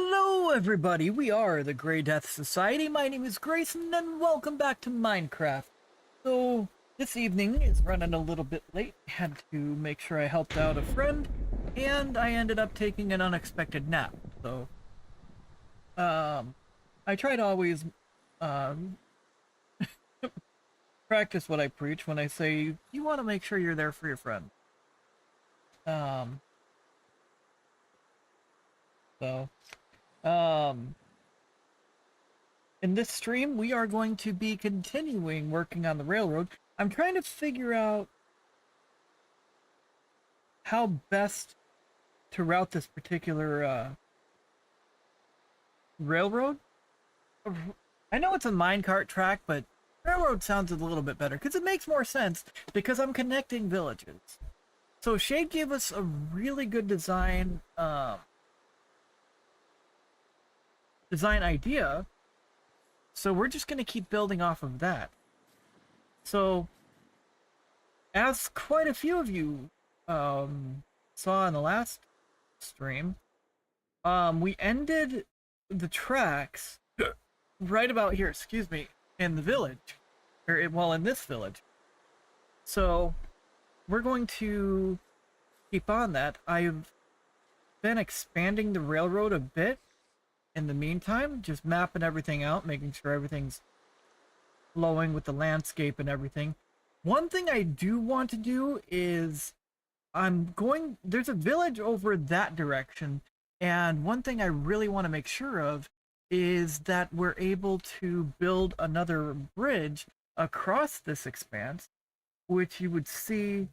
Hello, everybody. We are the Grey Death Society. My name is Greyson, and welcome back to Minecraft. So, this evening is running a little bit late. Had to make sure I helped out a friend, and I ended up taking an unexpected nap. So, I try to always um, practice what I preach when I say you want to make sure you're there for your friend. Um, so, um, in this stream, we are going to be continuing working on the railroad. I'm trying to figure out how best to route this particular railroad. I know it's a minecart track, but railroad sounds a little bit better because it makes more sense because I'm connecting villages. So Shade gave us a really good design idea. So we're just going to keep building off of that. So as quite a few of you saw in the last stream, we ended the tracks right about here, excuse me, in the village, well, in this village. So we're going to keep on that. I've been expanding the railroad a bit in the meantime, just mapping everything out, making sure everything's flowing with the landscape and everything. One thing I do want to do is there's a village over that direction, and one thing I really want to make sure of is that we're able to build another bridge across this expanse, which you would see.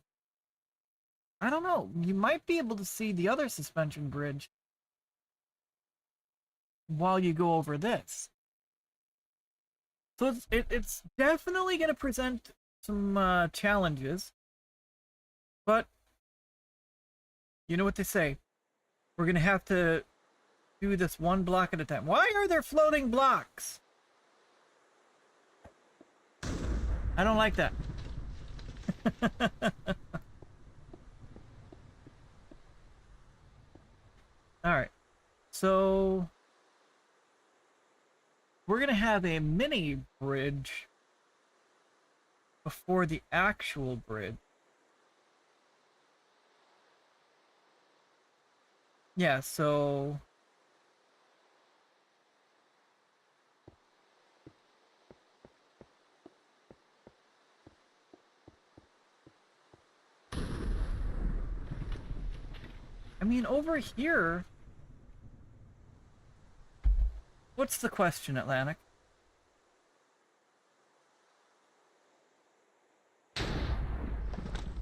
I don't know, you might be able to see the other suspension bridge while you go over this. So it's definitely going to present some challenges, but you know what they say. We're going to have to do this one block at a time. Why are there floating blocks? I don't like that. All right. So we're going to have a mini bridge before the actual bridge. Yeah, so I mean, over here, what's the question, Atlantic?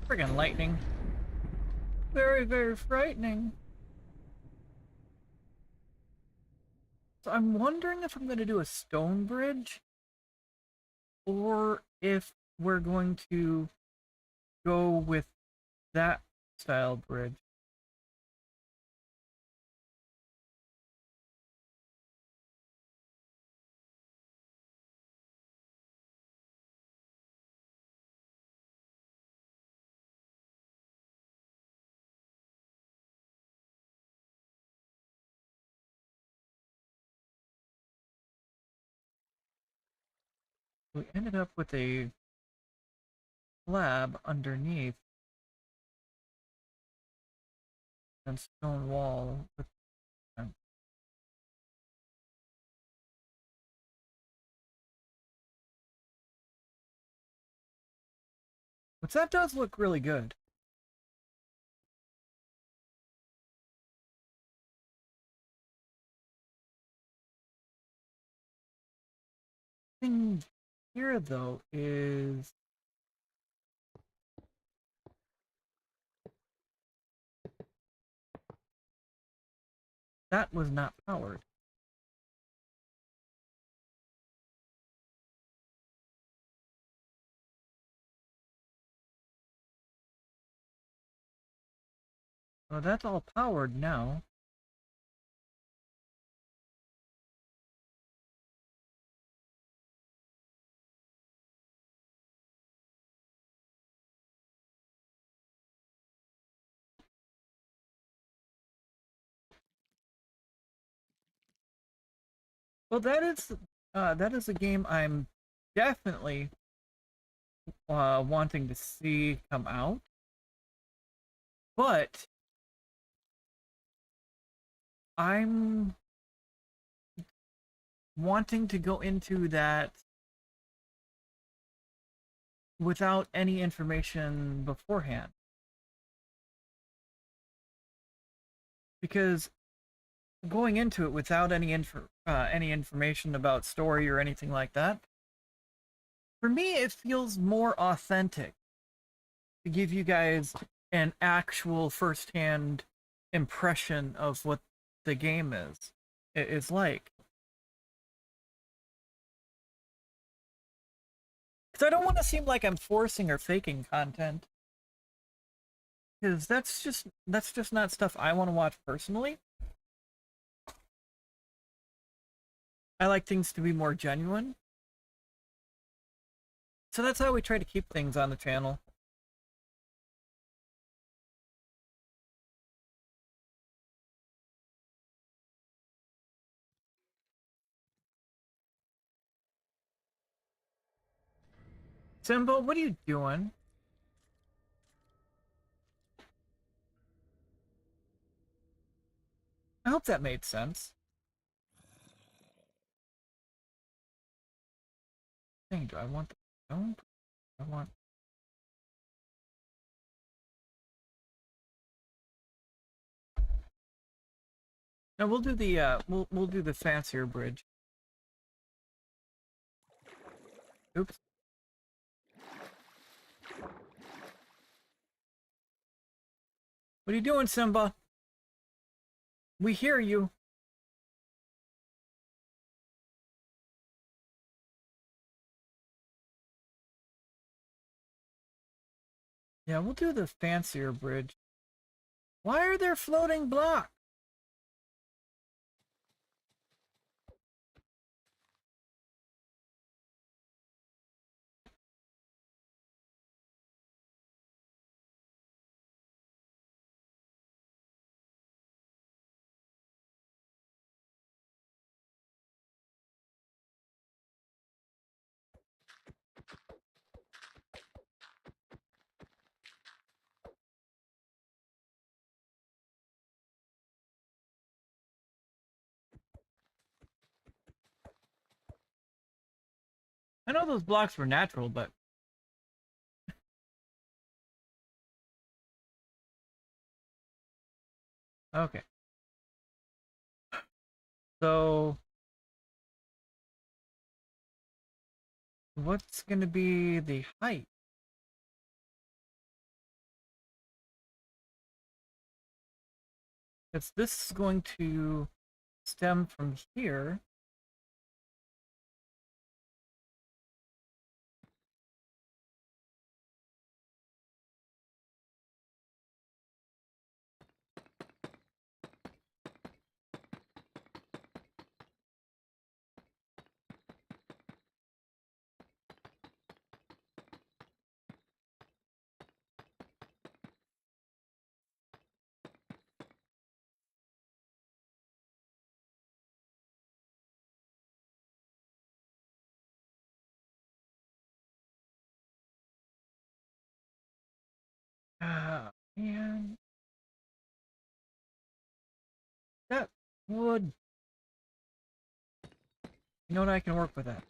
Friggin' lightning. Very, very frightening. So I'm wondering if I'm going to do a stone bridge or if we're going to go with that style bridge. We ended up with a slab underneath and stone wall with which that does look really good. Thing here though is that was not powered. Well, that's all powered now. Well, that is a game I'm definitely wanting to see come out, but I'm wanting to go into that without any information beforehand, because going into it without any information about story or anything like that, for me it feels more authentic to give you guys an actual first-hand impression of what the game is like. Because I don't want to seem like I'm forcing or faking content, because that's just not stuff I want to watch personally. I like things to be more genuine. So that's how we try to keep things on the channel. Simba, what are you doing? I hope that made sense. Dang, do I want the stone? I want. No, we'll do the we'll do the fancier bridge. Oops. What are you doing, Simba? We hear you. Yeah, we'll do the fancier bridge. Why are there floating blocks? I know those blocks were natural, but okay. So what's gonna be the height? Because this is going to stem from here. Ah, man. That would... You know what? I can work with that.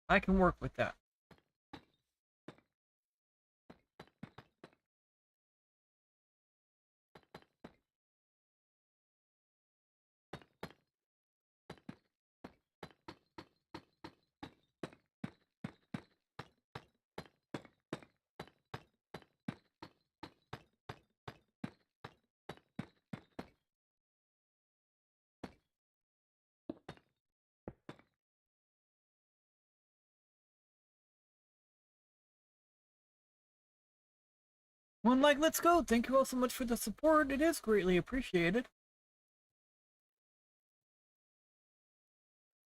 I can work with that. One like, let's go. Thank you all so much for the support. It is greatly appreciated.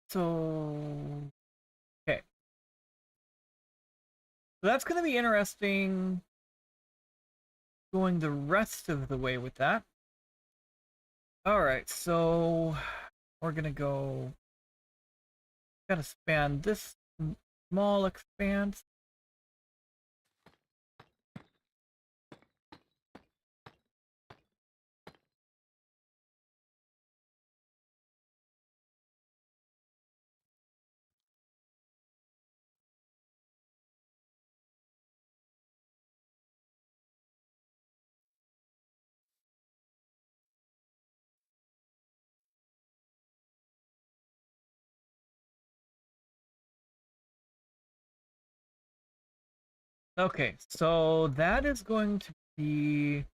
So, okay. So that's going to be interesting going the rest of the way with that. Alright, so we're gonna go, gotta span this small expanse. Okay, so that is going to be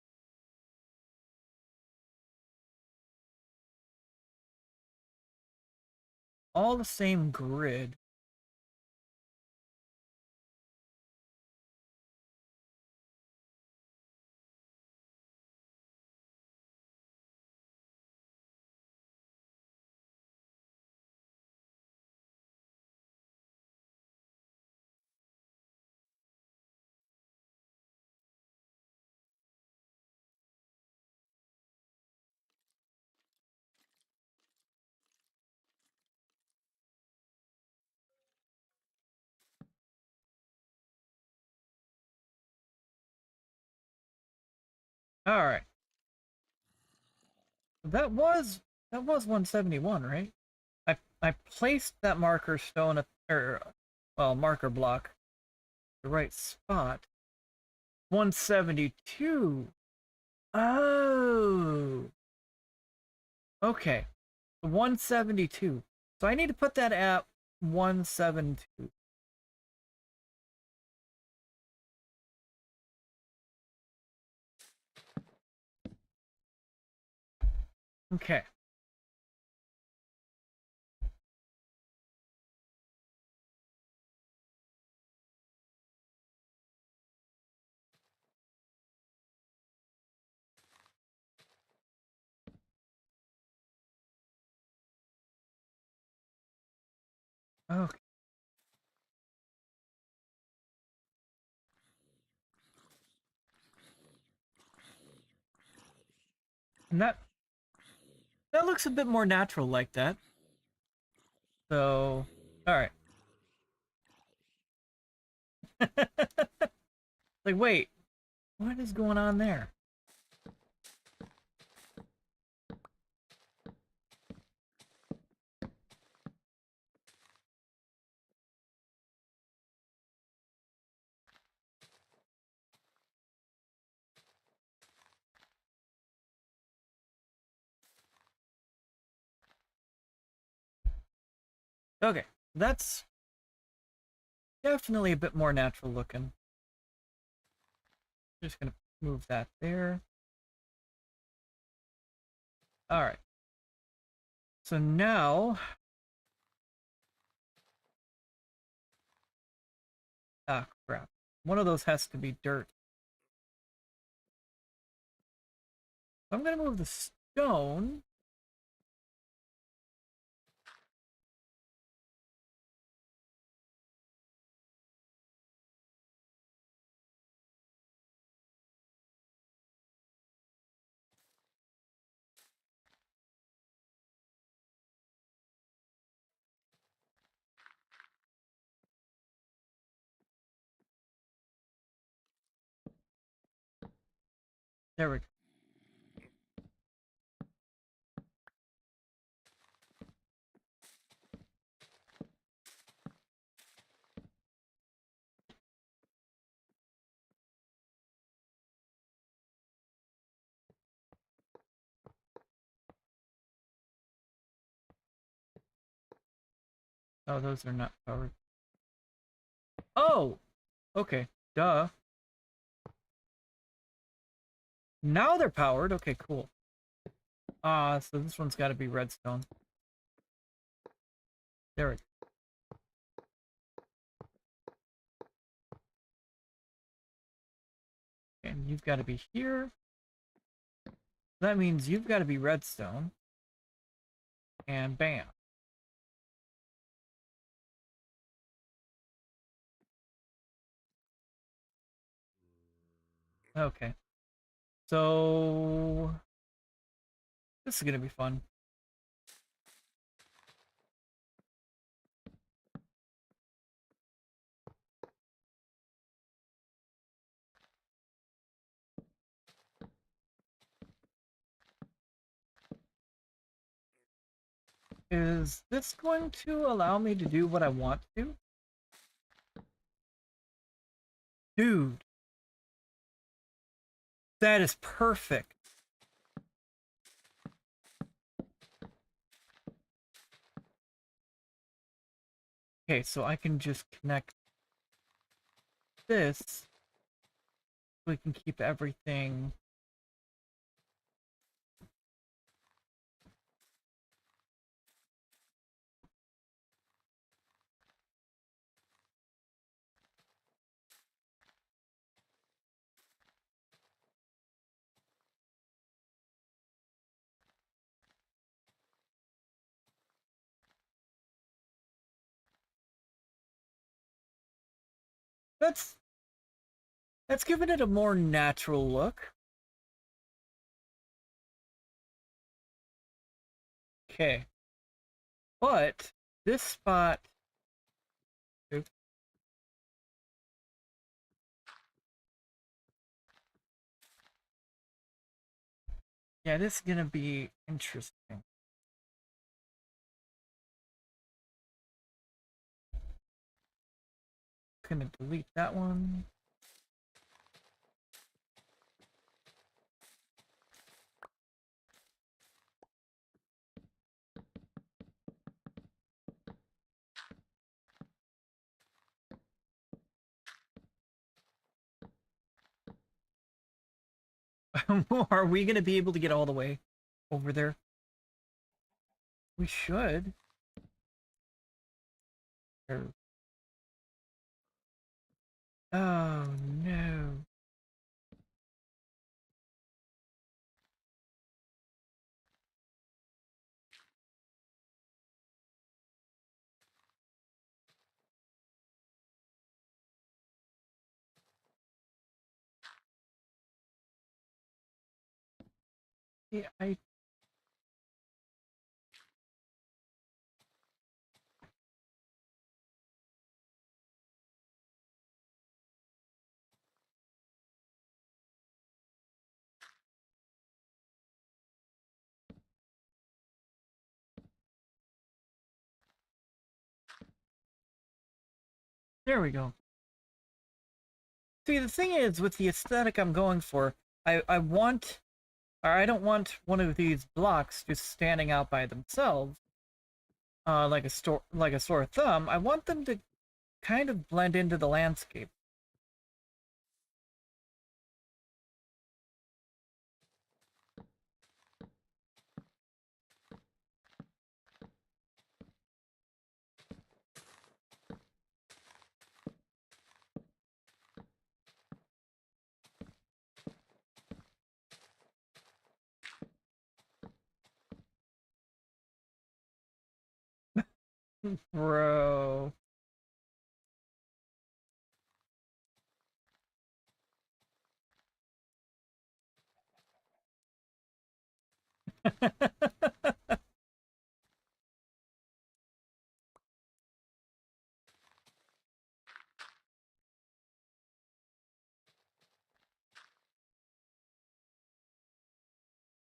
all the same grid. Alright. That was 171, right? I placed that marker stone at, or well, marker block the right spot. 172. Oh. Okay. 172. So I need to put that at 172. Okay. Okay. And that looks a bit more natural like that. So, all right. Like, wait, what is going on there? Okay, that's definitely a bit more natural looking. Just gonna move that there. All right. So now, ah, crap. One of those has to be dirt. So I'm gonna move the stone. There we go. Oh, those are not powered. Oh, okay. Duh. Now they're powered. Okay, cool. So this one's got to be redstone. There we go. And you've got to be here. That means you've got to be redstone. And bam. Okay. So this is gonna be fun. Is this going to allow me to do what I want to? Dude, that is perfect. Okay, so I can just connect this. We can keep everything. That's giving it a more natural look. Okay. But this spot. Oops. Yeah, this is gonna be interesting. Gonna delete that one. Are we gonna be able to get all the way over there? We should. Oh no. Yeah, there we go. See, the thing is, with the aesthetic I'm going for, I want, or I don't want one of these blocks just standing out by themselves, like a sore thumb. I want them to kind of blend into the landscape. Bro.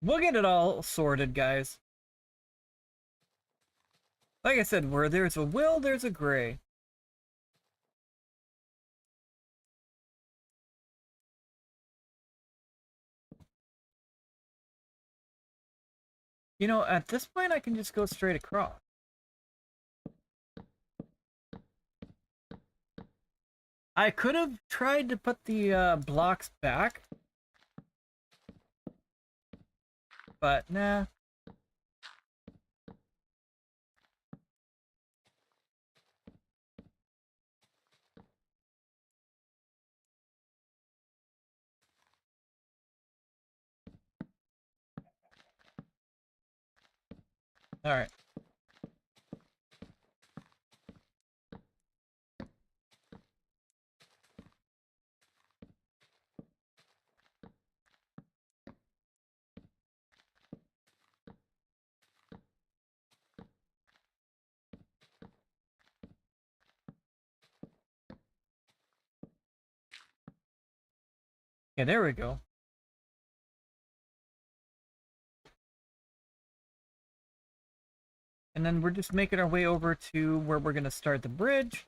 We'll get it all sorted, guys. Like I said, where there's a will, there's a gray. You know, at this point, I can just go straight across. I could have tried to put the blocks back, but nah. All right. Yeah, there we go. And then we're just making our way over to where we're going to start the bridge.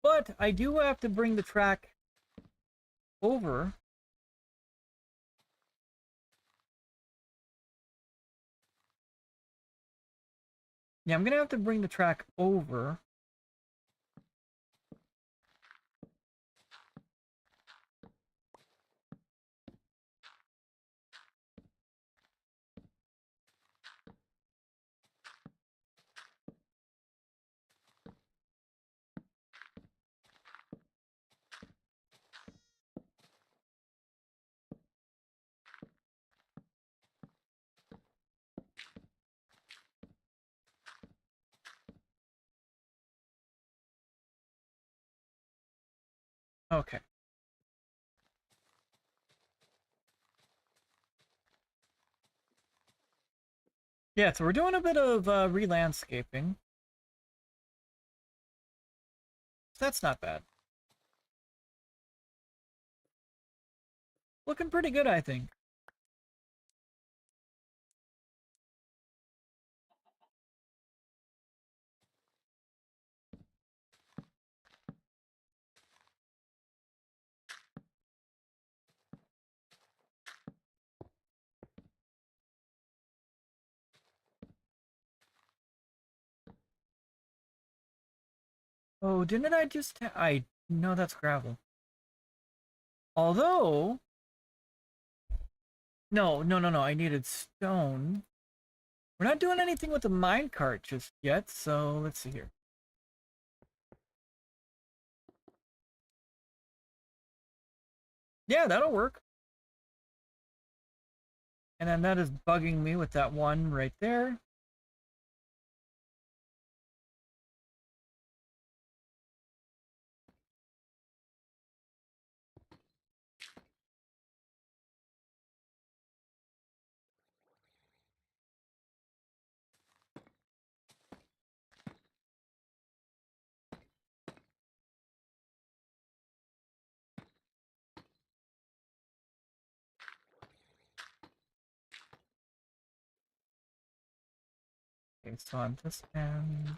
But I do have to bring the track over. Yeah, I'm going to have to bring the track over. Okay. Yeah, so we're doing a bit of re-landscaping. That's not bad. Looking pretty good, I think. Oh, didn't I just... I know that's gravel. Although... No. I needed stone. We're not doing anything with the minecart just yet, so let's see here. Yeah, that'll work. And then that is bugging me with that one right there. Okay, so on this end...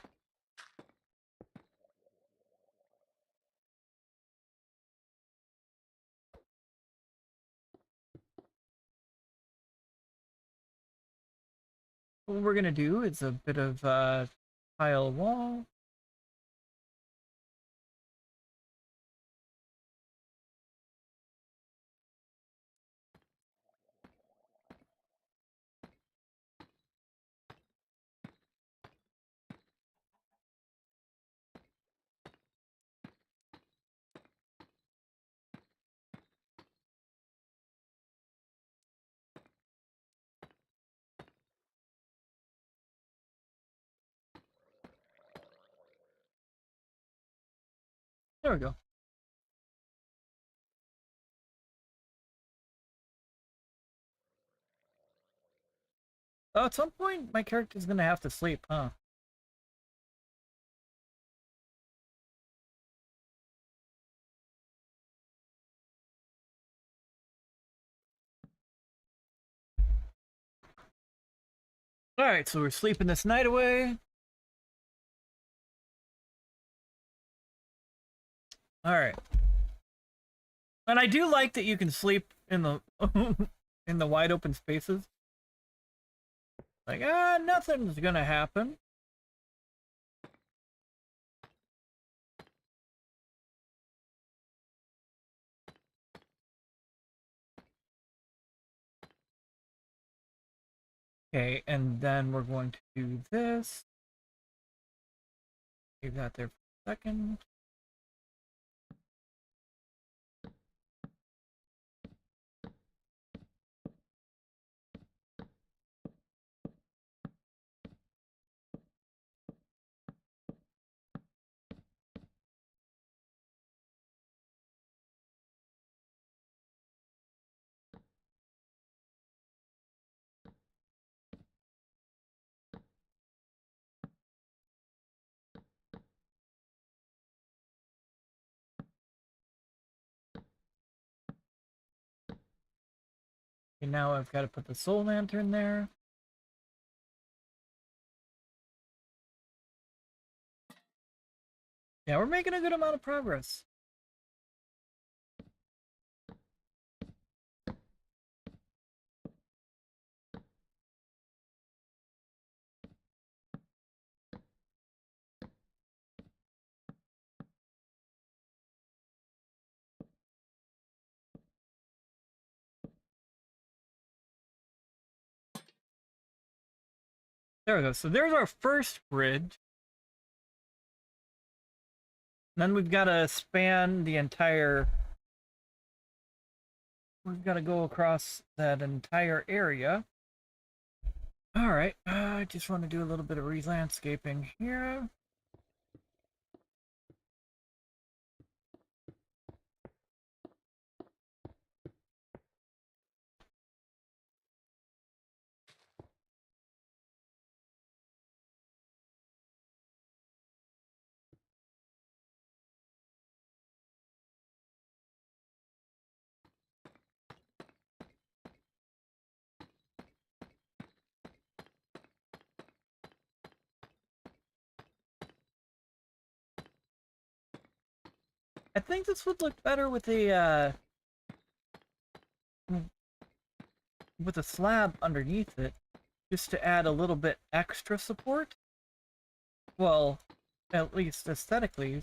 What we're gonna do is a bit of tile wall. There we go. Oh, at some point, my character's gonna have to sleep, huh? Alright, so we're sleeping this night away. Alright. And I do like that you can sleep in the in the wide open spaces. Like, nothing's gonna happen. Okay, and then we're going to do this. Leave that there for a second. And now I've got to put the soul lantern there. Yeah, we're making a good amount of progress. There we go. So there's our first bridge. Then we've got to span the entire... We've got to go across that entire area. Alright, I just want to do a little bit of re-landscaping here. I think this would look better with a slab underneath it, just to add a little bit extra support. Well, at least aesthetically.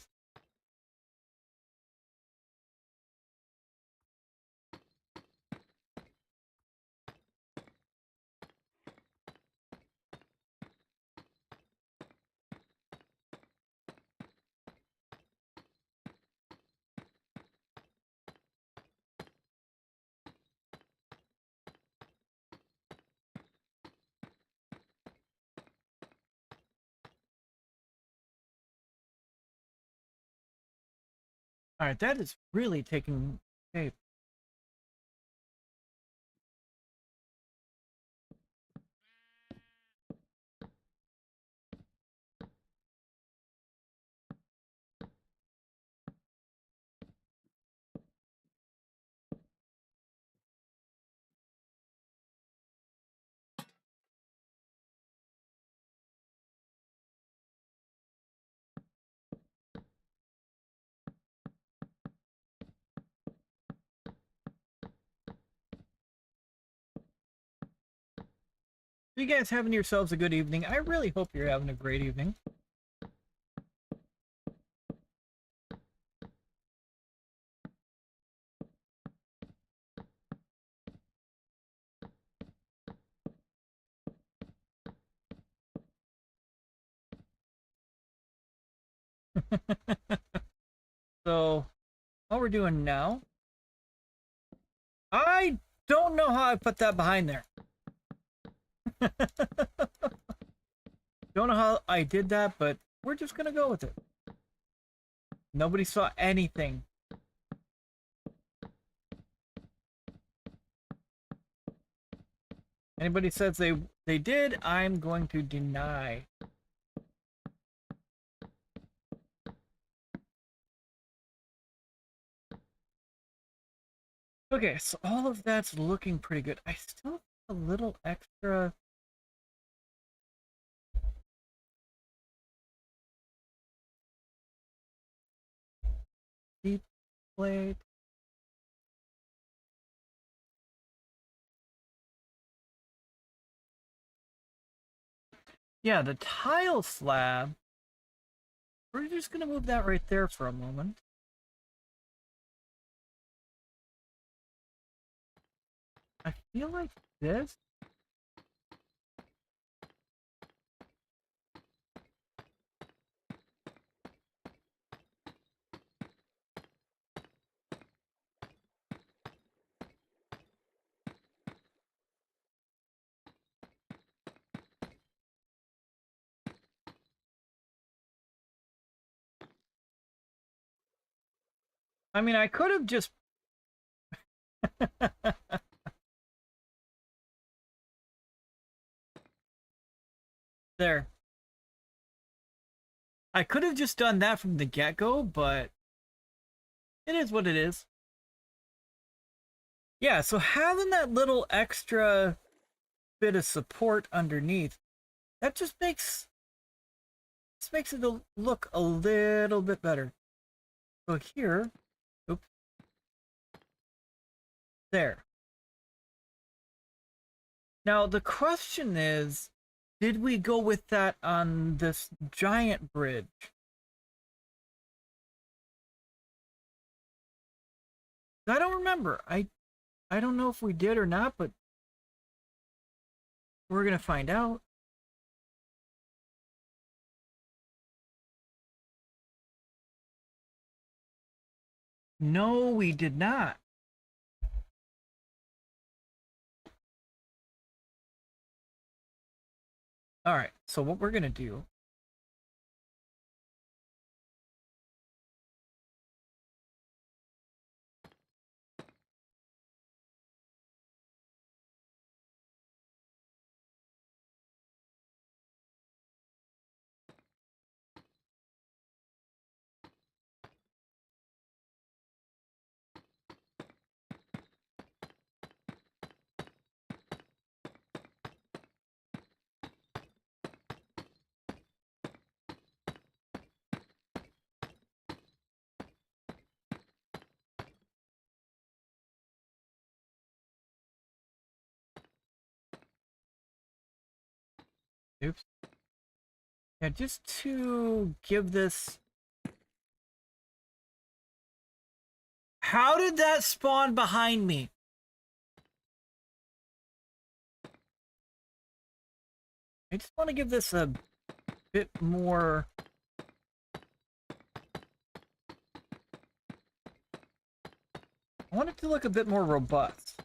Alright, that is really taking shape. You guys having yourselves a good evening? I really hope you're having a great evening. So, what we're doing now... I don't know how I put that behind there. Don't know how I did that, but we're just gonna go with it. Nobody saw anything. Anybody says they did, I'm going to deny. Okay, so all of that's looking pretty good. I still have a little extra... deep plate. Yeah, the tile slab. We're just gonna move that right there for a moment. I feel like this. I mean, I could have just... There. I could have just done that from the get-go, but it is what it is. Yeah, so having that little extra bit of support underneath, that just makes it look a little bit better. So here, oops, there. Now the question is, did we go with that on this giant bridge? I don't remember. I don't know if we did or not, but we're gonna find out. No, we did not. All right, so what we're gonna do. Oops. Yeah, just to give this. How did that spawn behind me? I just want to give this a bit more. I want it to look a bit more robust.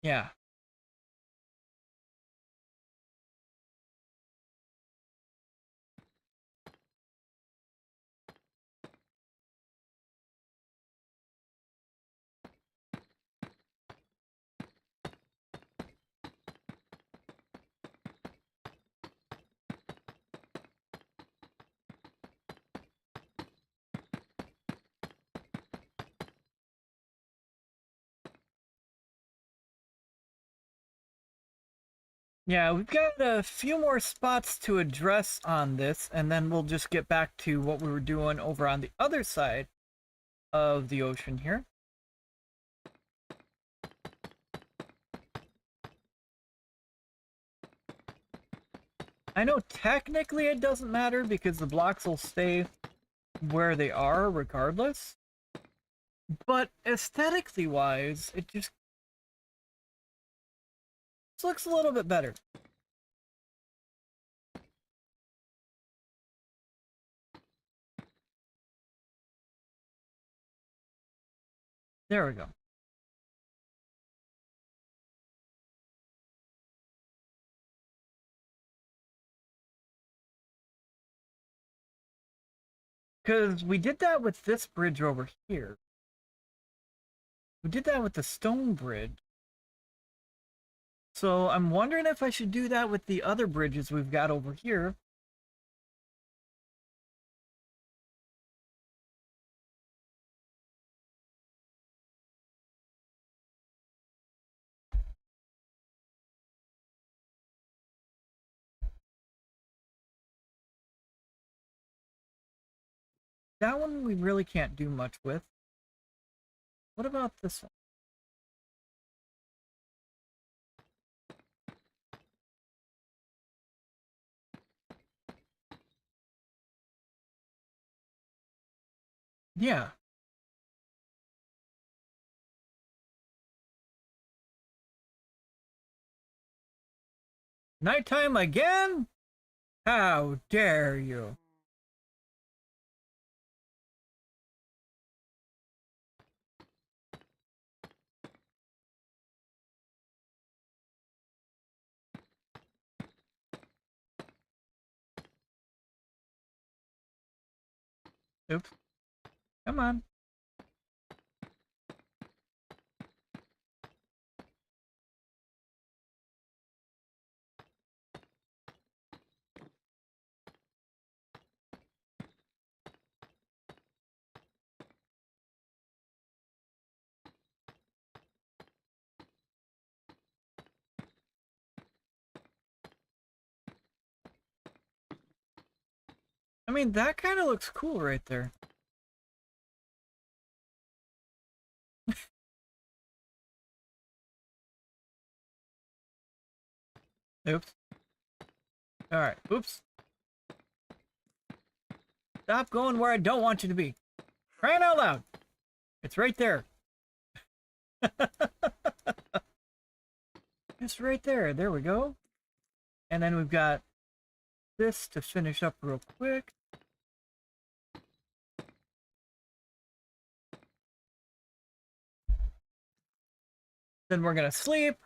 Yeah. Yeah, we've got a few more spots to address on this, and then we'll just get back to what we were doing over on the other side of the ocean here. I know technically it doesn't matter because the blocks will stay where they are regardless, but aesthetically wise, it just looks a little bit better. There we go. Because we did that with this bridge over here. We did that with the stone bridge. So I'm wondering if I should do that with the other bridges we've got over here. That one we really can't do much with. What about this one? Yeah. Nighttime again? How dare you? Oops. Come on. I mean, that kind of looks cool right there. Oops. Alright, oops. Stop going where I don't want you to be. Crying out loud. It's right there. It's right there. There we go. And then we've got this to finish up real quick. Then we're gonna sleep.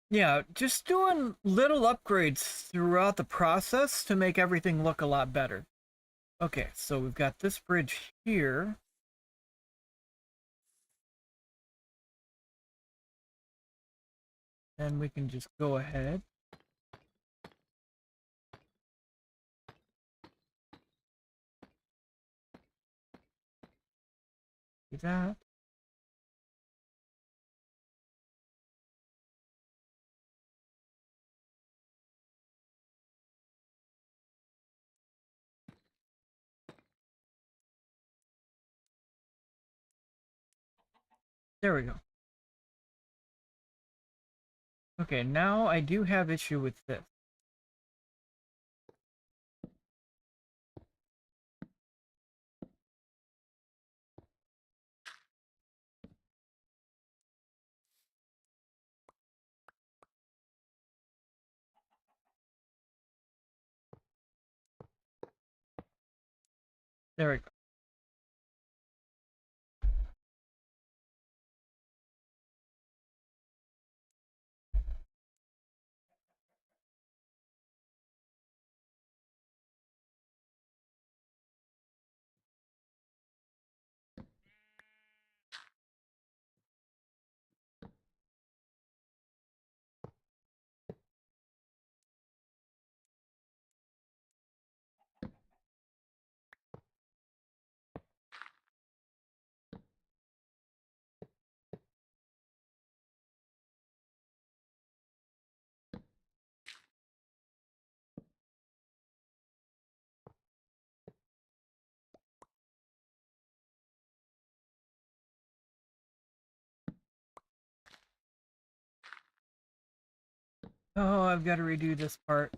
Yeah, just doing little upgrades throughout the process to make everything look a lot better. Okay, so we've got this bridge here. And we can just go ahead. Do that. There we go. Okay, now I do have issue with this. There we go. Oh, I've got to redo this part.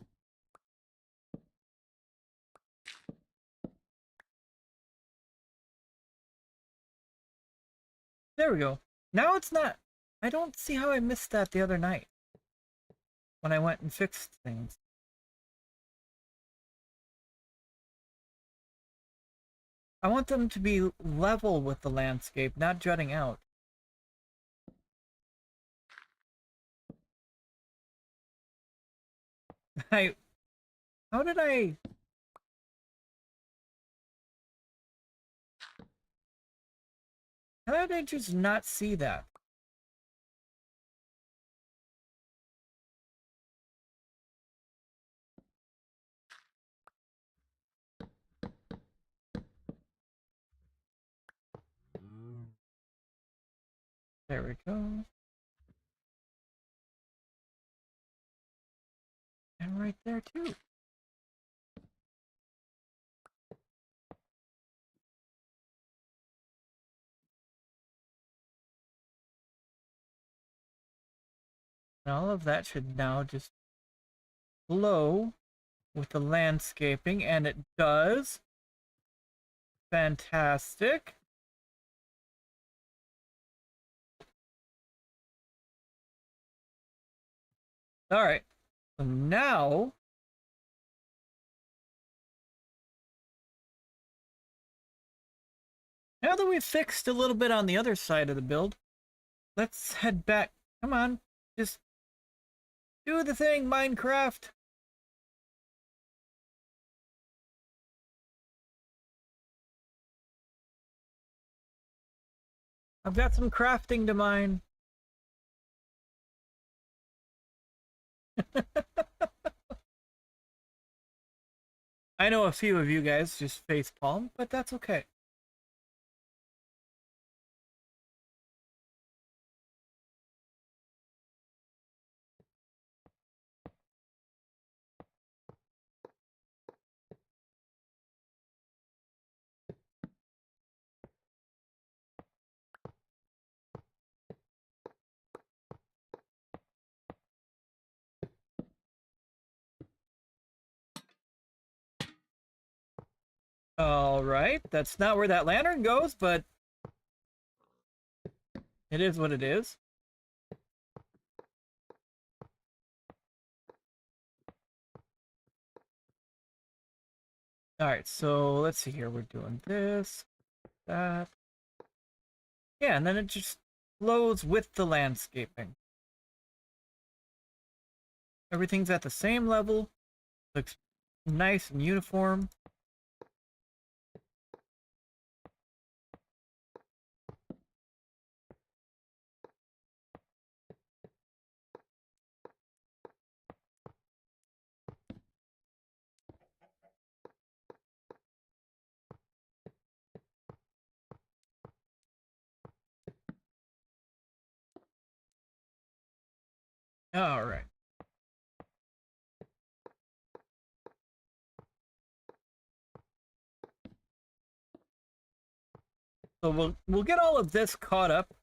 There we go. Now it's not... I don't see how I missed that the other night when I went and fixed things. I want them to be level with the landscape, not jutting out. I... How did I... How did I just not see that? There we go. And right there too. And all of that should now just flow with the landscaping, and it does. Fantastic. All right. So now that we've fixed a little bit on the other side of the build, let's head back. Come on, just do the thing, Minecraft. I've got some crafting to mine. I know a few of you guys just facepalm, but that's okay. All right, that's not where that lantern goes, but it is what it is. All right, so let's see here. We're doing this, that. Yeah, and then it just flows with the landscaping. Everything's at the same level, looks nice and uniform. All right. So we'll get all of this caught up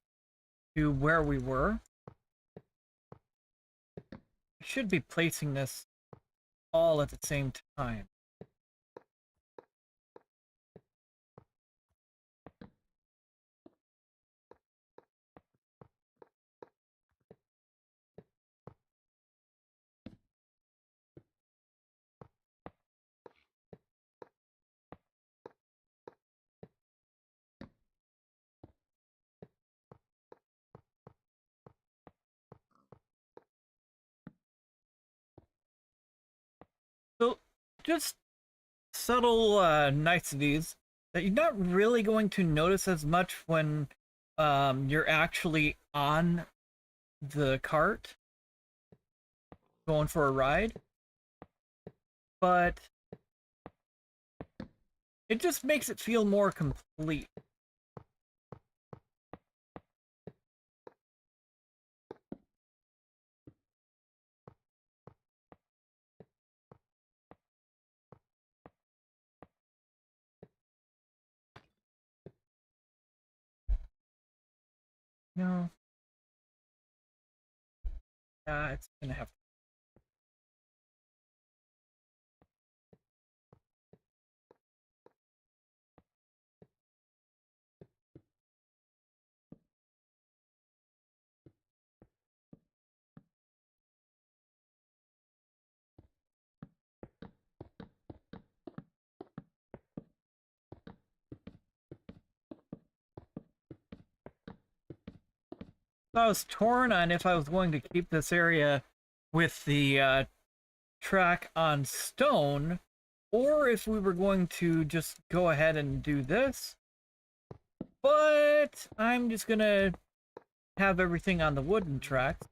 to where we were. I should be placing this all at the same time. So just subtle niceties that you're not really going to notice as much when you're actually on the cart going for a ride, but it just makes it feel more complete. No, it's gonna have. I was torn on if I was going to keep this area with the track on stone, or if we were going to just go ahead and do this. But I'm just gonna have everything on the wooden tracks.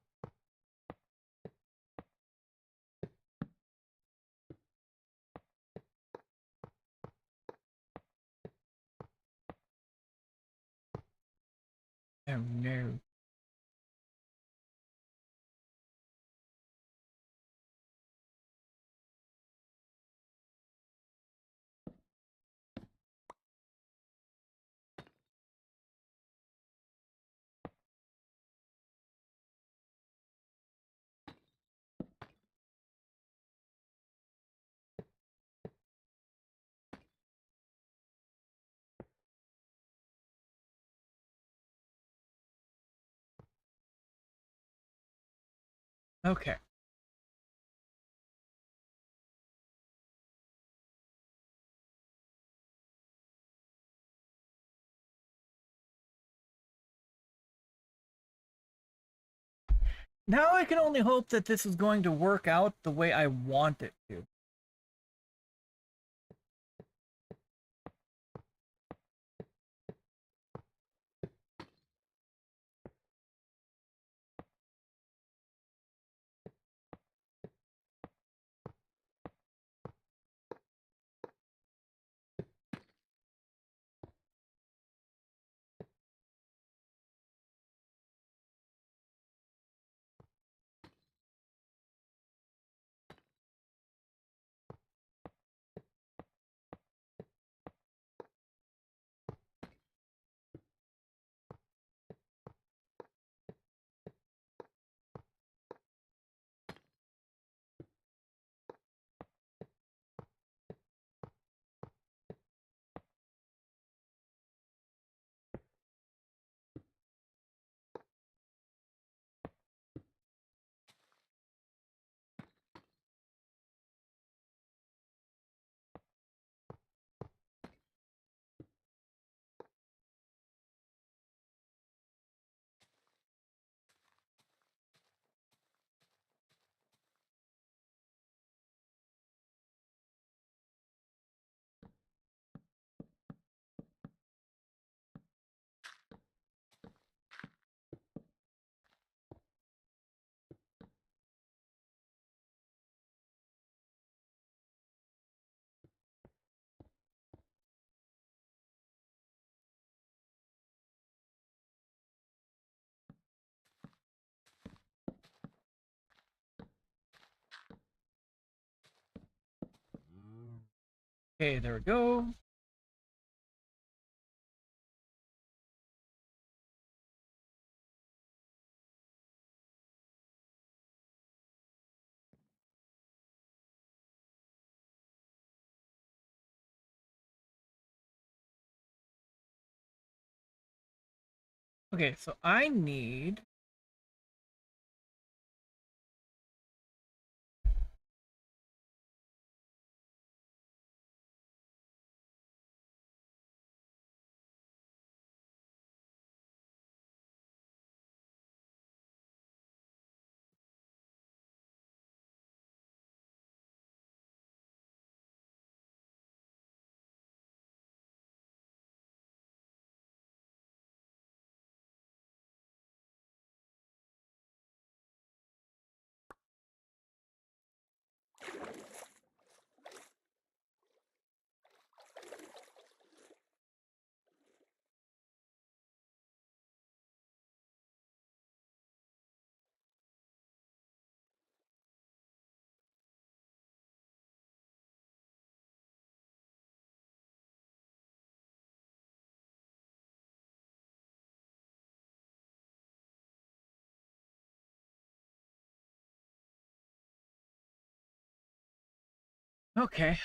Oh no. Okay. Now I can only hope that this is going to work out the way I want it to. Okay, there we go. Okay, so I need... Okay.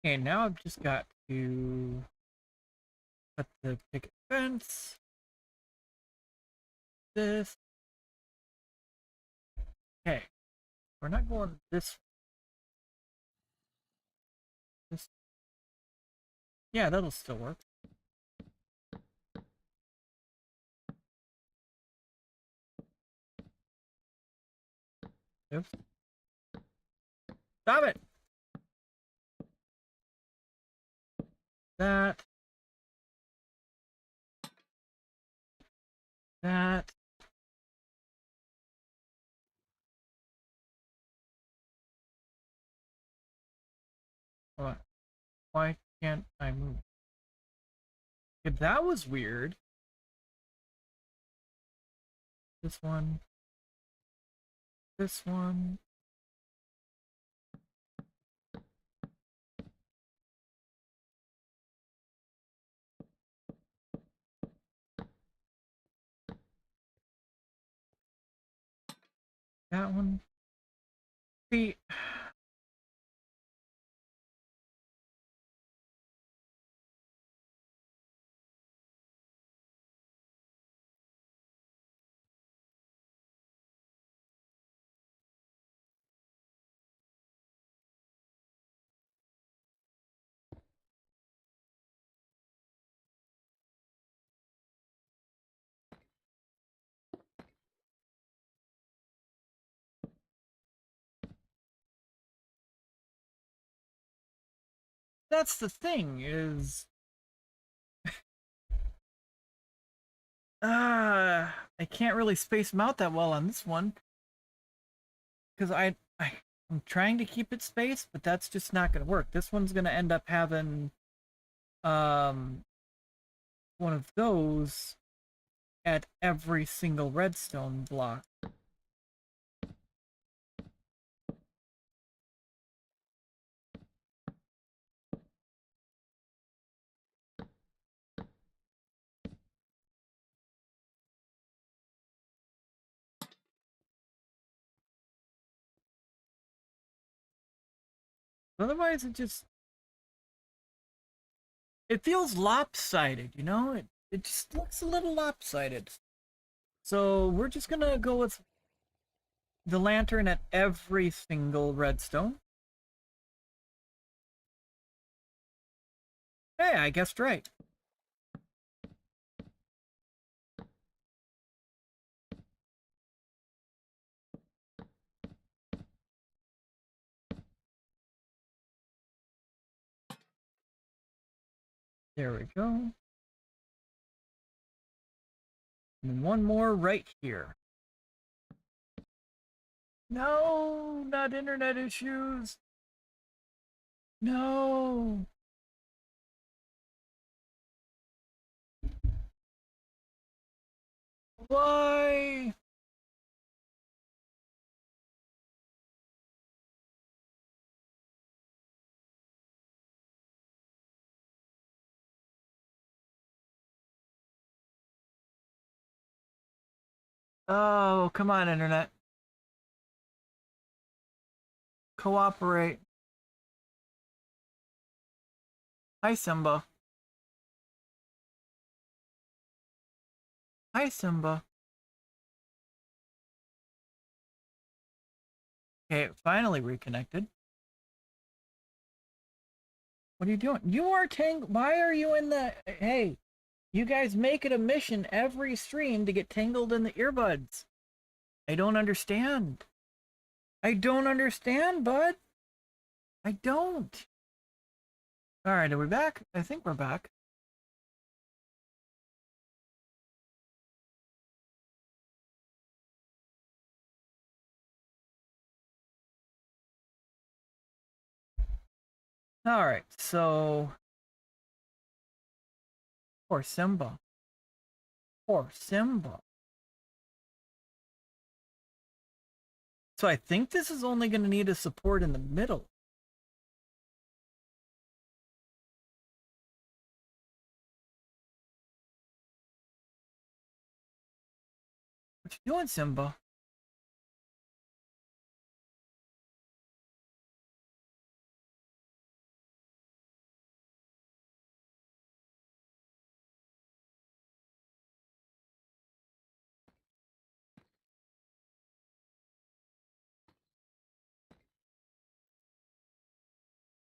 Okay, now I've just got to put the picket fence. This. Okay. We're not going this. Yeah, that'll still work. Oops. Stop it! That. That. What? Why can't I move? Okay, that was weird. This one. This one. That one. See, that's the thing is, I can't really space them out that well on this one because I'm trying to keep it spaced, but that's just not going to work. This one's going to end up having um one of those at every single redstone block. Otherwise, it feels lopsided, you know? It just looks a little lopsided. So we're just gonna go with the lantern at every single redstone. Hey, I guessed right. There we go. And one more right here. No, not internet issues. No. Why? Oh, come on, internet. Cooperate. Hi, Simba. Hi, Simba. Okay, finally reconnected. What are you doing? You are Why are you in the... Hey, you guys make it a mission every stream to get tangled in the earbuds. I don't understand. I don't understand, bud. I don't. All right, are we back? I think we're back. All right, so poor Simba. Poor Simba. So I think this is only going to need a support in the middle. What you doing, Simba?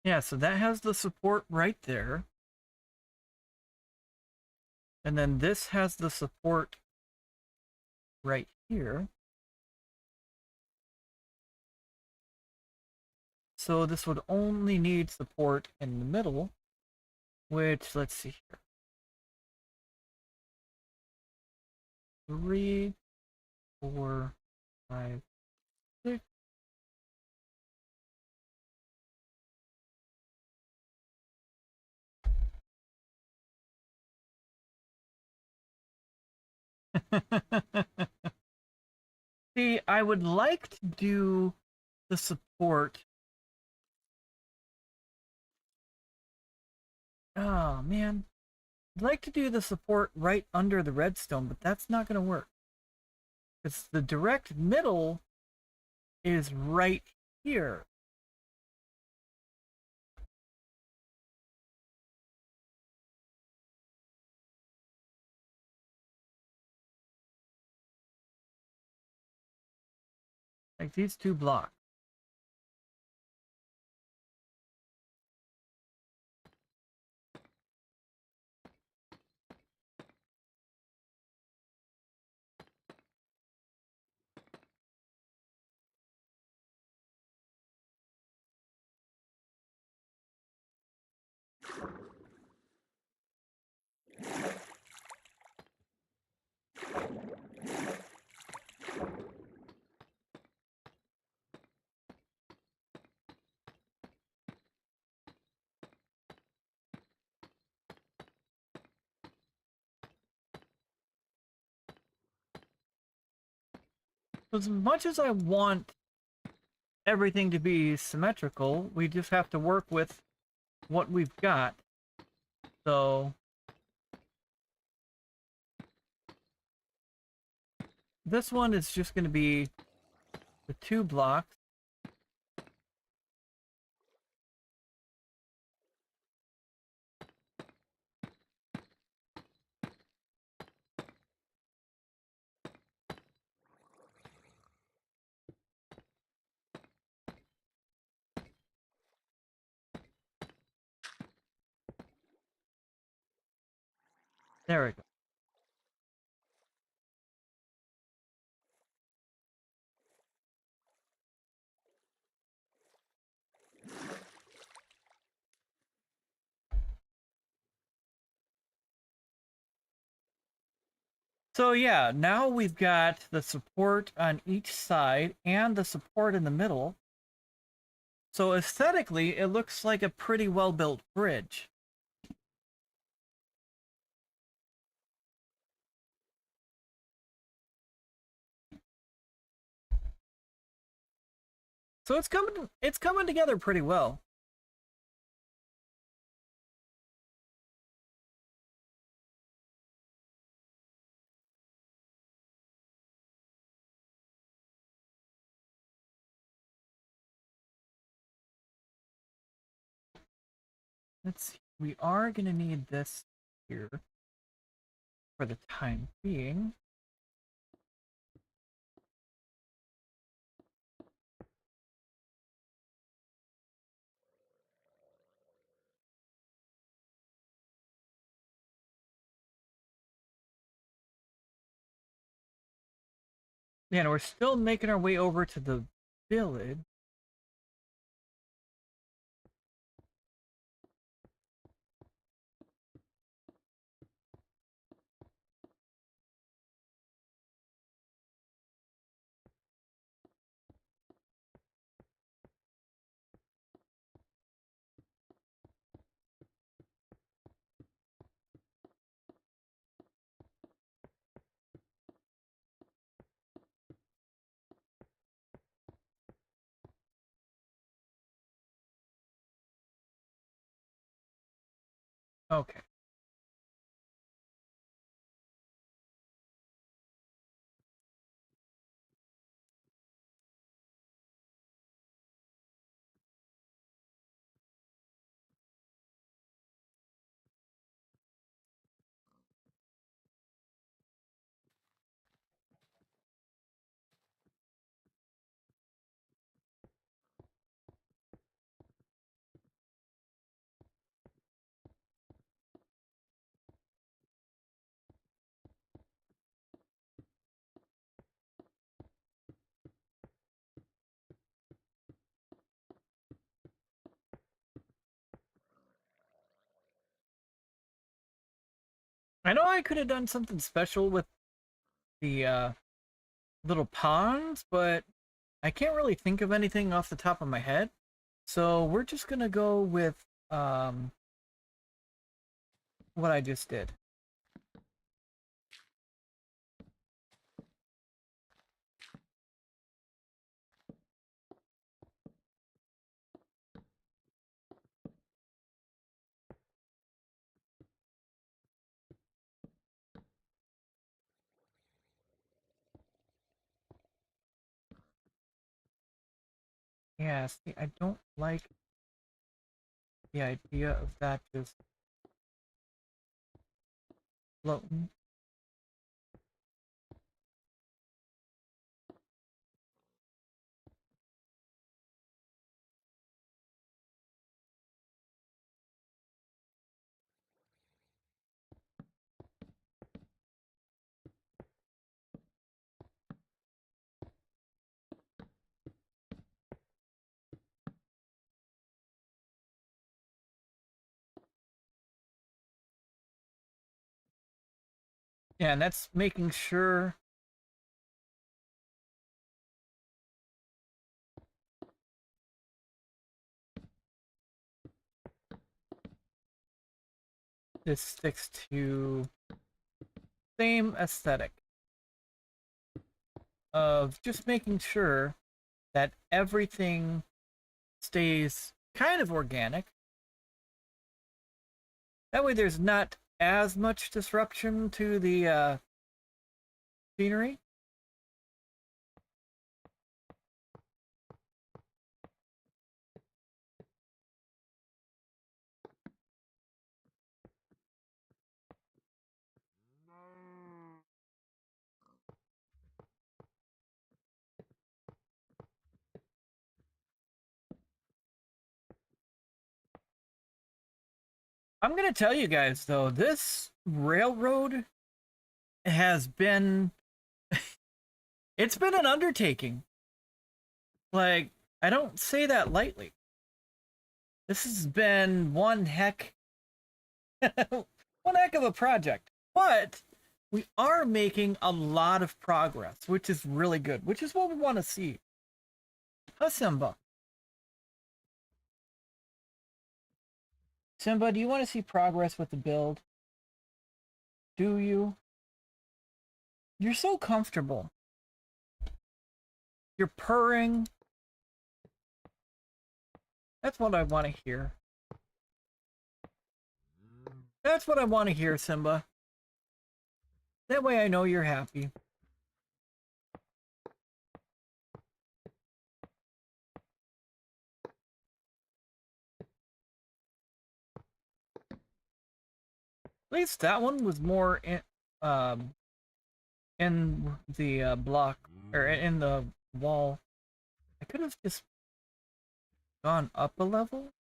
Yeah, so that has the support right there. And then this has the support right here. So this would only need support in the middle, which, let's see here. 3, 4, 5, 6. See, I would like to do the support. Oh, man. I'd like to do the support right under the redstone, but that's not going to work. It's the direct middle is right here. Like these two blocks. As much as I want everything to be symmetrical, we just have to work with what we've got. So this one is just going to be the 2 blocks. There we go. So yeah, now we've got the support on each side and the support in the middle. So aesthetically, it looks like a pretty well-built bridge. So it's coming together pretty well. Let's see. We are gonna need this here for the time being. Yeah, and we're still making our way over to the village. Okay. I know I could have done something special with the little ponds, but I can't really think of anything off the top of my head. So we're just gonna go with um, what I just did. Yeah, see, I don't like the idea of that just floating. Yeah, and that's making sure. This sticks to same aesthetic of just making sure that everything stays kind of organic. That way there's not as much disruption to the scenery. I'm gonna tell you guys though, this railroad has been it's been an undertaking. Like, I don't say that lightly. This has been one heck of a project. But we are making a lot of progress, which is really good, which is what we want to see. Hasemba. Simba, do you want to see progress with the build? Do you? You're so comfortable. You're purring. That's what I want to hear. That's what I want to hear, Simba. That way I know you're happy. At least that one was more in the block, or in the wall. I could have just gone up a level.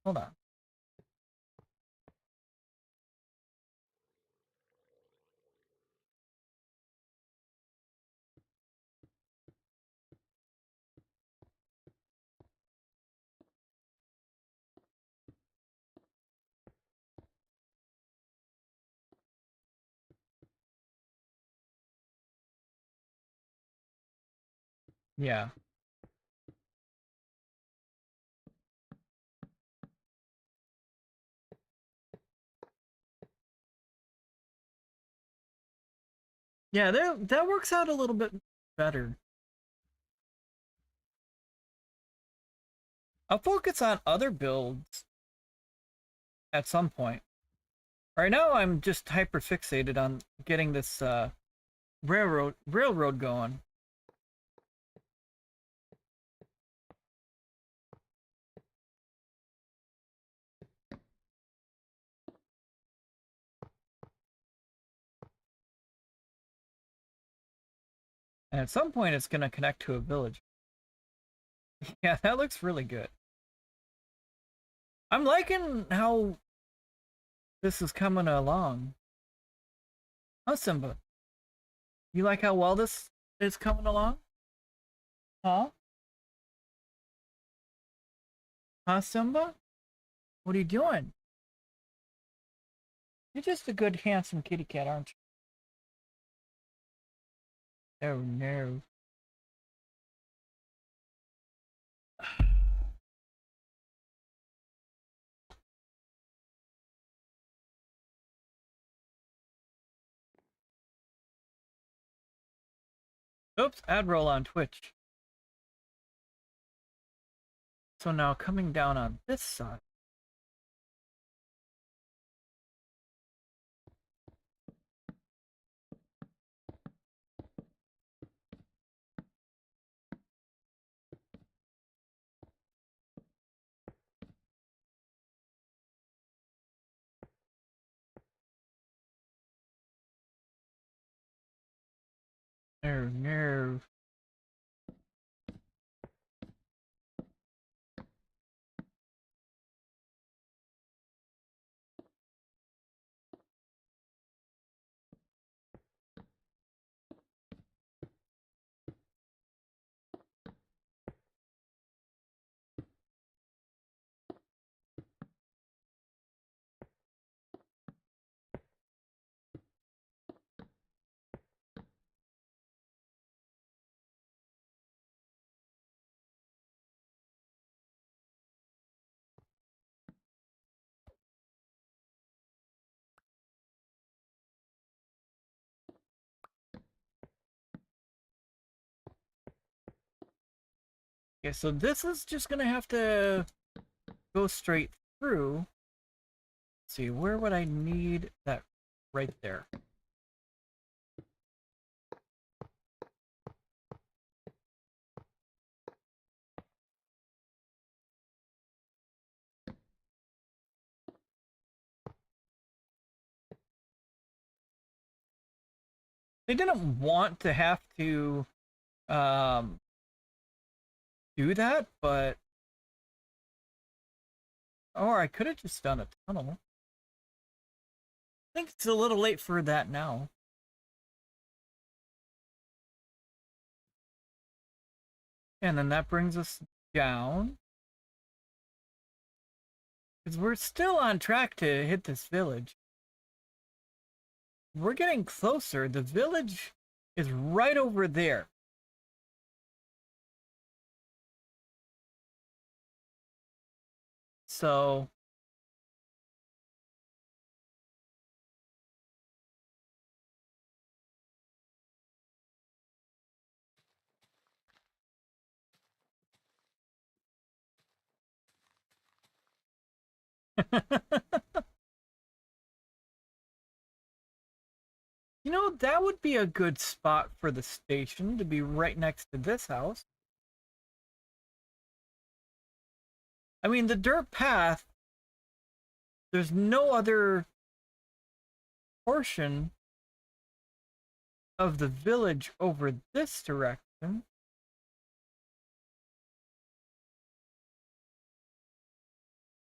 Hold on. Yeah. Yeah, that works out a little bit better. I'll focus on other builds at some point. Right now, I'm just hyper fixated on getting this railroad going. And at some point, it's going to connect to a village. Yeah, that looks really good. I'm liking how this is coming along. Huh, Simba? You like how well this is coming along? Huh? Huh, Simba? What are you doing? You're just a good, handsome kitty cat, aren't you? Oh, no. Oops, ad roll on Twitch. So now coming down on this side. Oh, no. Okay, so this is just gonna have to go straight through. Let's see, where would I need that? Right there. They didn't want to have to um, do that, but or I could have just done a tunnel. I think it's a little late for that now. And then that brings us down. Because we're still on track to hit this village. We're getting closer. The village is right over there. So you know, that would be a good spot for the station to be right next to this house. I mean, the dirt path, there's no other portion of the village over this direction.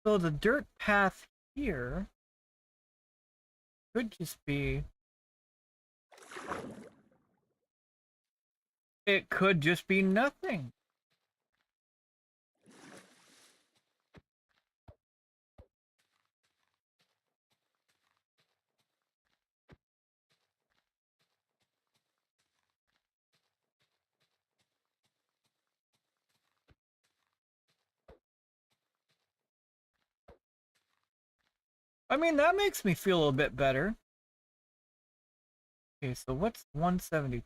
So the dirt path here could just be. It could just be nothing. I mean, that makes me feel a bit better. Okay, so what's 172?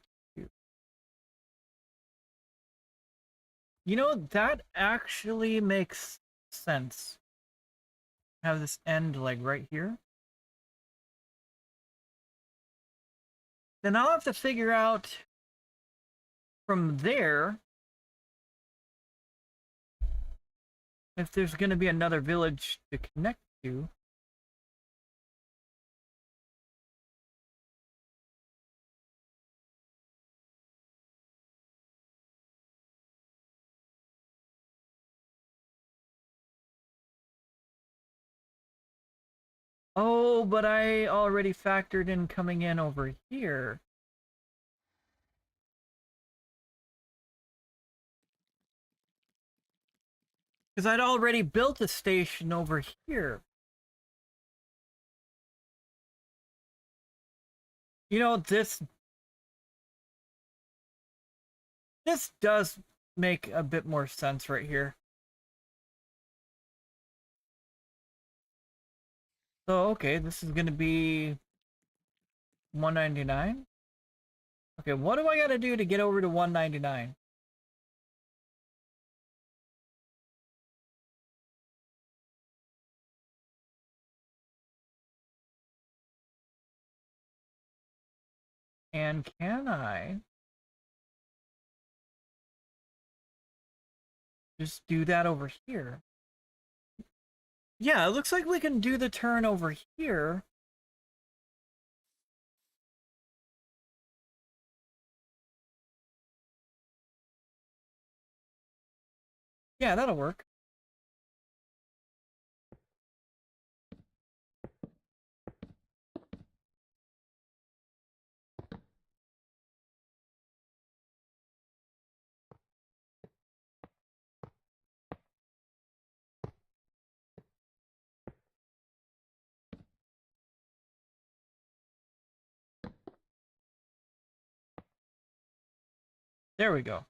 You know, that actually makes sense. Have this end like right here. Then I'll have to figure out from there if there's going to be another village to connect to. Oh, but I already factored in coming in over here. Because I'd already built a station over here. You know, this does make a bit more sense right here. So, okay, this is going to be 199. Okay, what do I got to do to get over to 199? And can I just do that over here? Yeah, it looks like we can do the turn over here. Yeah, that'll work. There we go.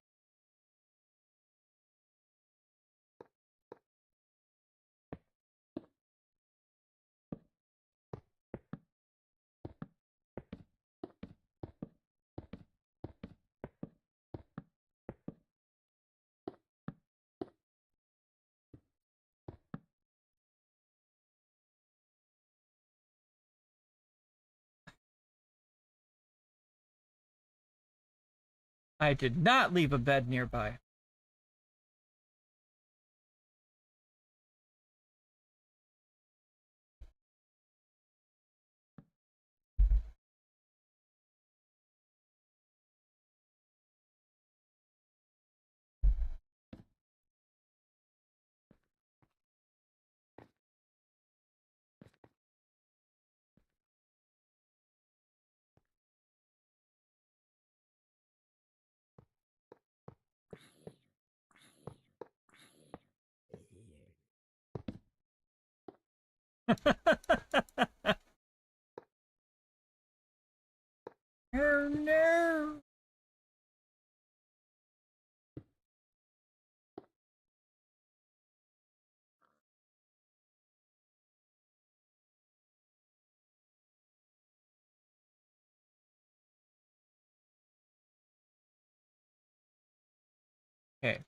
I did not leave a bed nearby. Oh no! Okay, so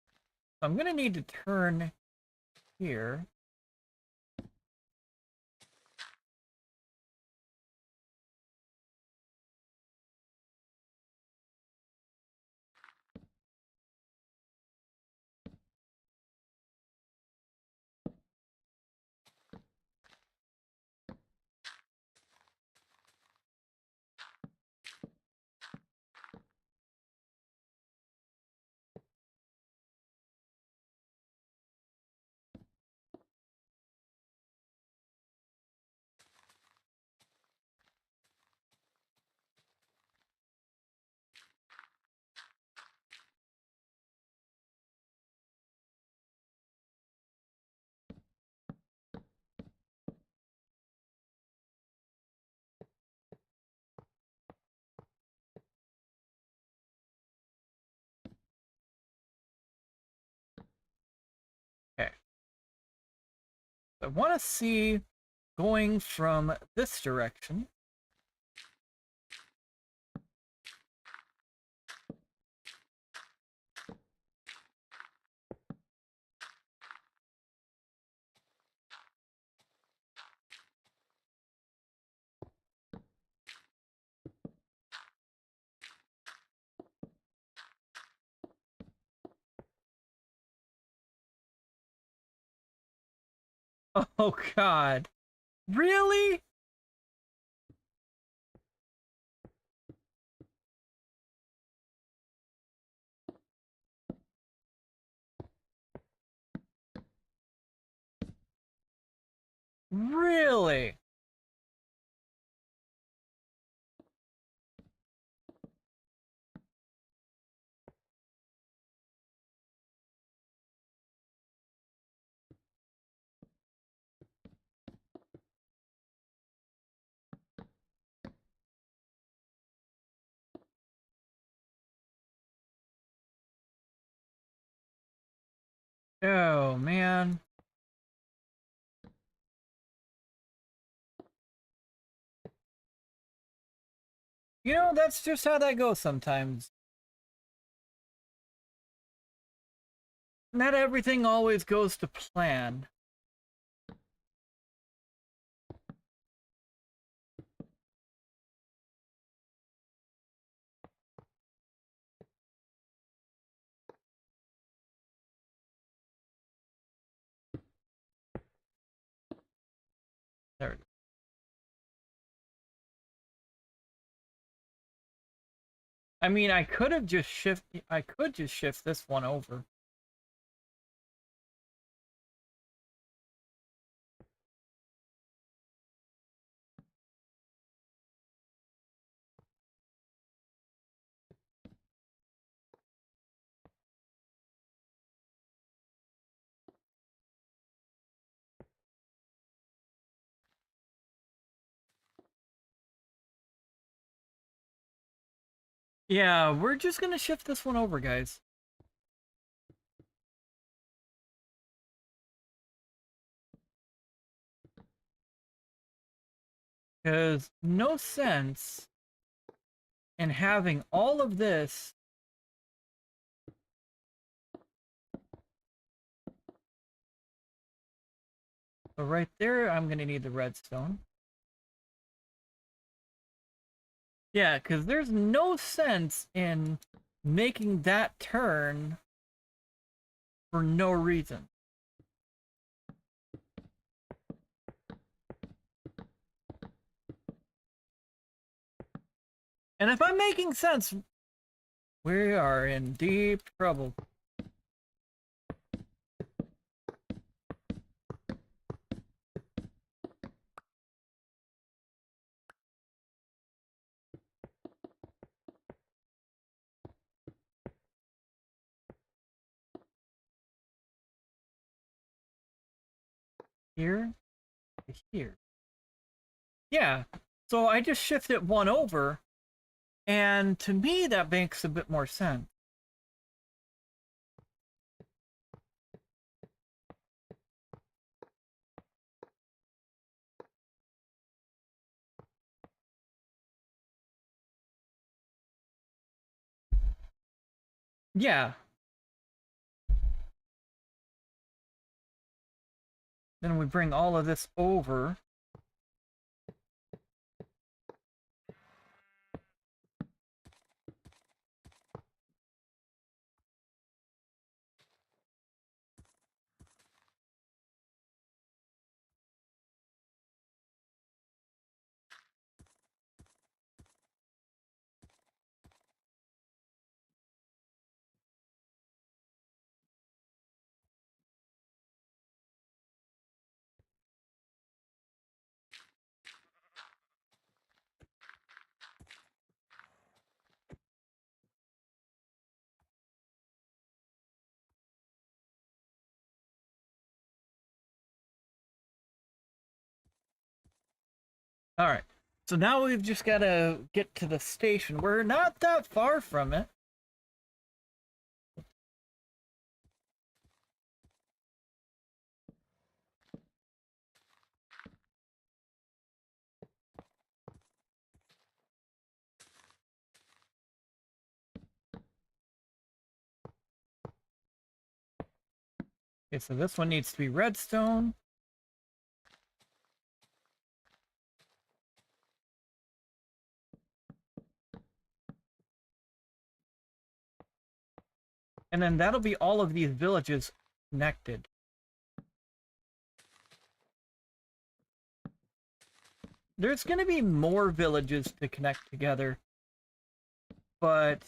I'm gonna need to turn here. Okay, so I want to see going from this direction. Oh God, really? Really? Oh man. You know, that's just how that goes sometimes. Not everything always goes to plan. There we go. I mean, I could just shift this one over. Yeah, we're just gonna shift this one over, guys. Because no sense in having all of this. So right there, I'm gonna need the redstone. Yeah, because there's no sense in making that turn for no reason. And if I'm making sense, we are in deep trouble. Here to here. Yeah, so I just shifted one over, and to me that makes a bit more sense. Yeah, Then we bring all of this over. All right. So now we've just got to get to the station. We're not that far from it. Okay, so this one needs to be redstone. And then that'll be all of these villages connected. There's going to be more villages to connect together, but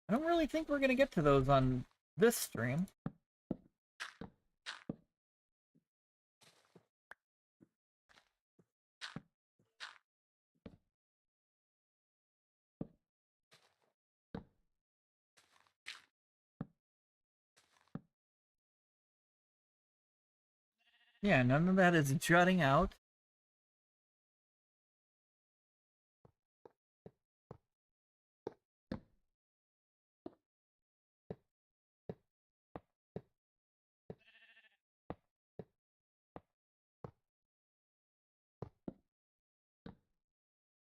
I don't really think we're going to get to those on this stream. Yeah, none of that is jutting out.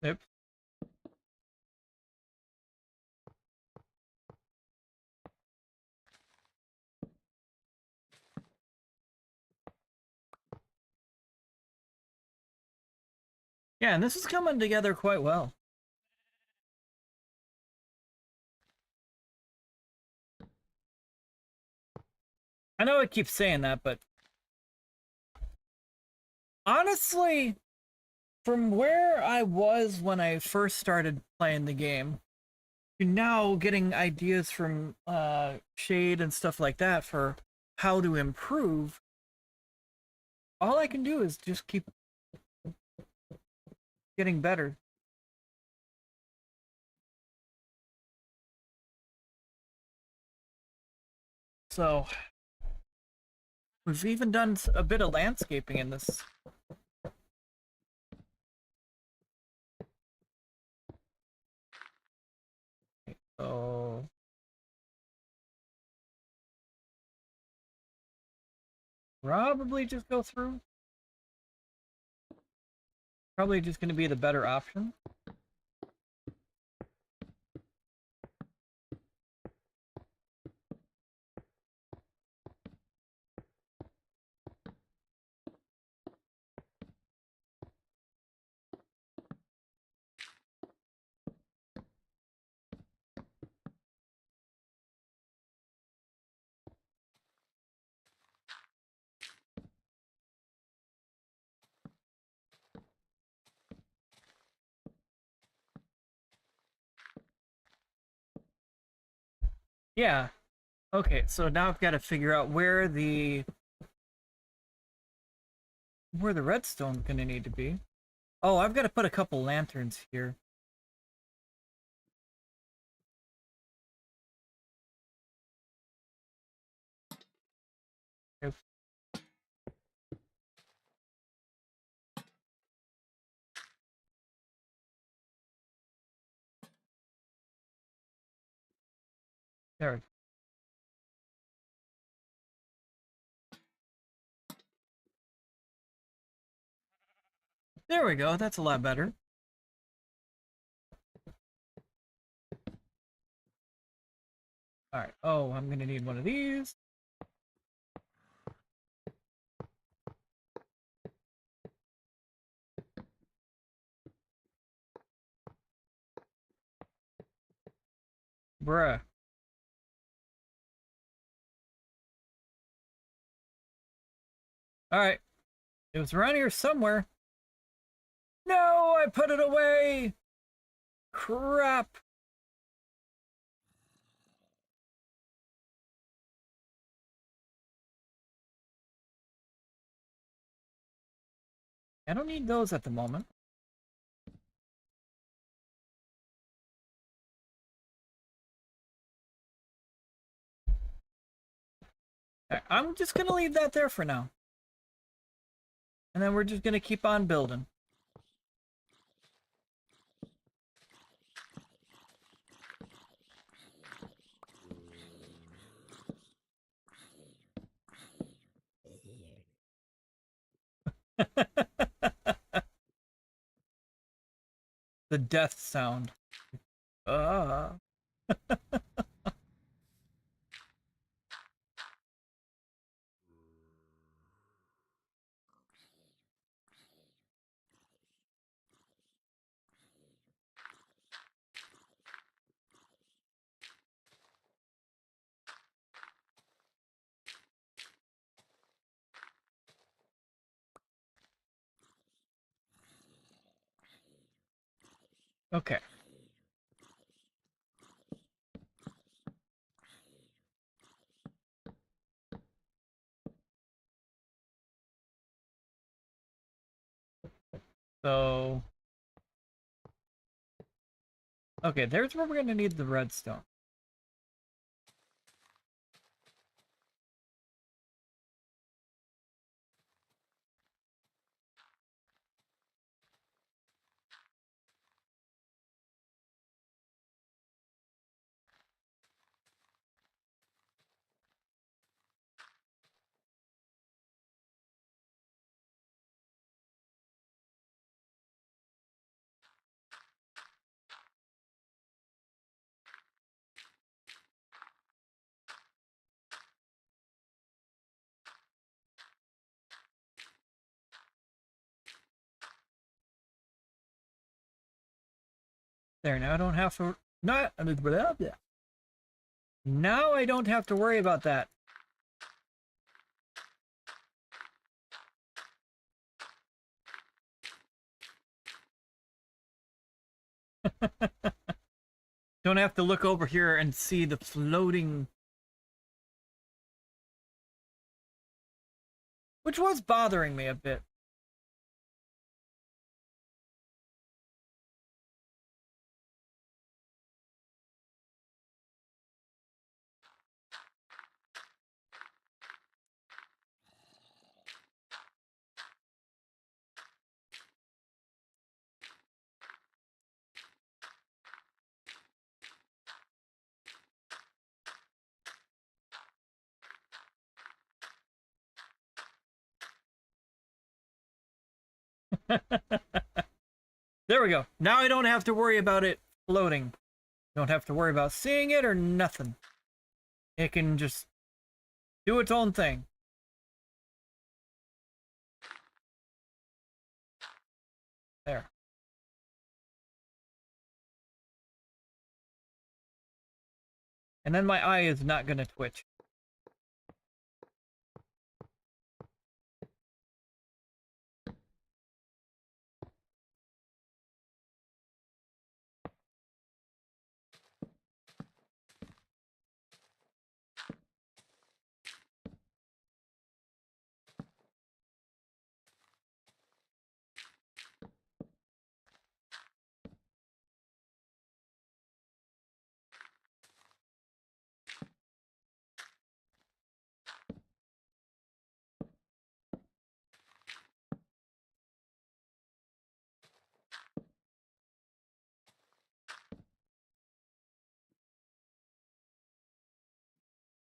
Yep. Yeah, and this is coming together quite well. I know I keep saying that, but honestly, from where I was when I first started playing the game, to now getting ideas from Shade and stuff like that for how to improve, all I can do is just keep getting better. So, we've even done a bit of landscaping in this. So, probably just go through. Probably just going to be the better option. Yeah. Okay, so now I've got to figure out where the redstone's going to need to be. Oh, I've got to put a couple lanterns here. If there. There we go. That's a lot better. All right. Oh, I'm going to need one of these. Bruh. Alright. It was around here somewhere. No, I put it away! Crap! I don't need those at the moment. I'm just gonna leave that there for now. And then we're just gonna keep on building. The death sound. Uh. Okay. So... Okay, there's where we're gonna need the redstone. There, now I don't have to... Not... Now I don't have to worry about that. Don't have to look over here and see the floating... Which was bothering me a bit. There we go. Now I don't have to worry about it floating. Don't have to worry about seeing it or nothing. It can just do its own thing. There. And then my eye is not going to twitch.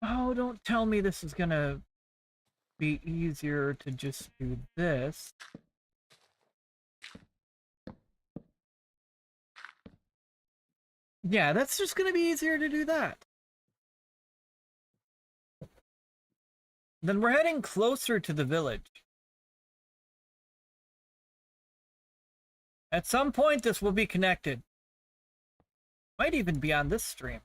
Oh, don't tell me this is going to be easier to just do this. Yeah, that's just going to be easier to do that. Then we're heading closer to the village. At some point, this will be connected. Might even be on this stream.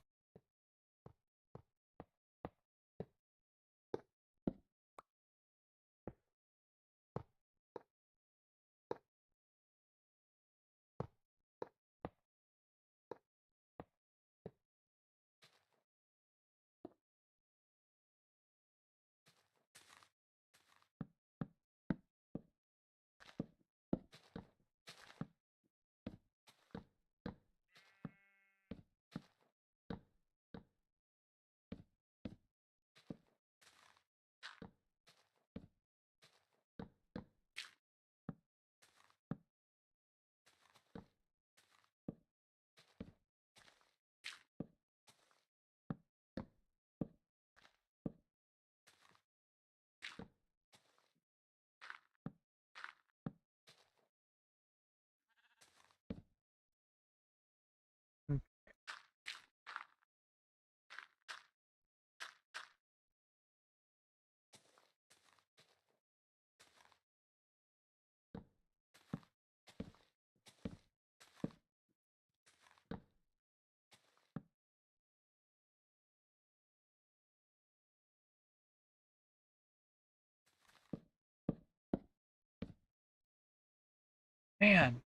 Man,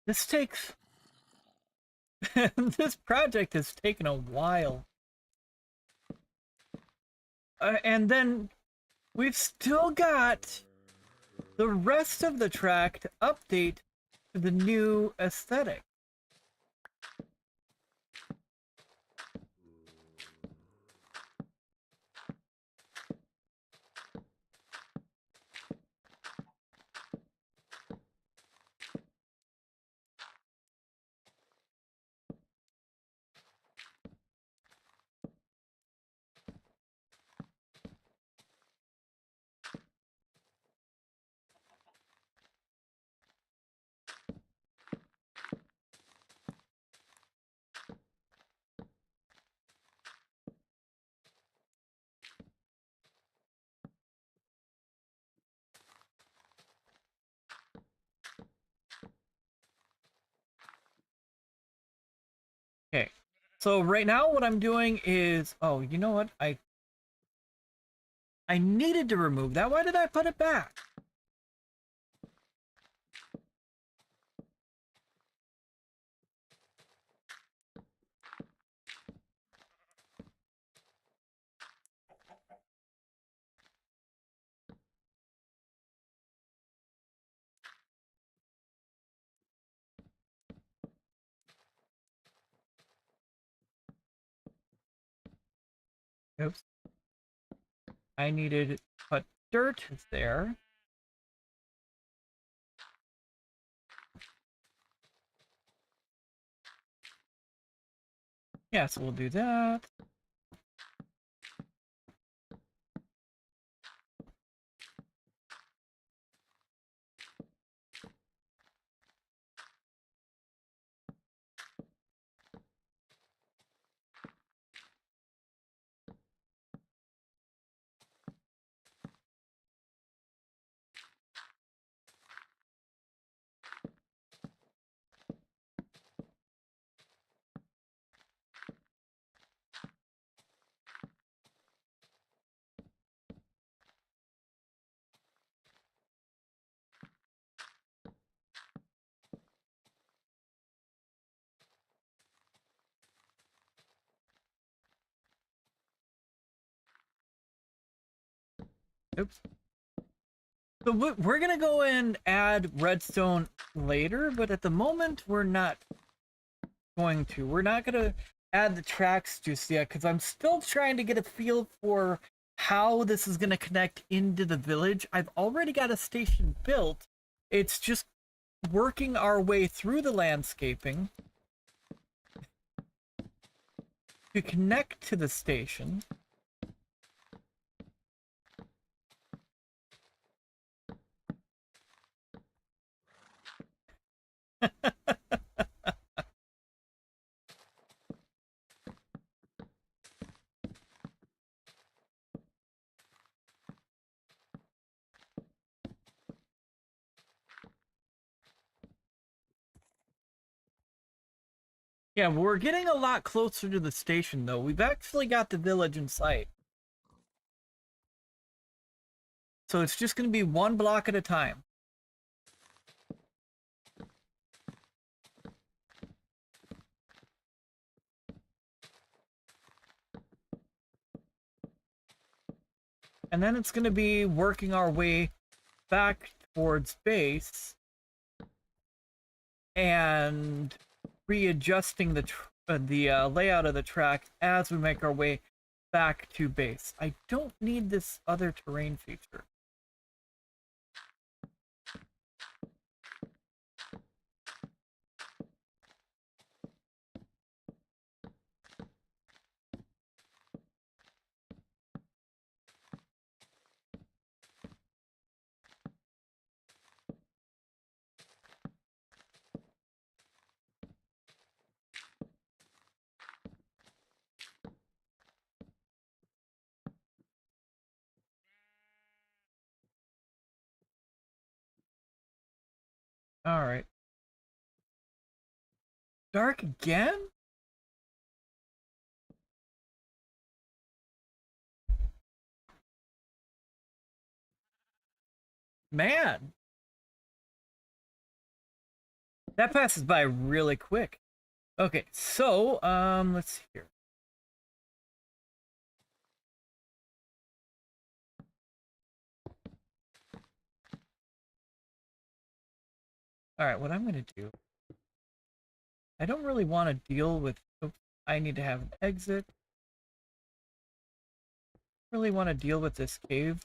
this takes this project has taken a while. And then we've still got the rest of the track to update to the new aesthetic. Okay. So right now what I'm doing is, oh, you know what? I needed to remove that. Why did I put it back? Oops. I needed to put dirt there. Yeah, so we'll do that. Oops. So we're gonna go and add redstone later, but at the moment we're not going to. We're not gonna add the tracks just yet because I'm still trying to get a feel for how this is gonna connect into the village. I've already got a station built. It's just working our way through the landscaping to connect to the station. Yeah, we're getting a lot closer to the station though. We've actually got the village in sight. So it's just going to be one block at a time. And then it's going to be working our way back towards base and readjusting the layout of the track as we make our way back to base. I don't need this other terrain feature. All right. Dark again? Man. That passes by really quick. Okay, so, let's see here. Alright, what I'm gonna do... I don't really want to deal with... Oops, I need to have an exit. Really want to deal with this cave.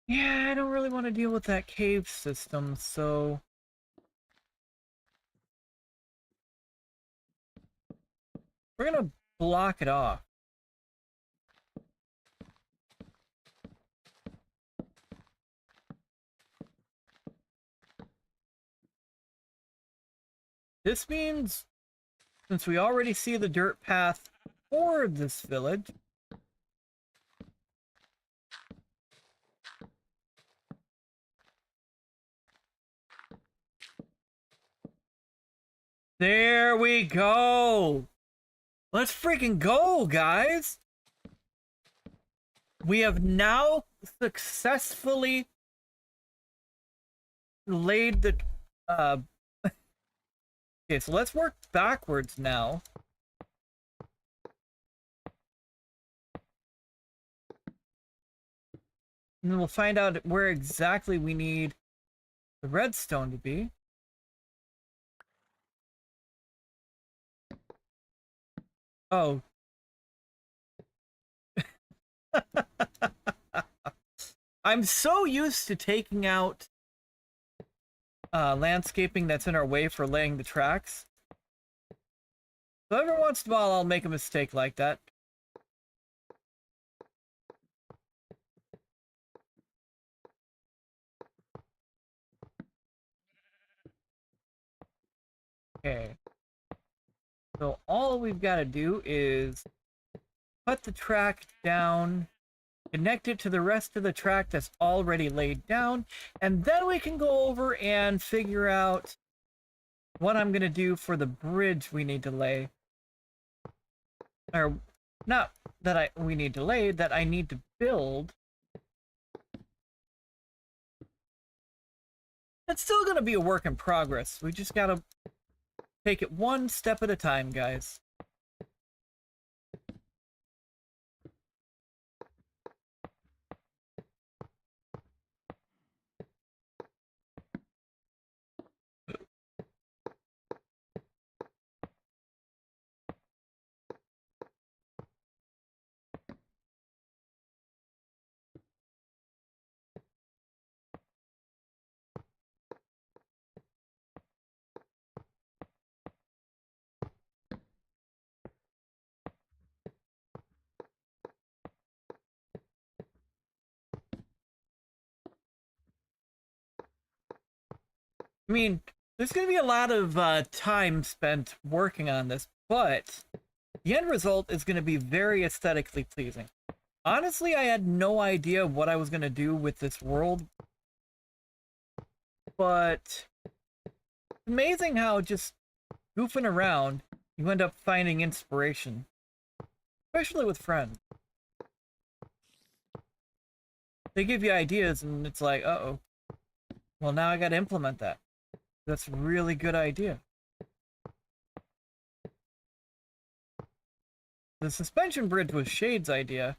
Yeah, I don't really want to deal with that cave system, so... we're gonna block it off. This means, since we already see the dirt path toward this village, there we go! Let's freaking go, guys! We have now successfully laid the... Okay, so let's work backwards now. And then we'll find out where exactly we need the redstone to be. Oh. I'm so used to taking out landscaping that's in our way for laying the tracks. So every once in a while I'll make a mistake like that. Okay. So all we've got to do is cut the track down, connect it to the rest of the track that's already laid down, and then we can go over and figure out what I'm going to do for the bridge we need to lay. Or, not that we need to lay, that I need to build. It's still going to be a work in progress. We just got to take it one step at a time, guys. I mean, there's going to be a lot of time spent working on this, but the end result is going to be very aesthetically pleasing. Honestly, I had no idea what I was going to do with this world, but it's amazing how just goofing around, you end up finding inspiration, especially with friends. They give you ideas, and it's like, uh-oh. Well, now I got to implement that. That's a really good idea. The suspension bridge was Shade's idea,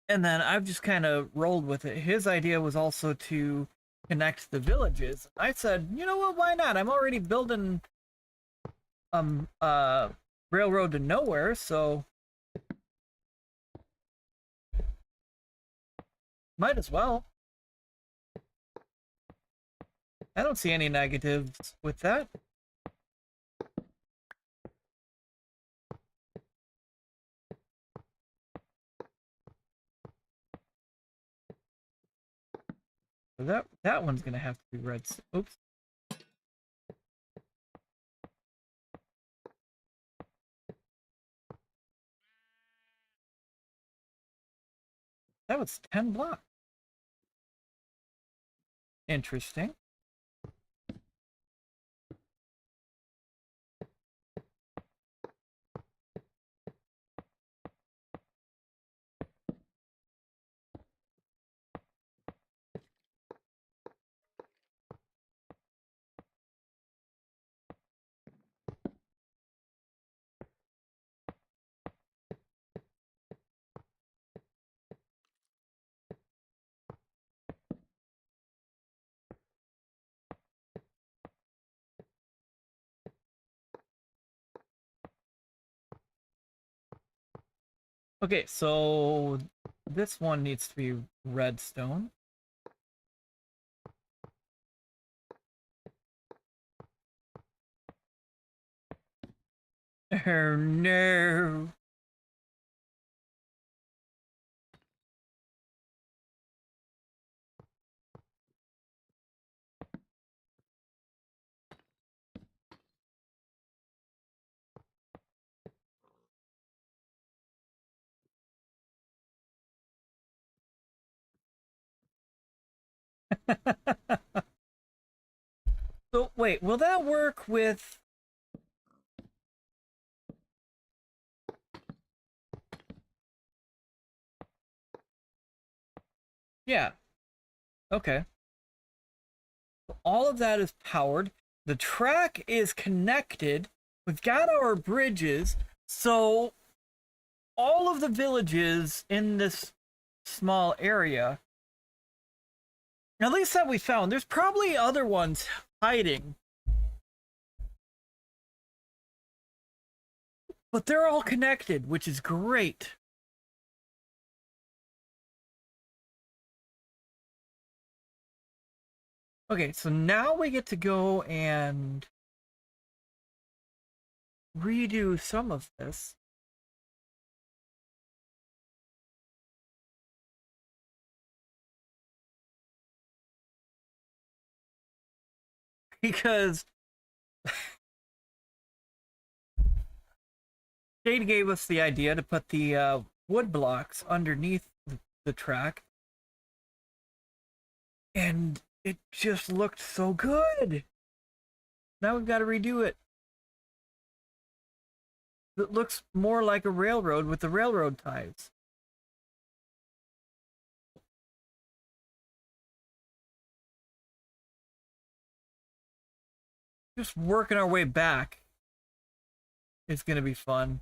and then I've just kind of rolled with it. His idea was also to connect the villages. I said, you know what, why not? I'm already building railroad to nowhere, so might as well. I don't see any negatives with that. So that one's gonna have to be red. Oops. That was 10 blocks. Interesting. Okay, so this one needs to be redstone. Oh no. So wait, will that work with... Yeah, okay. All of that is powered. The track is connected. We've got our bridges. So all of the villages in this small area, at least that we found, there's probably other ones hiding, but they're all connected, which is great. Okay, so now we get to go and redo some of this. Because Shade gave us the idea to put the wood blocks underneath the track, and it just looked so good. Now we've got to redo it. It looks more like a railroad with the railroad ties. Just working our way back is going to be fun.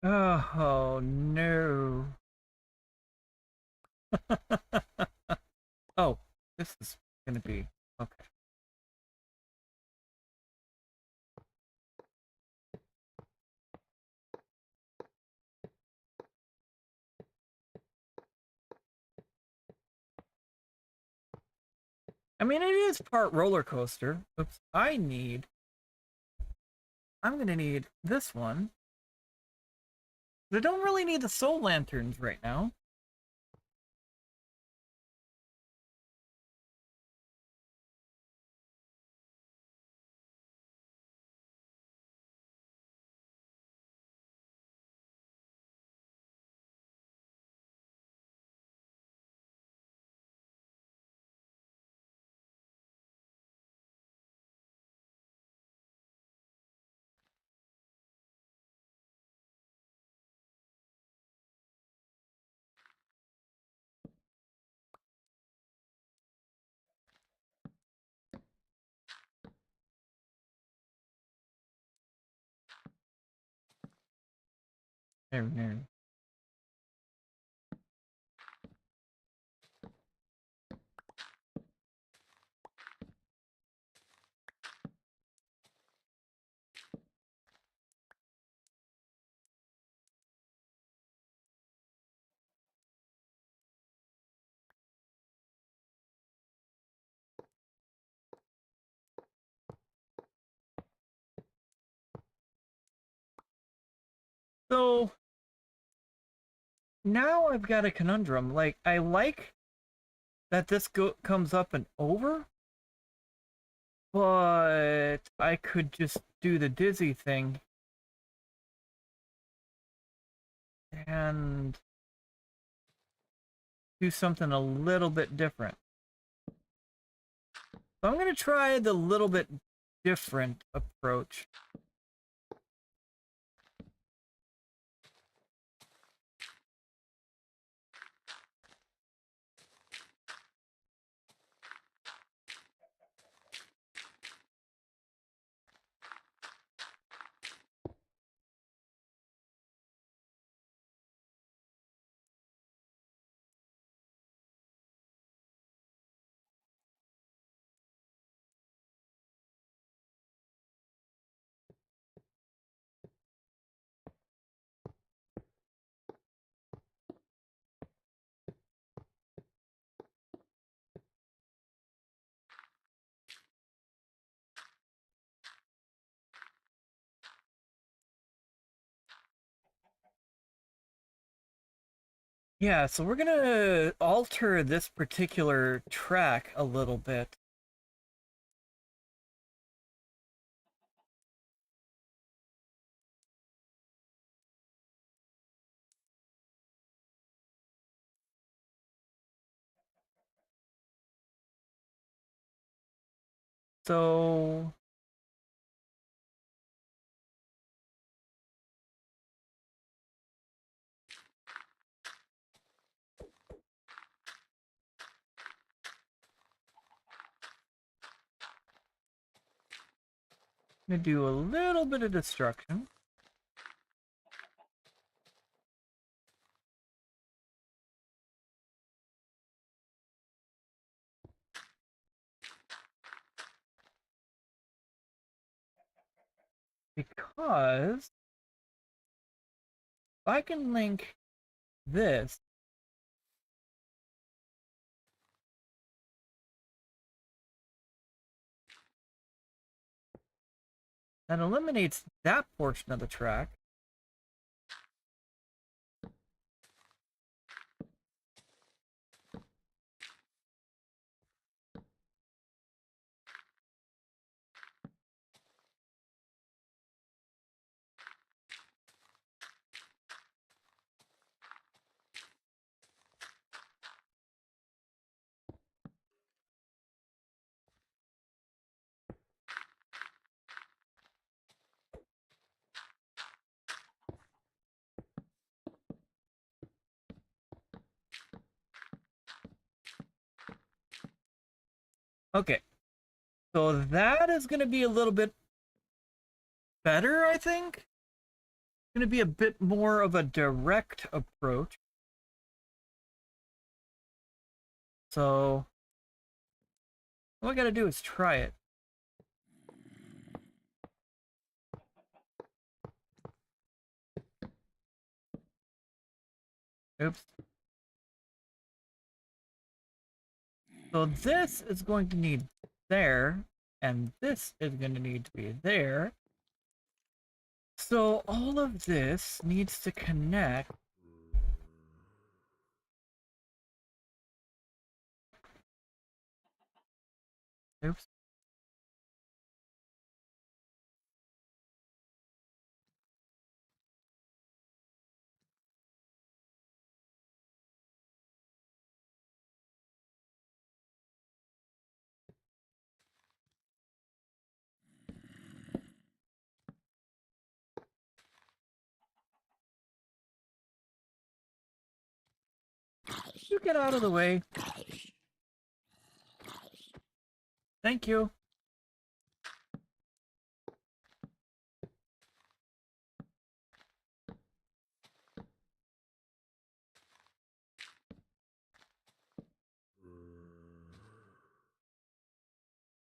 Oh no. Oh, this is going to be okay. I mean, it is part roller coaster. Oops, I'm going to need this one. But I don't really need the soul lanterns right now. There. So now I've got a conundrum. Like, I like that this comes up and over, but I could just do the dizzy thing and do something a little bit different. So I'm going to try the little bit different approach. Yeah, so we're going to alter this particular track a little bit. So I'm going to do a little bit of destruction. Because if I can link this, that eliminates that portion of the track. Okay, so that is going to be a little bit better, I think. Going to be a bit more of a direct approach. So all I got to do is try it. Oops. So this is going to need there, and this is going to need to be there. So all of this needs to connect. Oops. You get out of the way. Thank you.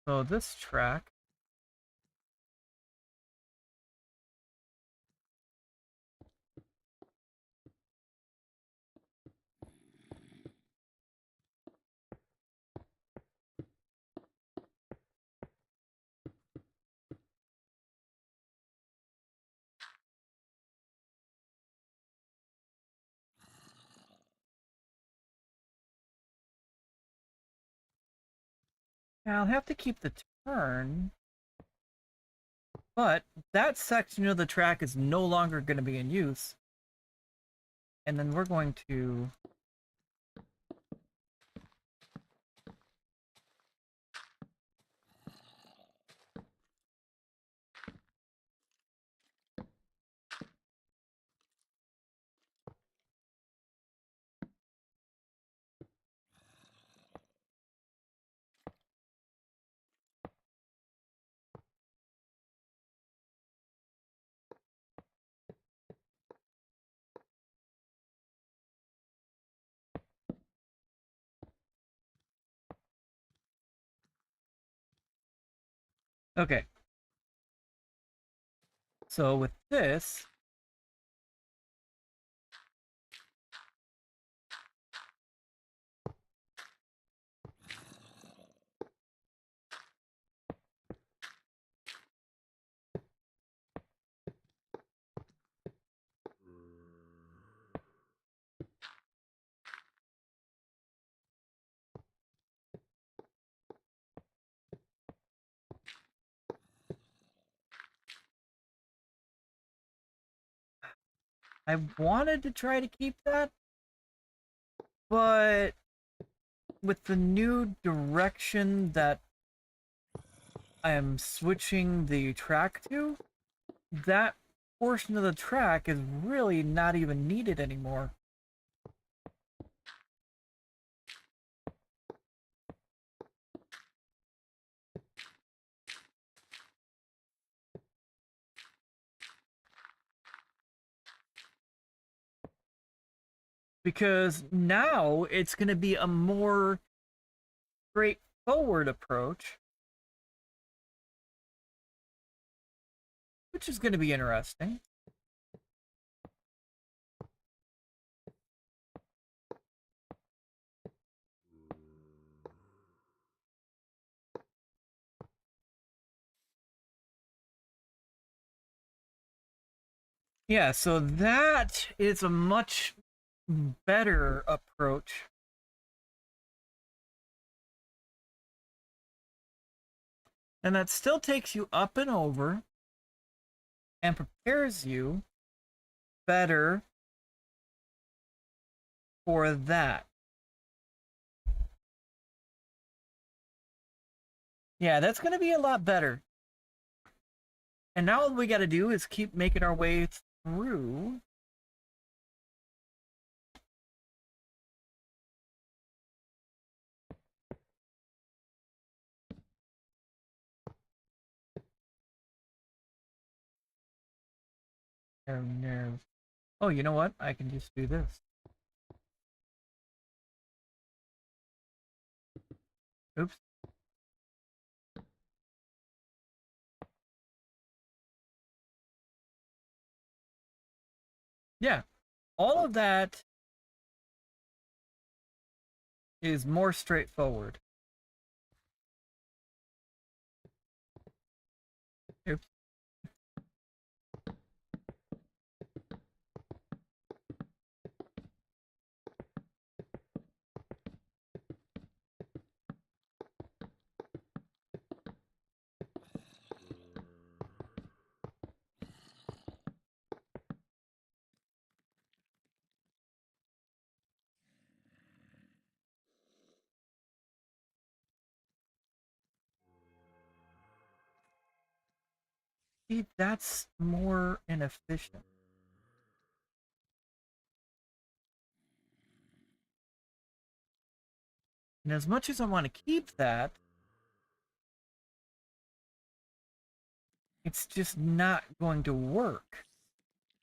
So this track Now, I'll have to keep the turn, but that section of the track is no longer going to be in use. And then we're going to... Okay. So with this, I wanted to try to keep that, but with the new direction that I am switching the track to, that portion of the track is really not even needed anymore. Because now it's going to be a more straightforward approach, which is going to be interesting. Yeah, so that is a much better approach. And that still takes you up and over and prepares you better for that. Yeah, that's going to be a lot better. And now all we got to do is keep making our way through. Oh, no. Oh, you know what? I can just do this. Oops. Yeah, all of that is more straightforward. Oops. See, that's more inefficient. And as much as I want to keep that, it's just not going to work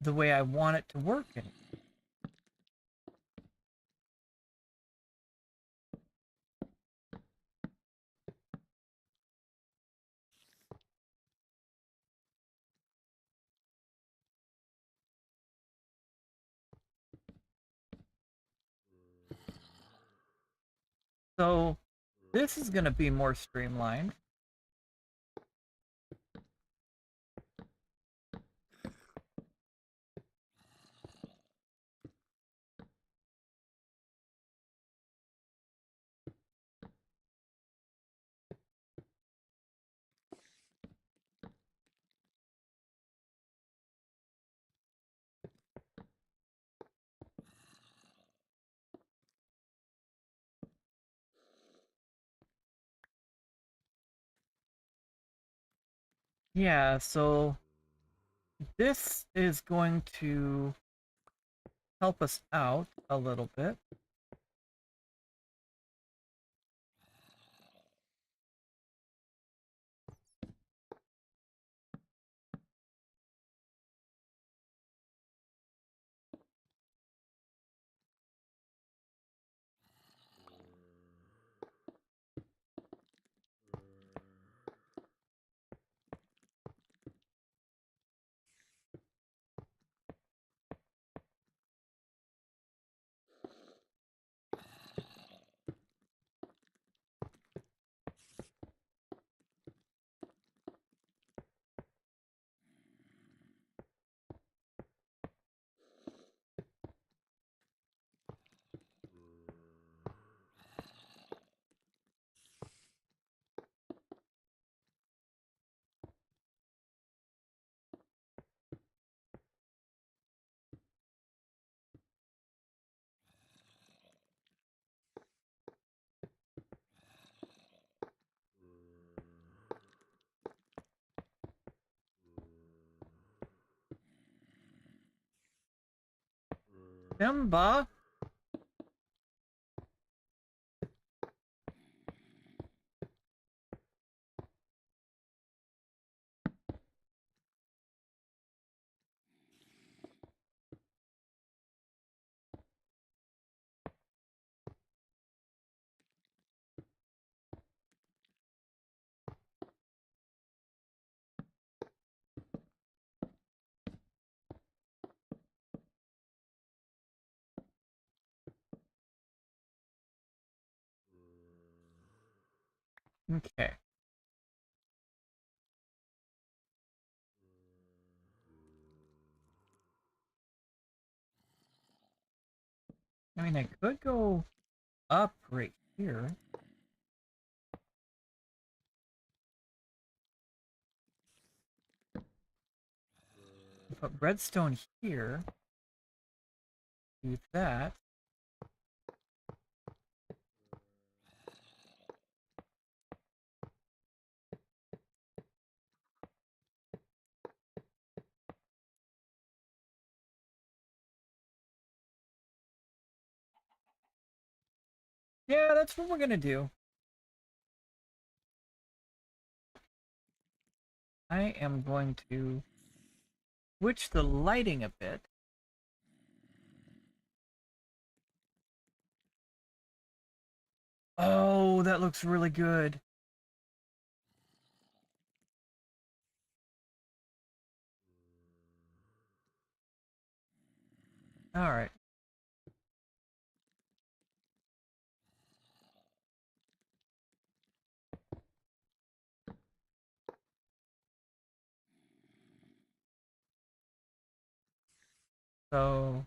the way I want it to work in it. So this is going to be more streamlined. Yeah, so this is going to help us out a little bit. Simba. Okay. I mean, I could go up right here. Put redstone here. Do that. Yeah, that's what we're gonna do. I am going to switch the lighting a bit. Oh, that looks really good. All right. So,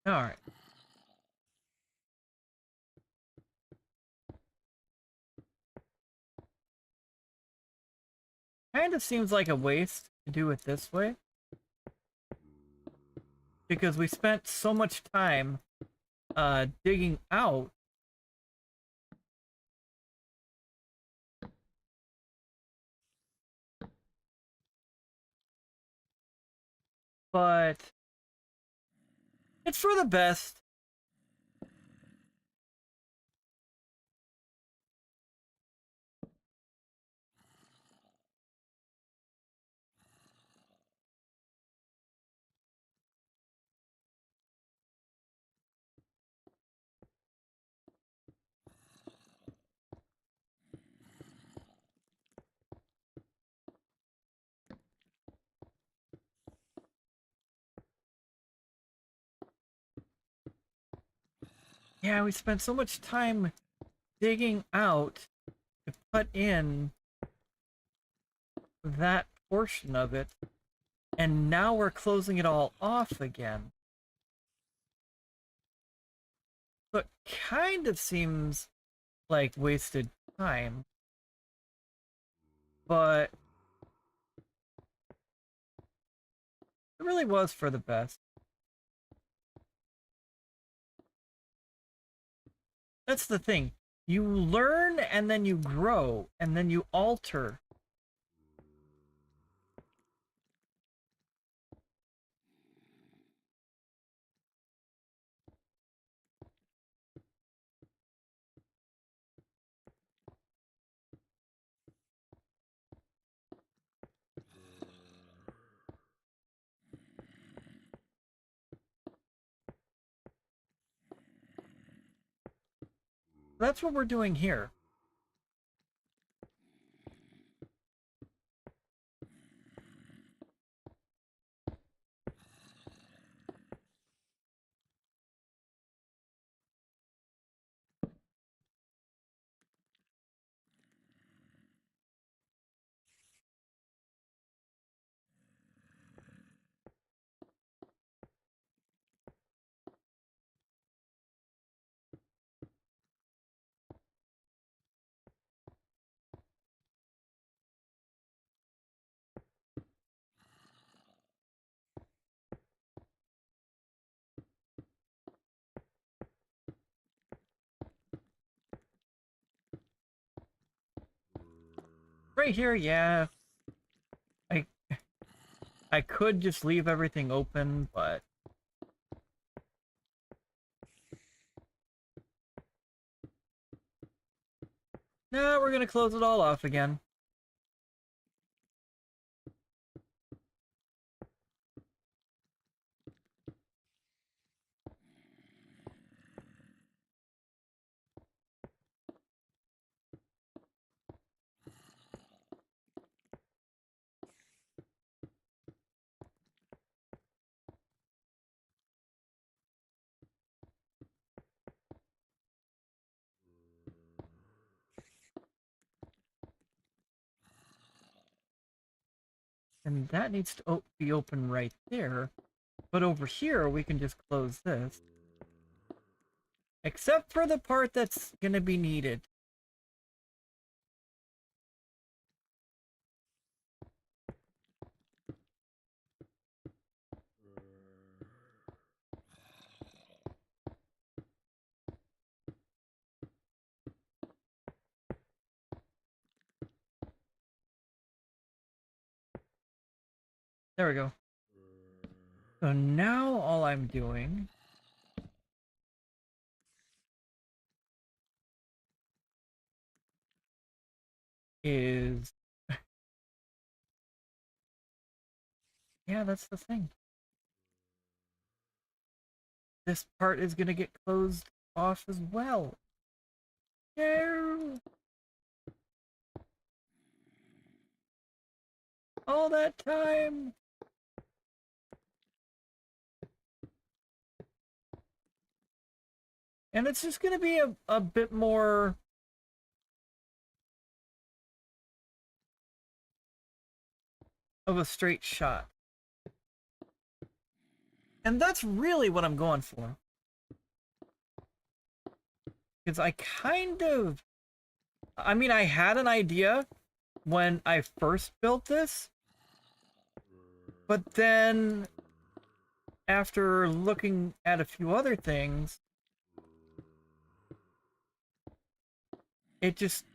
all right. Kind of seems like a waste to do it this way because we spent so much time digging out. But it's for the best. Yeah, we spent so much time digging out to put in that portion of it, and now we're closing it all off again. So it kind of seems like wasted time, but it really was for the best. That's the thing. You learn and then you grow and then you alter. That's what we're doing here. Right here, yeah. I I could just leave everything open, but no, we're gonna close it all off again. And that needs to be open right there. But over here, we can just close this. Except for the part that's gonna be needed. There we go. So now all I'm doing is... Yeah, that's the thing. This part is gonna get closed off as well. No! All that time! And it's just gonna be a bit more... of a straight shot. And that's really what I'm going for. Because I kind of... I mean, I had an idea when I first built this, but then after looking at a few other things, it just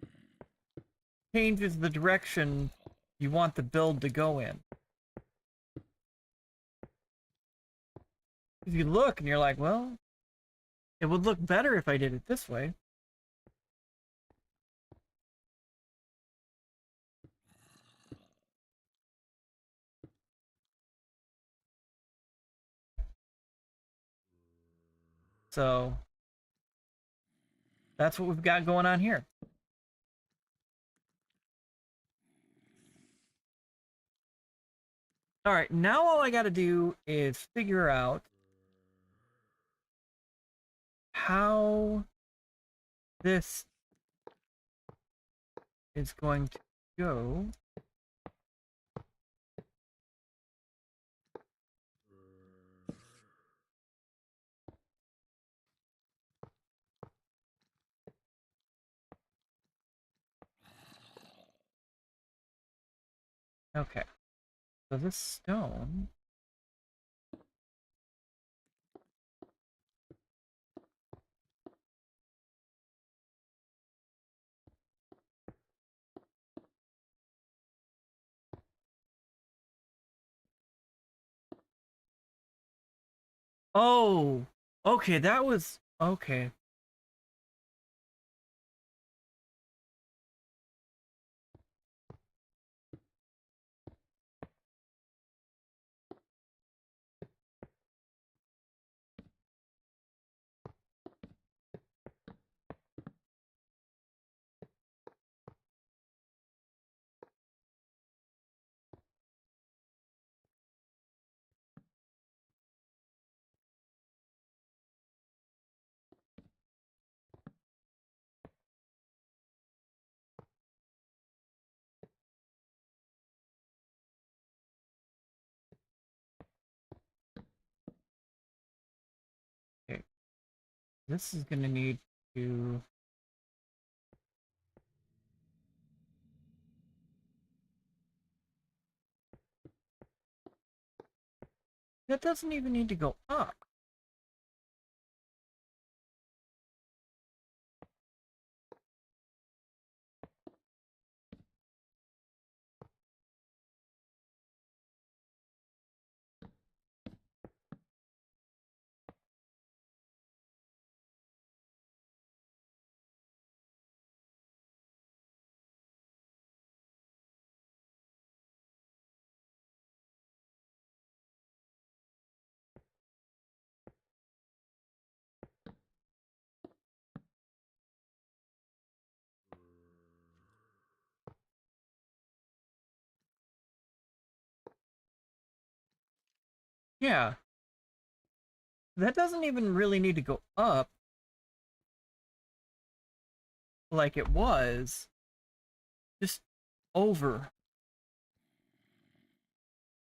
changes the direction you want the build to go in. If you look and you're like, well, it would look better if I did it this way. So that's what we've got going on here. All right, now all I got to do is figure out how this is going to go. Okay, so this stone. Oh, okay, that was okay. Okay, this is gonna need to. That doesn't even need to go up. Yeah, that doesn't even really need to go up like it was. Just over.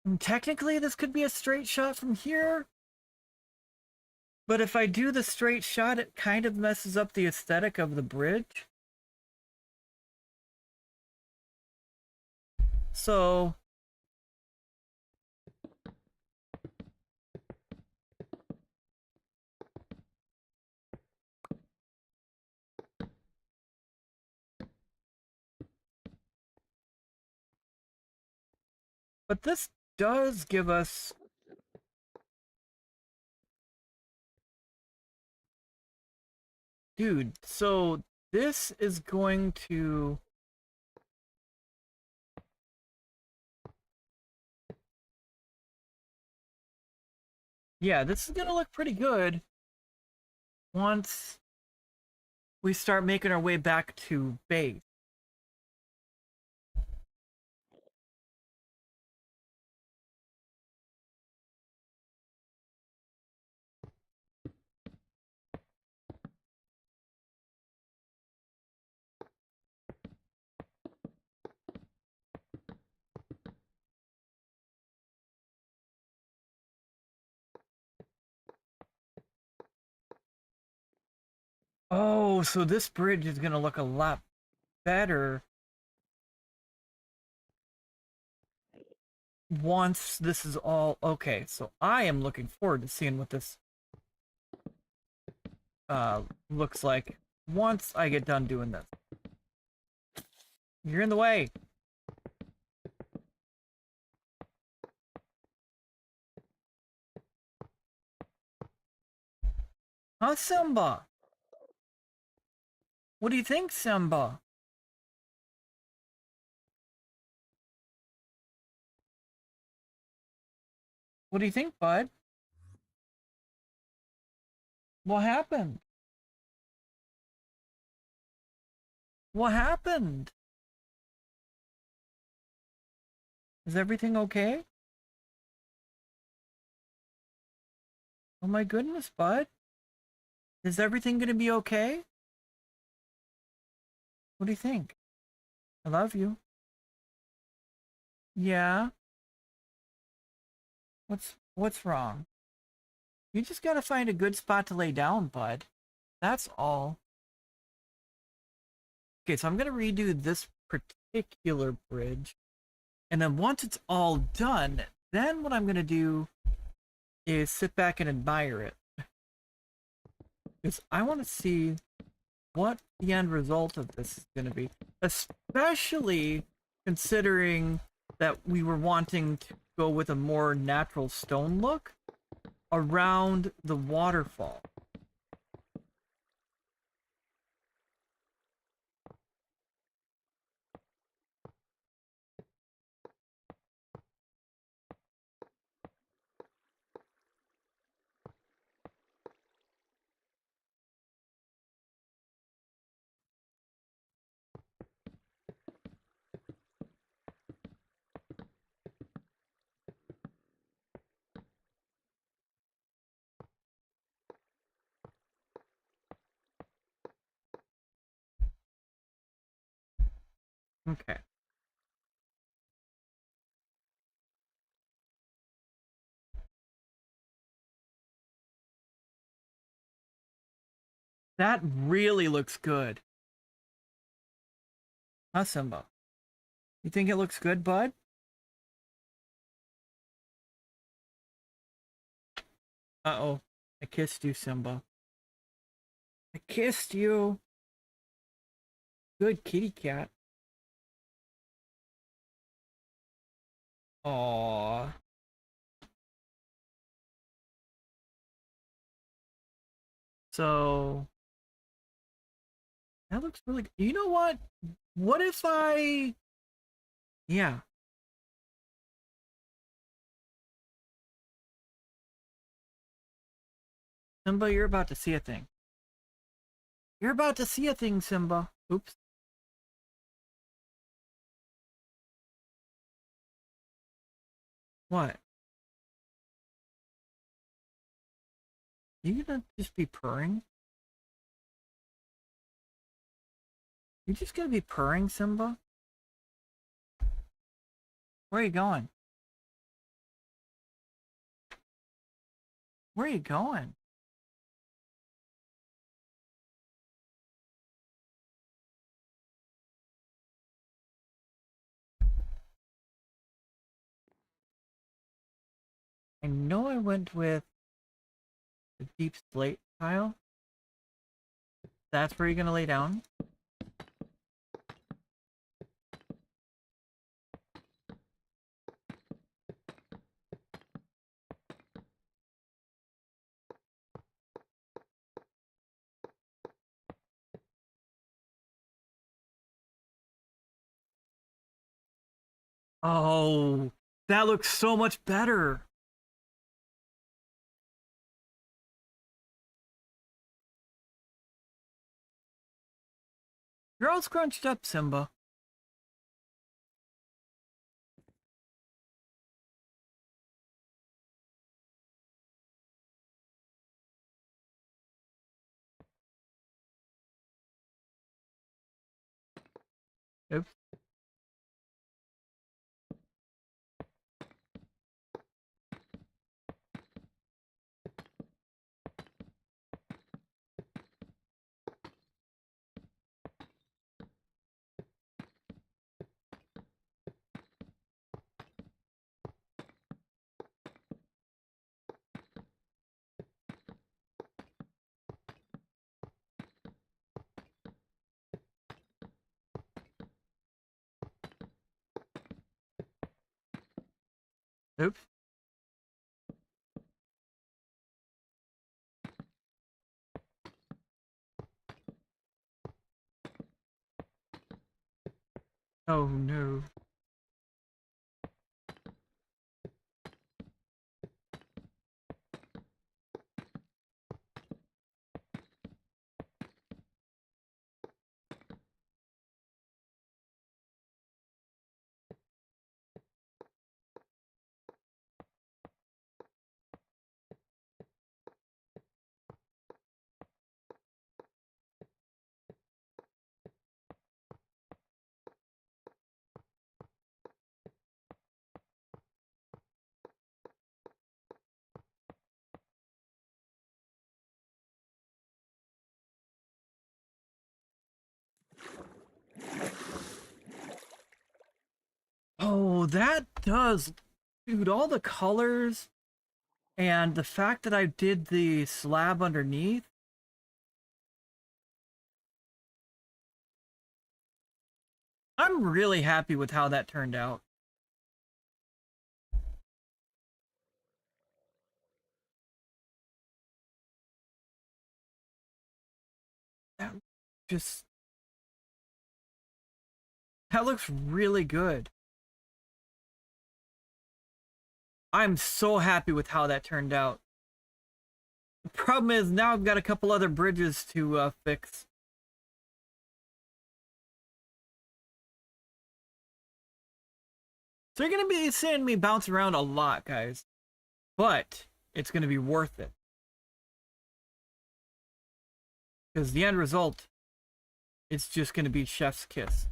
And technically, this could be a straight shot from here. But if I do the straight shot, it kind of messes up the aesthetic of the bridge. So, but this does give us. Dude, so this is going to. Yeah, this is gonna look pretty good once we start making our way back to base. Oh, so this bridge is gonna look a lot better once this is all okay. So I am looking forward to seeing what this looks like once I get done doing this. You're in the way. Huh, Simba? What do you think, Simba? What do you think, bud? What happened? What happened? Is everything okay? Oh my goodness, bud. Is everything gonna be okay? What do you think? I love you. Yeah? What's wrong? You just gotta find a good spot to lay down, bud. That's all. Okay, so I'm gonna redo this particular bridge. And then once it's all done, then what I'm gonna do is sit back and admire it. Because I want to see what the end result of this is gonna be. Especially considering that we were wanting to go with a more natural stone look around the waterfall. Okay. That really looks good. Huh, Simba? You think it looks good, bud? Uh-oh. I kissed you, Simba. I kissed you. Good kitty cat. Aww. So, that looks really good. You know what? What if I... Yeah. Simba, you're about to see a thing. You're about to see a thing, Simba. Oops. What? You gonna just be purring? You just gonna be purring, Simba? Where are you going? Where are you going? I know I went with the deep slate tile. That's where you're gonna lay down. Oh, that looks so much better. You're all scrunched up, Simba. Oops. Oops. Oh no. Oh, that does, dude, all the colors and the fact that I did the slab underneath. I'm really happy with how that turned out. That just, that looks really good. I'm so happy with how that turned out. The problem is now I've got a couple other bridges to fix. So you're going to be seeing me bounce around a lot, guys. But it's going to be worth it. Because the end result, it's just going to be chef's kiss.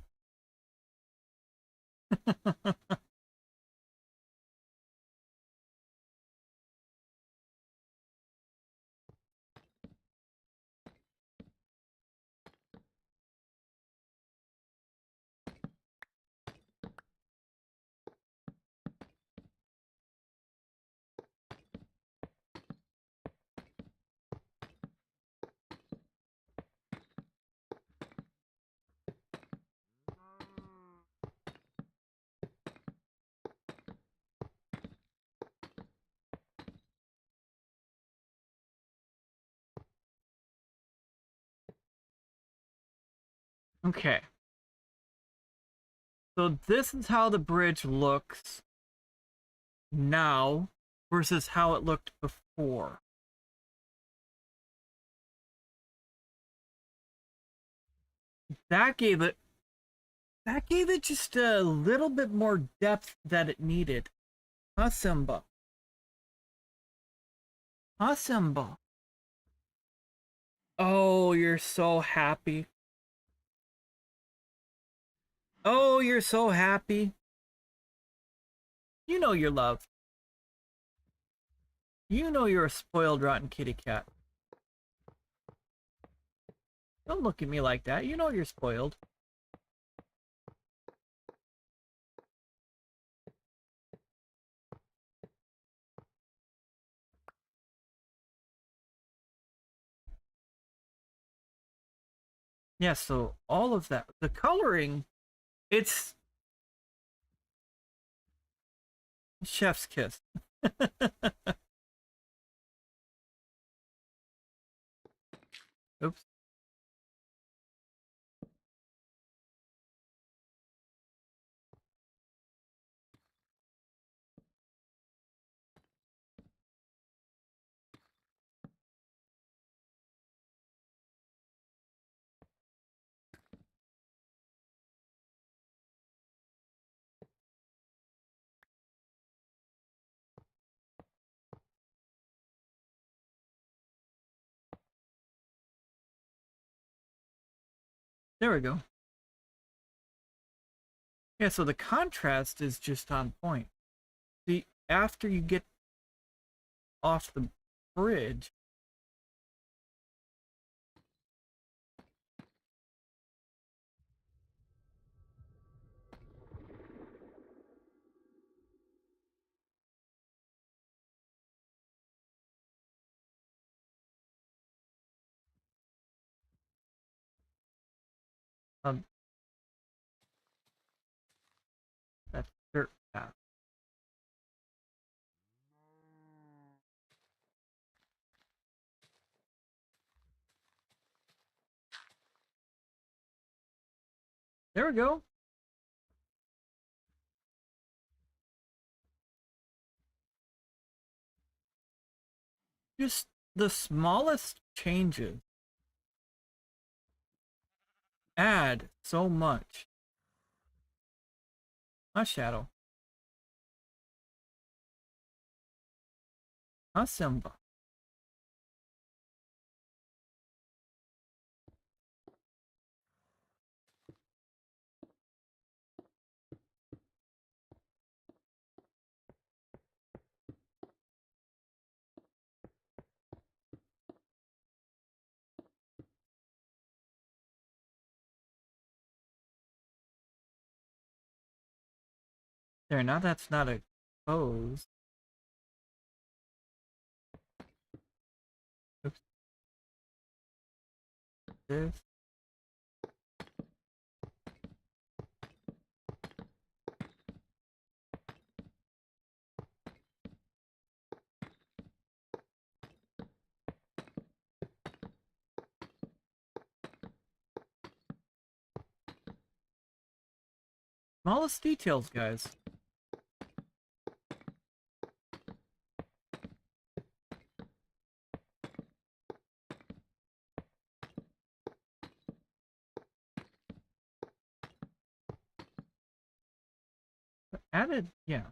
Okay. So this is how the bridge looks now versus how it looked before. That gave it just a little bit more depth that it needed. Huh, Simba? Huh, Simba? Oh, you're so happy. Oh, you're so happy. You know you're loved. You know you're a spoiled, rotten kitty cat. Don't look at me like that. You know you're spoiled. Yeah, so all of that. The coloring, it's chef's kiss. Oops. There we go. Yeah, so the contrast is just on point. See, after you get off the bridge, um, that's dirt path. There we go. Just the smallest changes add so much. Not shadow. Not Simba. There, now that's not exposed. Oops. This. Smallest details, guys. Added, yeah.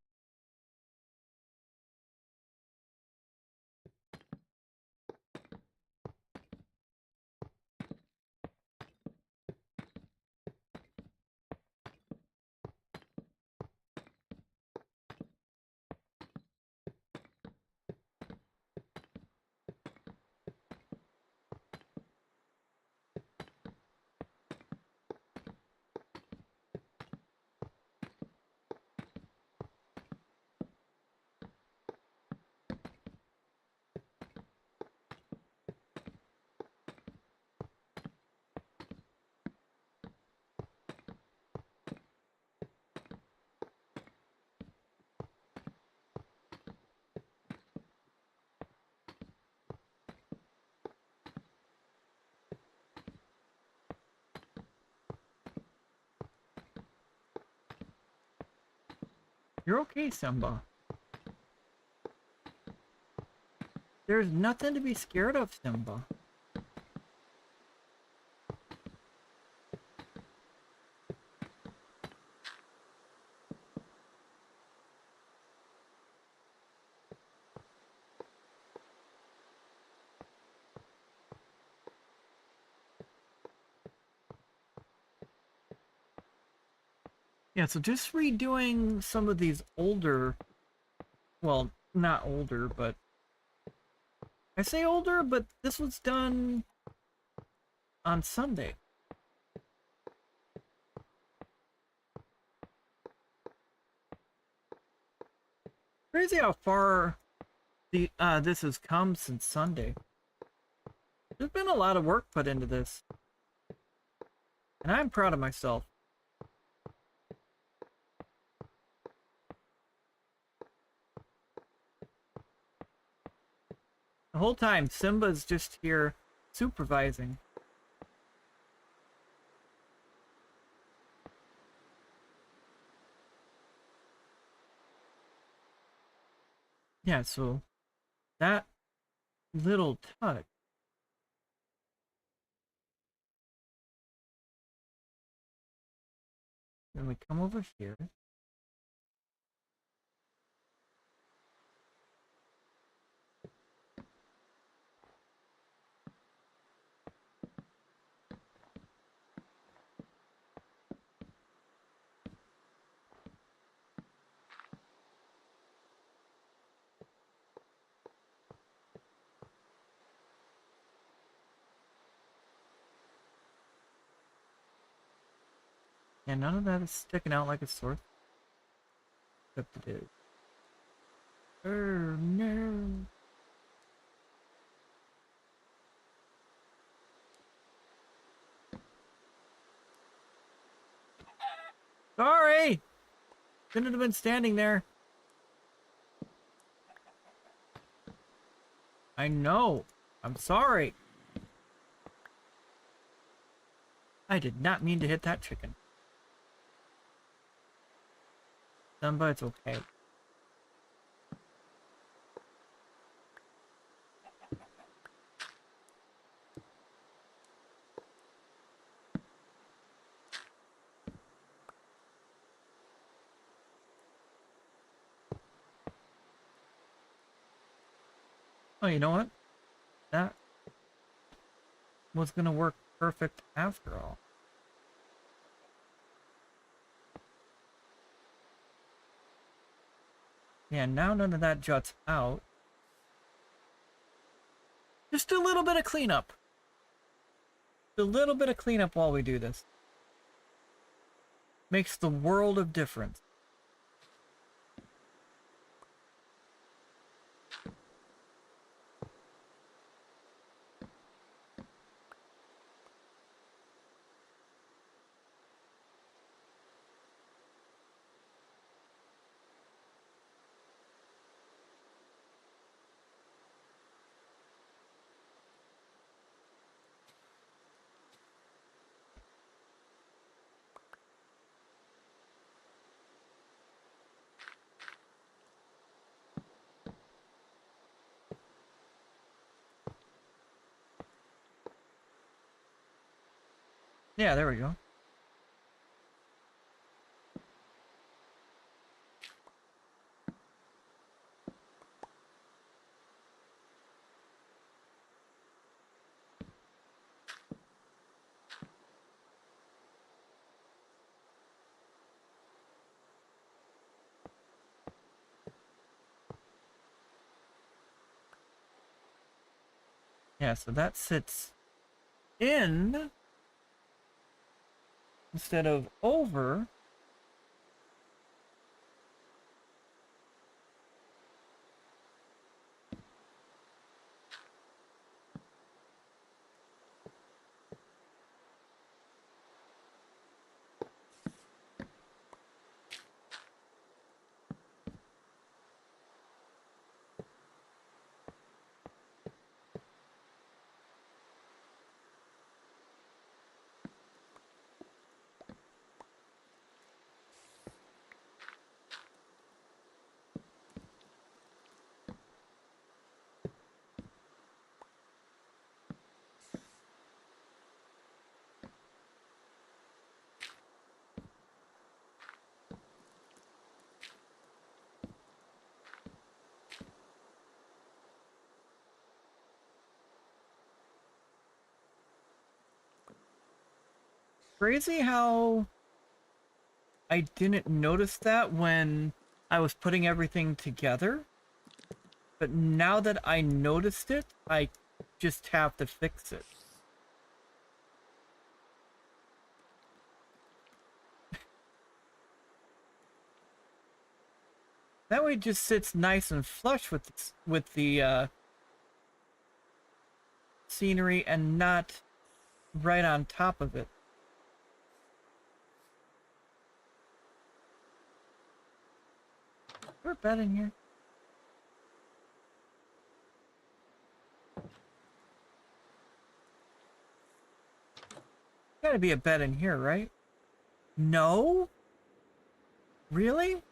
You're okay, Simba. There's nothing to be scared of, Simba. Yeah, so just redoing some of these older, well, not older, but I say older, but this was done on Sunday. Crazy how far this has come since Sunday. There's been a lot of work put into this, and I'm proud of myself. The whole time, Simba's just here supervising. Yeah, so that little touch. Then we come over here. And none of that is sticking out like a sore. Except it is. Oh no. Sorry! Shouldn't have been standing there. I know. I'm sorry. I did not mean to hit that chicken. Simba, it's okay. Oh, you know what? That was gonna work perfect after all. Yeah, now none of that juts out. Just a little bit of cleanup. A little bit of cleanup while we do this. Makes the world of difference. Yeah, there we go. Yeah, so that sits in instead of over. Crazy how I didn't notice that when I was putting everything together. But now that I noticed it, I just have to fix it. That way it just sits nice and flush with the scenery and not right on top of it. Is there a bed in here? Gotta be a bed in here, right? No? Really?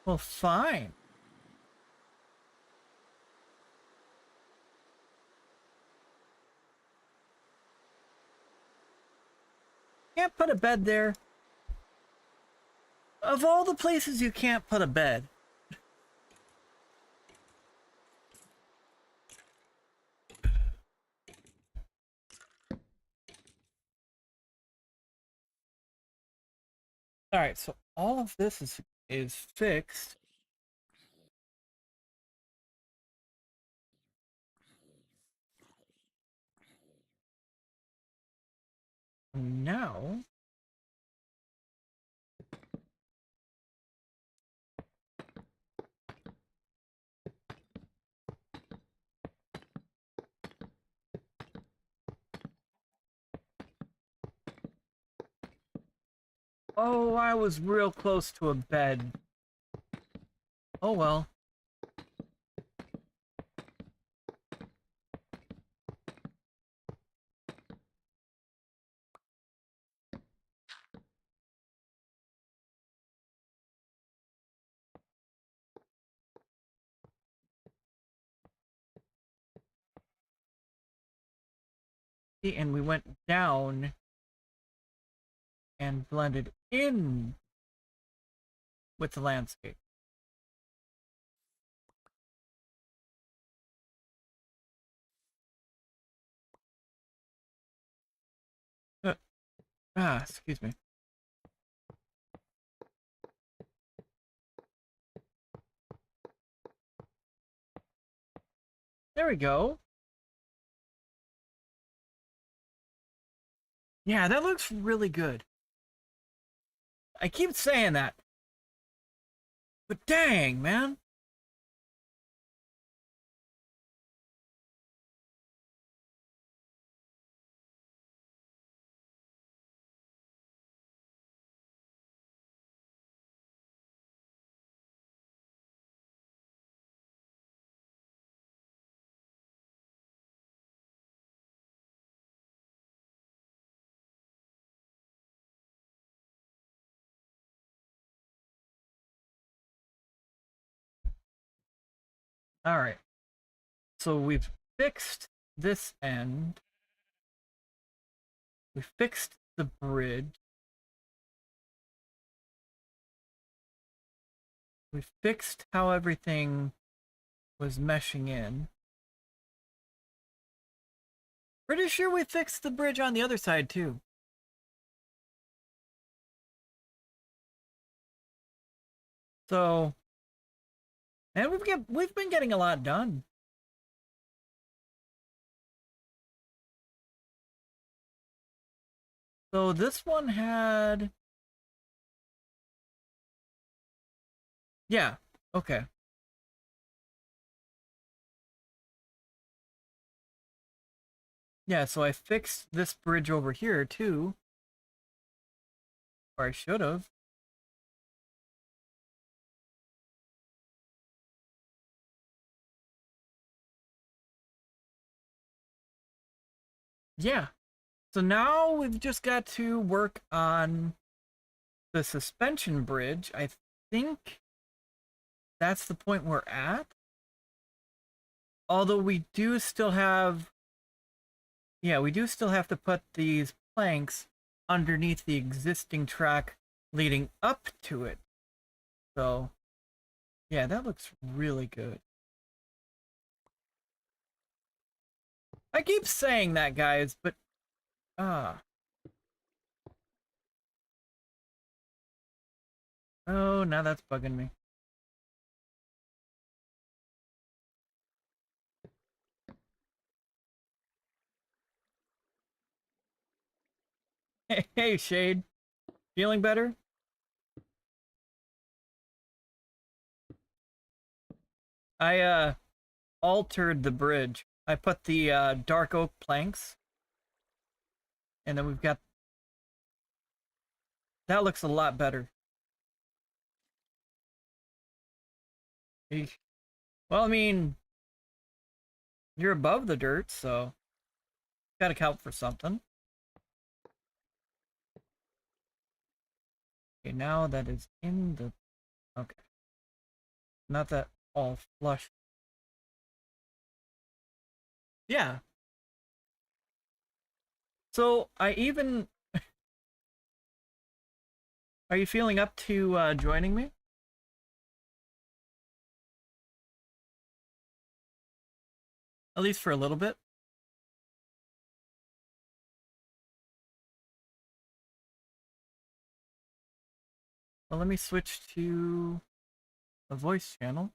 Well, fine. Can't put a bed there. Of all the places you can't put a bed. All right, so all of this is fixed. Now, oh, I was real close to a bed. Oh well. And we went down and blended in with the landscape. Uh, excuse me. There we go. Yeah, that looks really good. I keep saying that. But dang, man. All right. So we've fixed this end. We fixed the bridge. We fixed how everything was meshing in. Pretty sure we fixed the bridge on the other side too. So, and we've been getting a lot done. So this one had, yeah, okay. Yeah, so I fixed this bridge over here too. Or I should have. Yeah. So now we've just got to work on the suspension bridge. I think that's the point we're at. Although we do still have, yeah, we do still have to put these planks underneath the existing track leading up to it. So, yeah, that looks really good. I keep saying that, guys, but oh, now that's bugging me. Hey, Shade. Feeling better? I altered the bridge. I put the dark oak planks, and then we've got, that looks a lot better. Eesh. Well, I mean, you're above the dirt, so gotta count for something. Okay, now that is in the, okay. Not that all flush. Yeah. So I even, are you feeling up to joining me? At least for a little bit. Well, let me switch to a voice channel.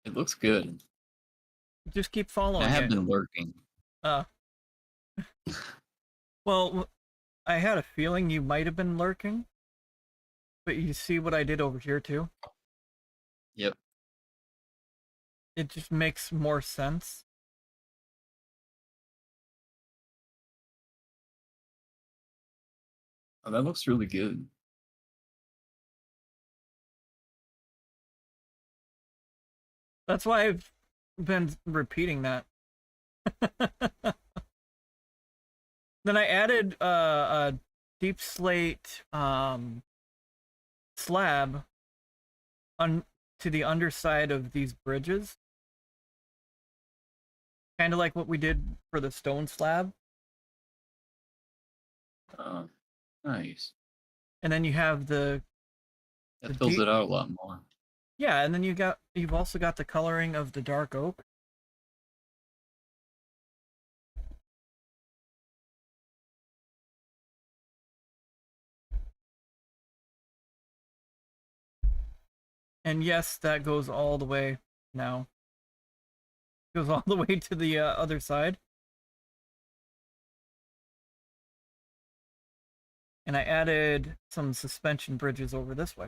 It looks good. Just keep I following have it. been lurking. Uh, well, I had a feeling you might have been lurking, but you see what I did over here too? Yep. it just makes more sense. Oh, that looks really good. That's why I've been repeating that. Then I added a deep slate slab on to the underside of these bridges, kind of like what we did for the stone slab. Oh, nice. And then you have the That fills deep, it out a lot more. yeah, and then you've also got the coloring of the dark oak. And yes, that goes all the way now. Goes all the way to the other side. And I added some suspension bridges over this way.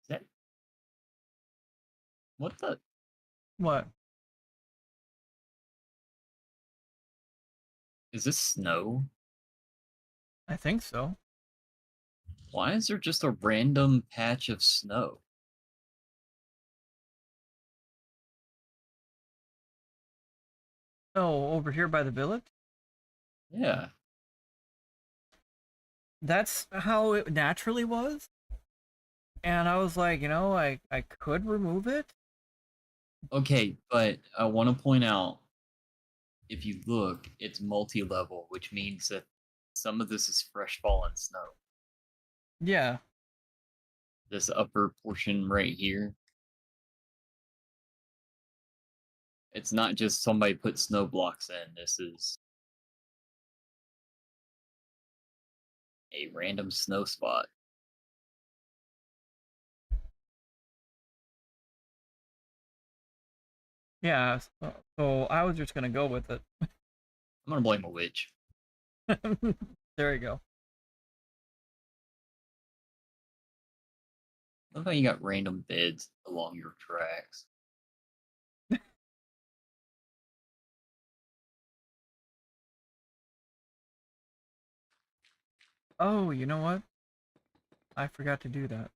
Is that what the? What? Is this snow? I think so. Why is there just a random patch of snow? Oh, over here by the village? Yeah. That's how it naturally was. And I was like, I could remove it. Okay, but I want to point out if you look, it's multi-level, which means that some of this is fresh fallen snow. Yeah. This upper portion right here, it's not just somebody put snow blocks in. This is a random snow spot. Yeah. So I was just gonna go with it. I'm gonna blame a witch. There you go. Look how you got random beds along your tracks. Oh, you know what? I forgot to do that.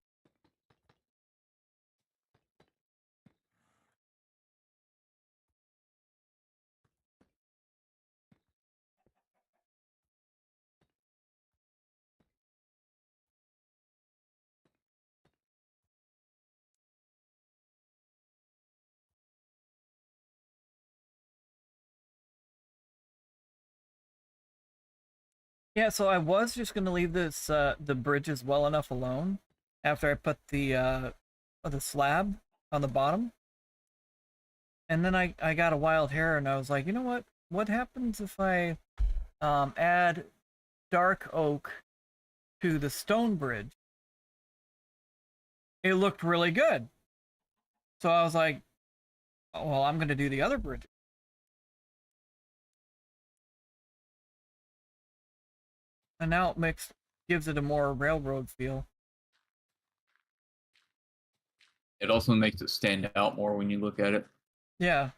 Yeah, so I was just gonna leave this the bridges well enough alone after I put the slab on the bottom. And then I got a wild hair and I was like, you know what? What happens if I add dark oak to the stone bridge? It looked really good. So I was like, oh, well, I'm gonna do the other bridge. And now gives it a more railroad feel. It also makes it stand out more when you look at it. Yeah.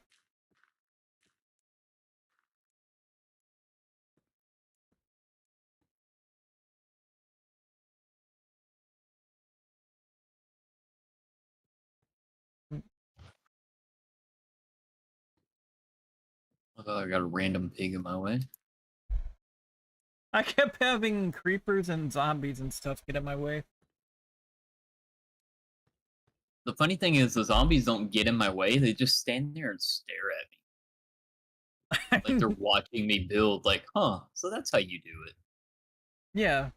Look, I got a random pig in my way. I kept having creepers and zombies and stuff get in my way. The funny thing is, the zombies don't get in my way. They just stand there and stare at me. Like they're watching me build, like, huh, so that's how you do it. Yeah.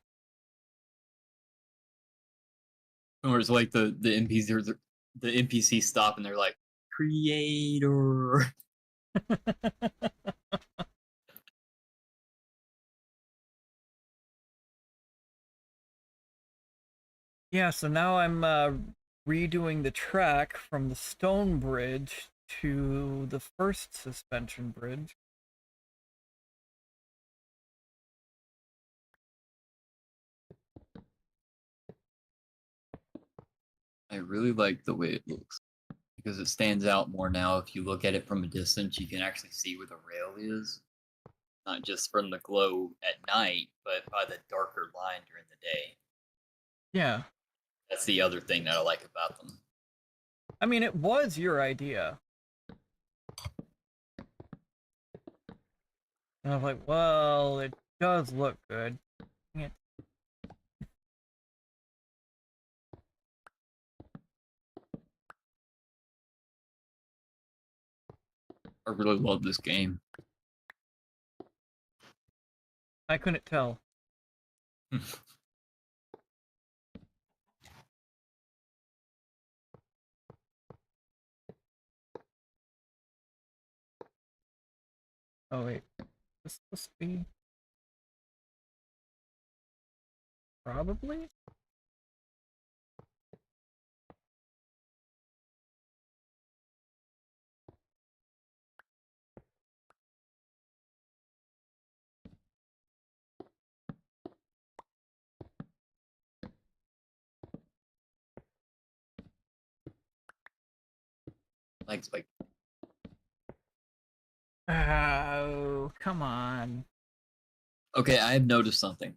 Or it's like the NPCs stop and they're like, creator. Yeah, so now I'm redoing the track from the stone bridge to the first suspension bridge. I really like the way it looks because it stands out more now. If you look at it from a distance, you can actually see where the rail is, not just from the glow at night, but by the darker line during the day. Yeah. That's the other thing that I like about them. I mean, it was your idea. And I was like, well, it does look good. Dang it. I really love this game. I couldn't tell. Oh, wait. This supposed to be... Probably? Like, Oh, come on. okay, I have noticed something.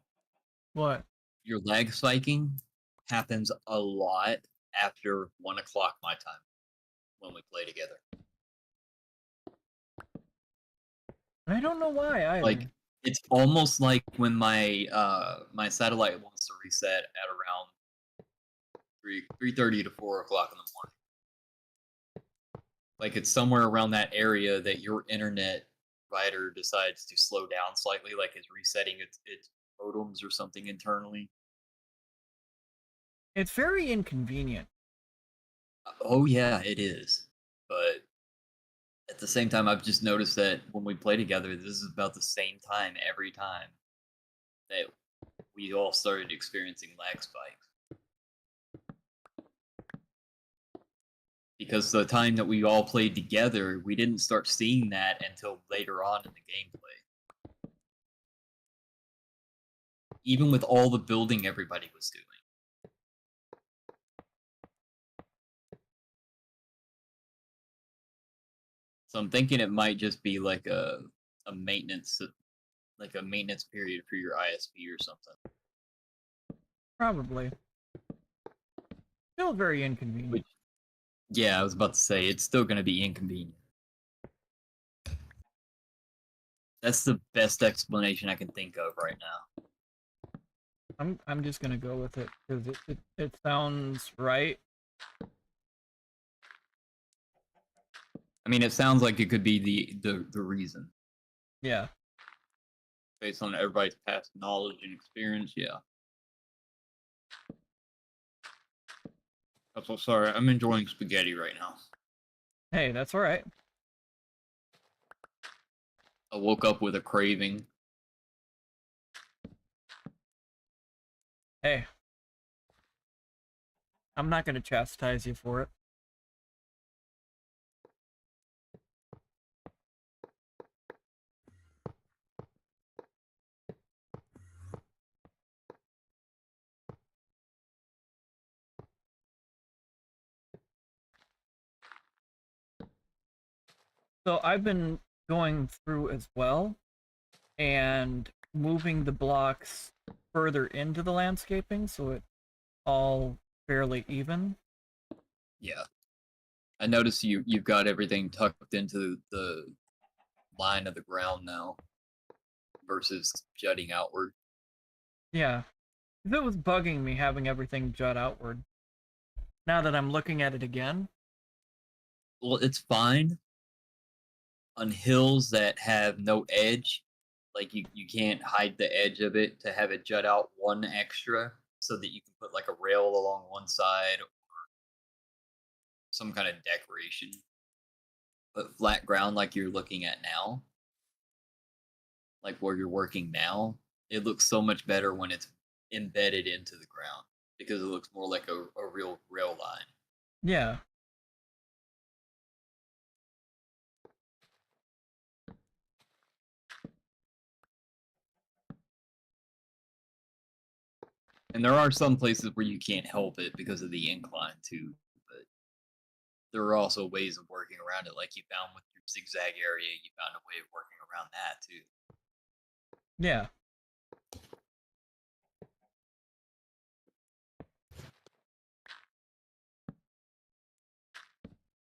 What? Your lag spiking happens a lot after 1 o'clock my time when we play together. I don't know why Like either. it's almost like when my satellite wants to reset at around 3:30 to 4 o'clock in the morning. Like it's somewhere around that area that your internet provider decides to slow down slightly, like it's resetting its modems or something internally. It's very inconvenient. Oh yeah, it is. But at the same time, I've just noticed that when we play together, this is about the same time every time that we all started experiencing lag spikes. Because the time that we all played together, we didn't start seeing that until later on in the gameplay. Even with all the building everybody was doing. So I'm thinking it might just be like a maintenance like a maintenance period for your ISP or something. Probably. Still very inconvenient. Which yeah, I was about to say it's still gonna be inconvenient. That's the best explanation I can think of right now. I'm just gonna go with it because it sounds right. I mean, it sounds like it could be the reason Yeah. based on everybody's past knowledge and experience. Yeah. I'm so sorry. I'm enjoying spaghetti right now. Hey, that's all right. I woke up with a craving. Hey, I'm not gonna chastise you for it. So I've been going through as well and moving the blocks further into the landscaping so it's all fairly even. Yeah. I notice you've got everything tucked into the line of the ground now versus jutting outward. Yeah. 'Cause it was bugging me having everything jut outward. Now that I'm looking at it again. Well, it's fine on hills that have no edge. Like you can't hide the edge of it to have it jut out one extra so that you can put like a rail along one side or some kind of decoration. But flat ground like you're looking at now, like where you're working now, it looks so much better when it's embedded into the ground because it looks more like a real rail line. Yeah. And there are some places where you can't help it because of the incline too. But there are also ways of working around it, like you found with your zigzag area. You found a way of working around that too. Yeah.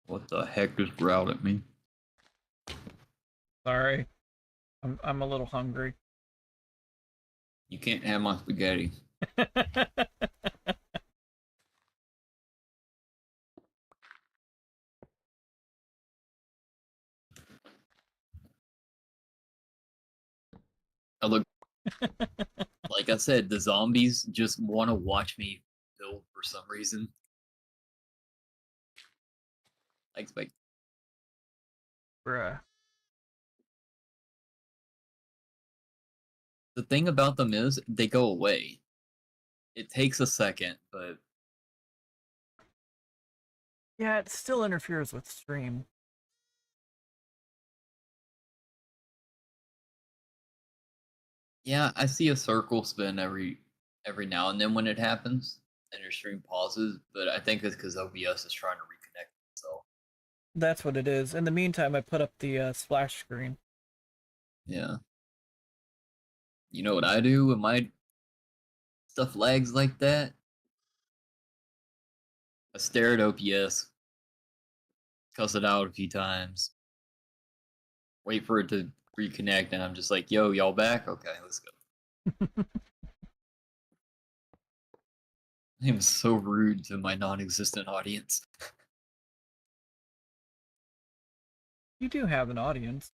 What the heck just growled at me? Sorry. I'm a little hungry. You can't have my spaghetti. I look like I said, the zombies just want to watch me build for some reason. I expect Bruh. the thing about them is they go away. It takes a second, but Yeah, it still interferes with stream. yeah, I see a circle spin every now and then when it happens, and your stream pauses. But I think it's because OBS is trying to reconnect itself. That's what it is. In the meantime, I put up the splash screen. Yeah. You know what I do when my stuff lags like that? I stare at OPS, cuss it out a few times, wait for it to reconnect, and I'm just like, yo, y'all back? Okay, let's go. I am so rude to my non existent audience. You do have an audience.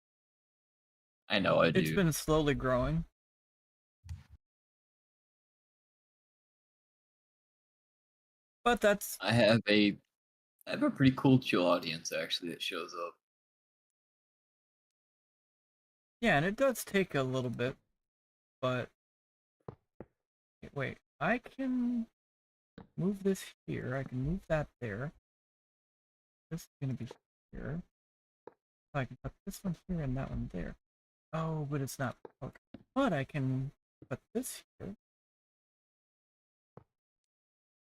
I know I It's do. been slowly growing. But that's I have a pretty cool chill audience actually that shows up. yeah, and it does take a little bit, but wait, I can move this here. I can move that there. This is gonna be here. I can put this one here and that one there. Oh, but it's not. Okay. But I can put this here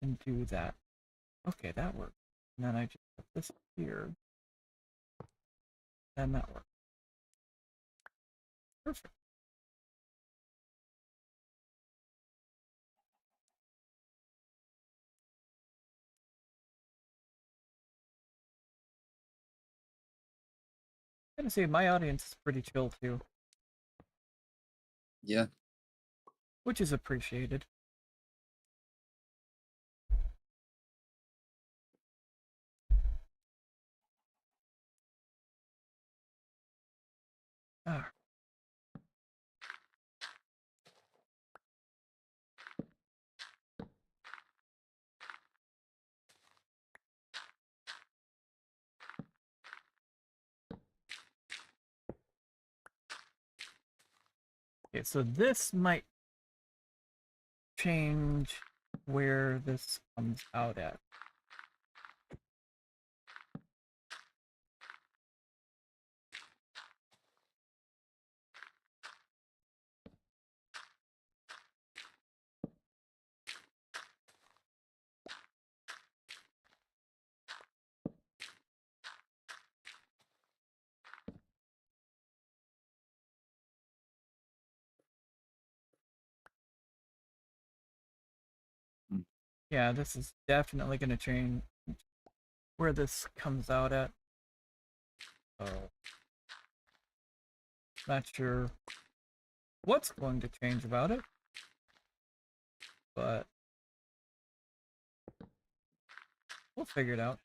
and do that. Okay, that works. And then I just put this here. Then that works. Perfect. I'm gonna say my audience is pretty chill too, Yeah. which is appreciated. Ah, okay, so this might change where this comes out at. Mm. Yeah, this is definitely going to change where this comes out at. Oh, not sure what's going to change about it, but we'll figure it out.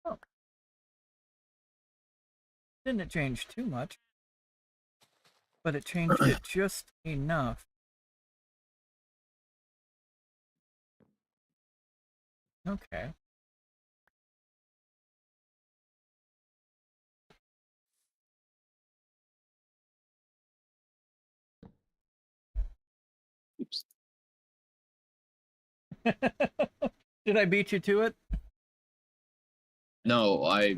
Oh, didn't change too much. but it changed it just enough. Okay. Oops. Did I beat you to it? No, I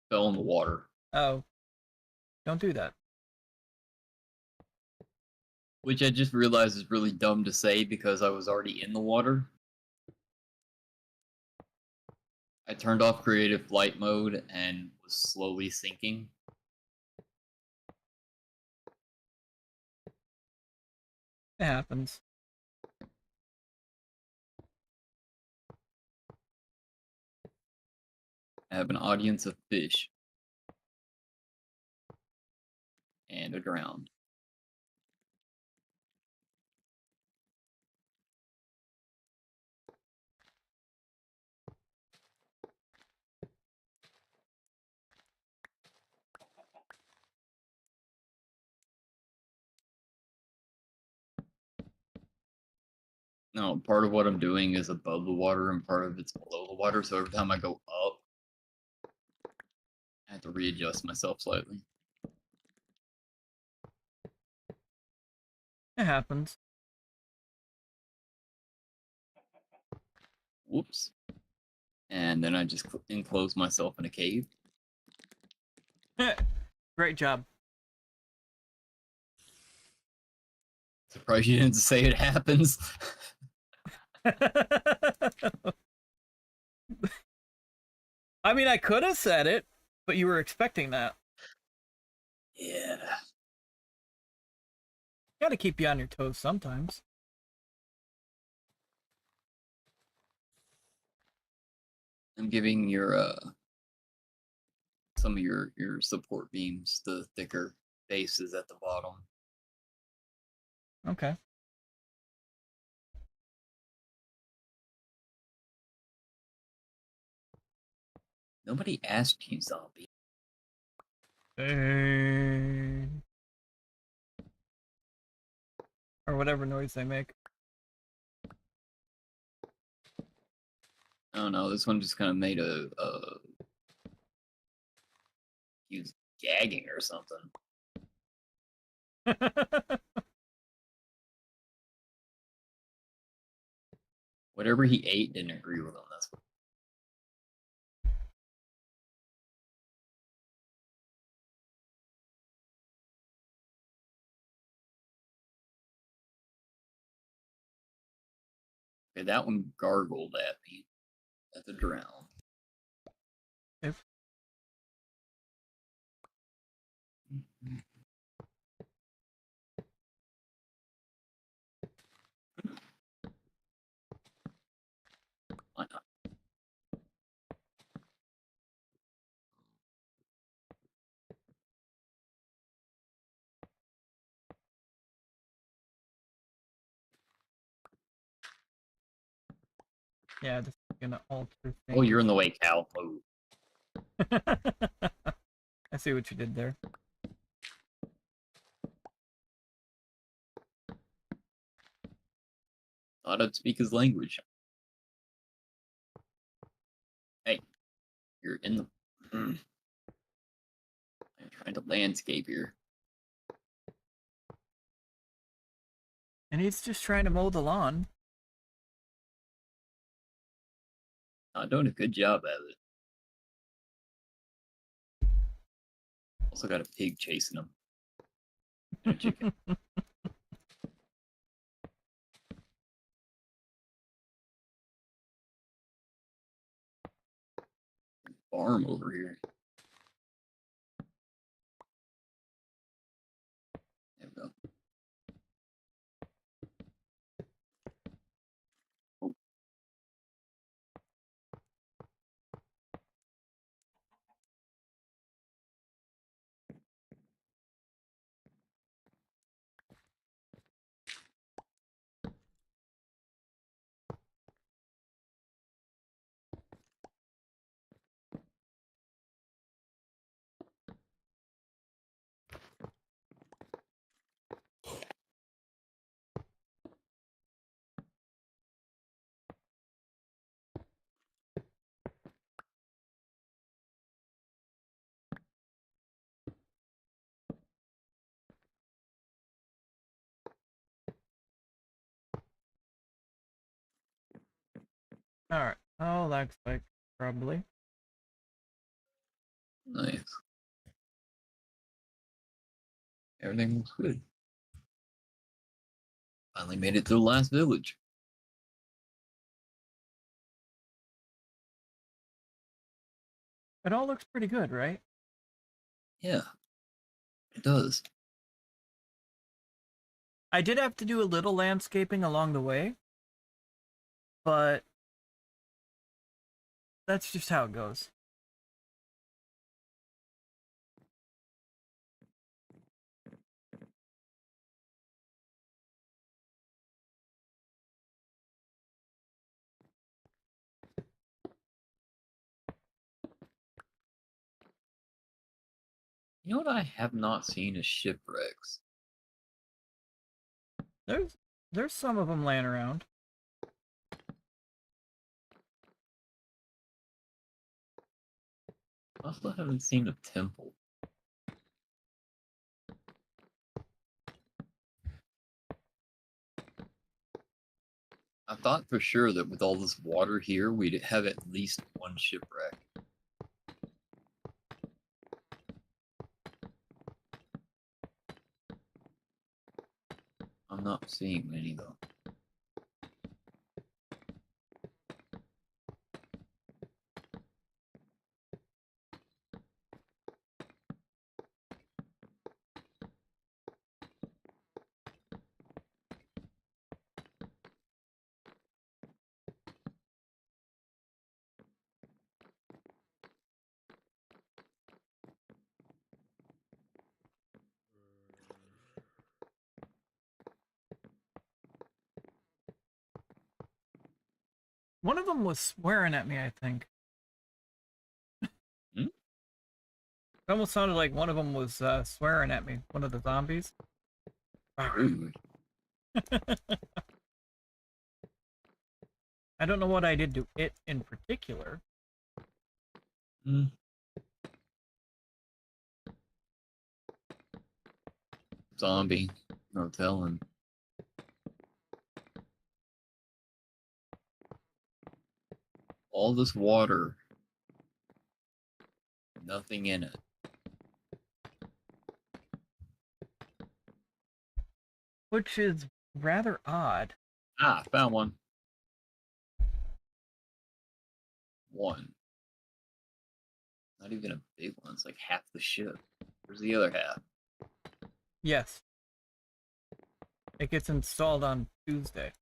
fell in the water. Oh, don't do that. Which I just realized is really dumb to say because I was already in the water. I turned off creative flight mode and was slowly sinking. It happens. I have an audience of fish. And I drowned. No, part of what I'm doing is above the water and part of it's below the water. So every time I go up, I have to readjust myself slightly. It happens. Whoops. And then I just enclose myself in a cave. Great job. Surprised you didn't say it happens. I mean, I could have said it, but you were expecting that. Yeah. Gotta keep you on your toes sometimes. I'm giving your some of your support beams the thicker bases at the bottom. Okay. Nobody asked you, zombie. Or whatever noise they make. Oh no, this one just kind of made a he was gagging or something. Whatever he ate didn't agree with him. That's what. Okay, that one gargled at me. That's a drown. If Why not? yeah, this is gonna alter things. Oh, you're in the way, Cal. Oh. I see what you did there. Thought I'd speak his language. Hey, you're in the. I'm trying to landscape here. And he's just trying to mow the lawn. Not doing a good job at it. Also got a pig chasing him. And a chicken. Farm over here. There we go. Oh. Alright. Oh, lag spike, probably. Nice. Everything looks good. Finally made it to the last village. It all looks pretty good, right? Yeah, it does. I did have to do a little landscaping along the way, but that's just how it goes. You know what I have not seen is shipwrecks. There's some of them laying around. I also haven't seen a temple. I thought for sure that with all this water here, we'd have at least one shipwreck. I'm not seeing many though. One of them was swearing at me, I think. Hmm? It almost sounded like one of them was swearing at me. One of the zombies. Rude. I don't know what I did to it in particular. Hmm. Zombie. No telling. All this water. Nothing in it. Which is rather odd. Ah, found one. One. Not even a big one. It's like half the ship. Where's the other half? Yes. It gets installed on Tuesday.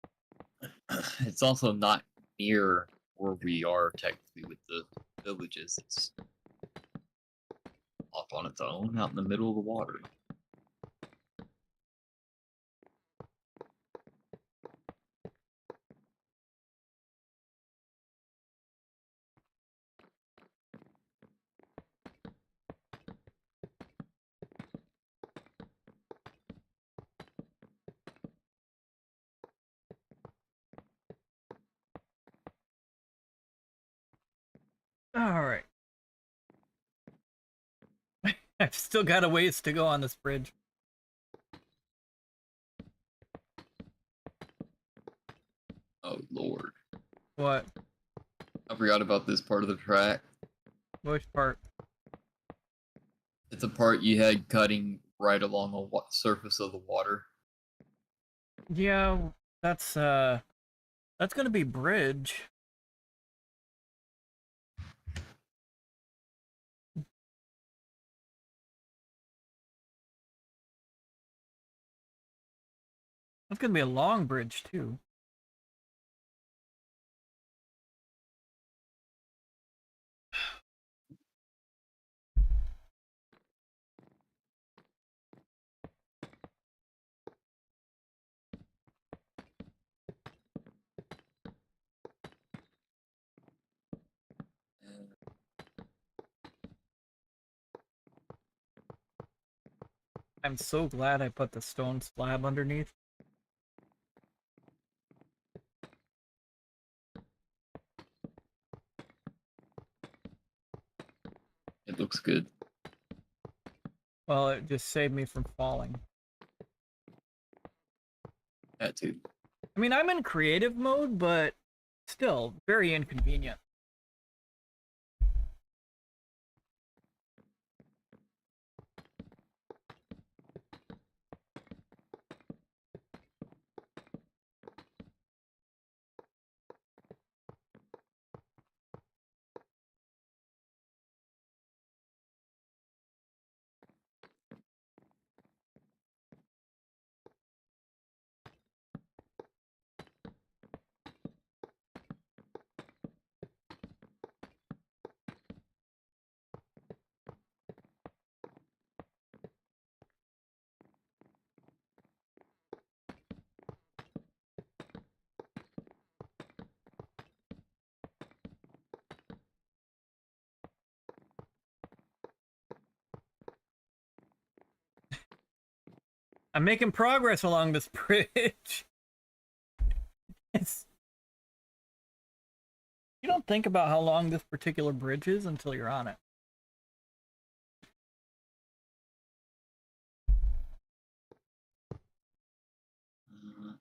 It's also not near where we are technically with the villages. It's off on its own, out in the middle of the water. Alright. I've still got a ways to go on this bridge. Oh lord. What? I forgot about this part of the track. Which part? It's a part you had cutting right along the surface of the water. Yeah, that's gonna be bridge. That's gonna be a long bridge too. And I'm so glad I put the stone slab underneath. it looks good. Well, it just saved me from falling. That too. I mean, I'm in creative mode, but still very inconvenient. I'm making progress along this bridge. It's you don't think about how long this particular bridge is until you're on it. Mhm.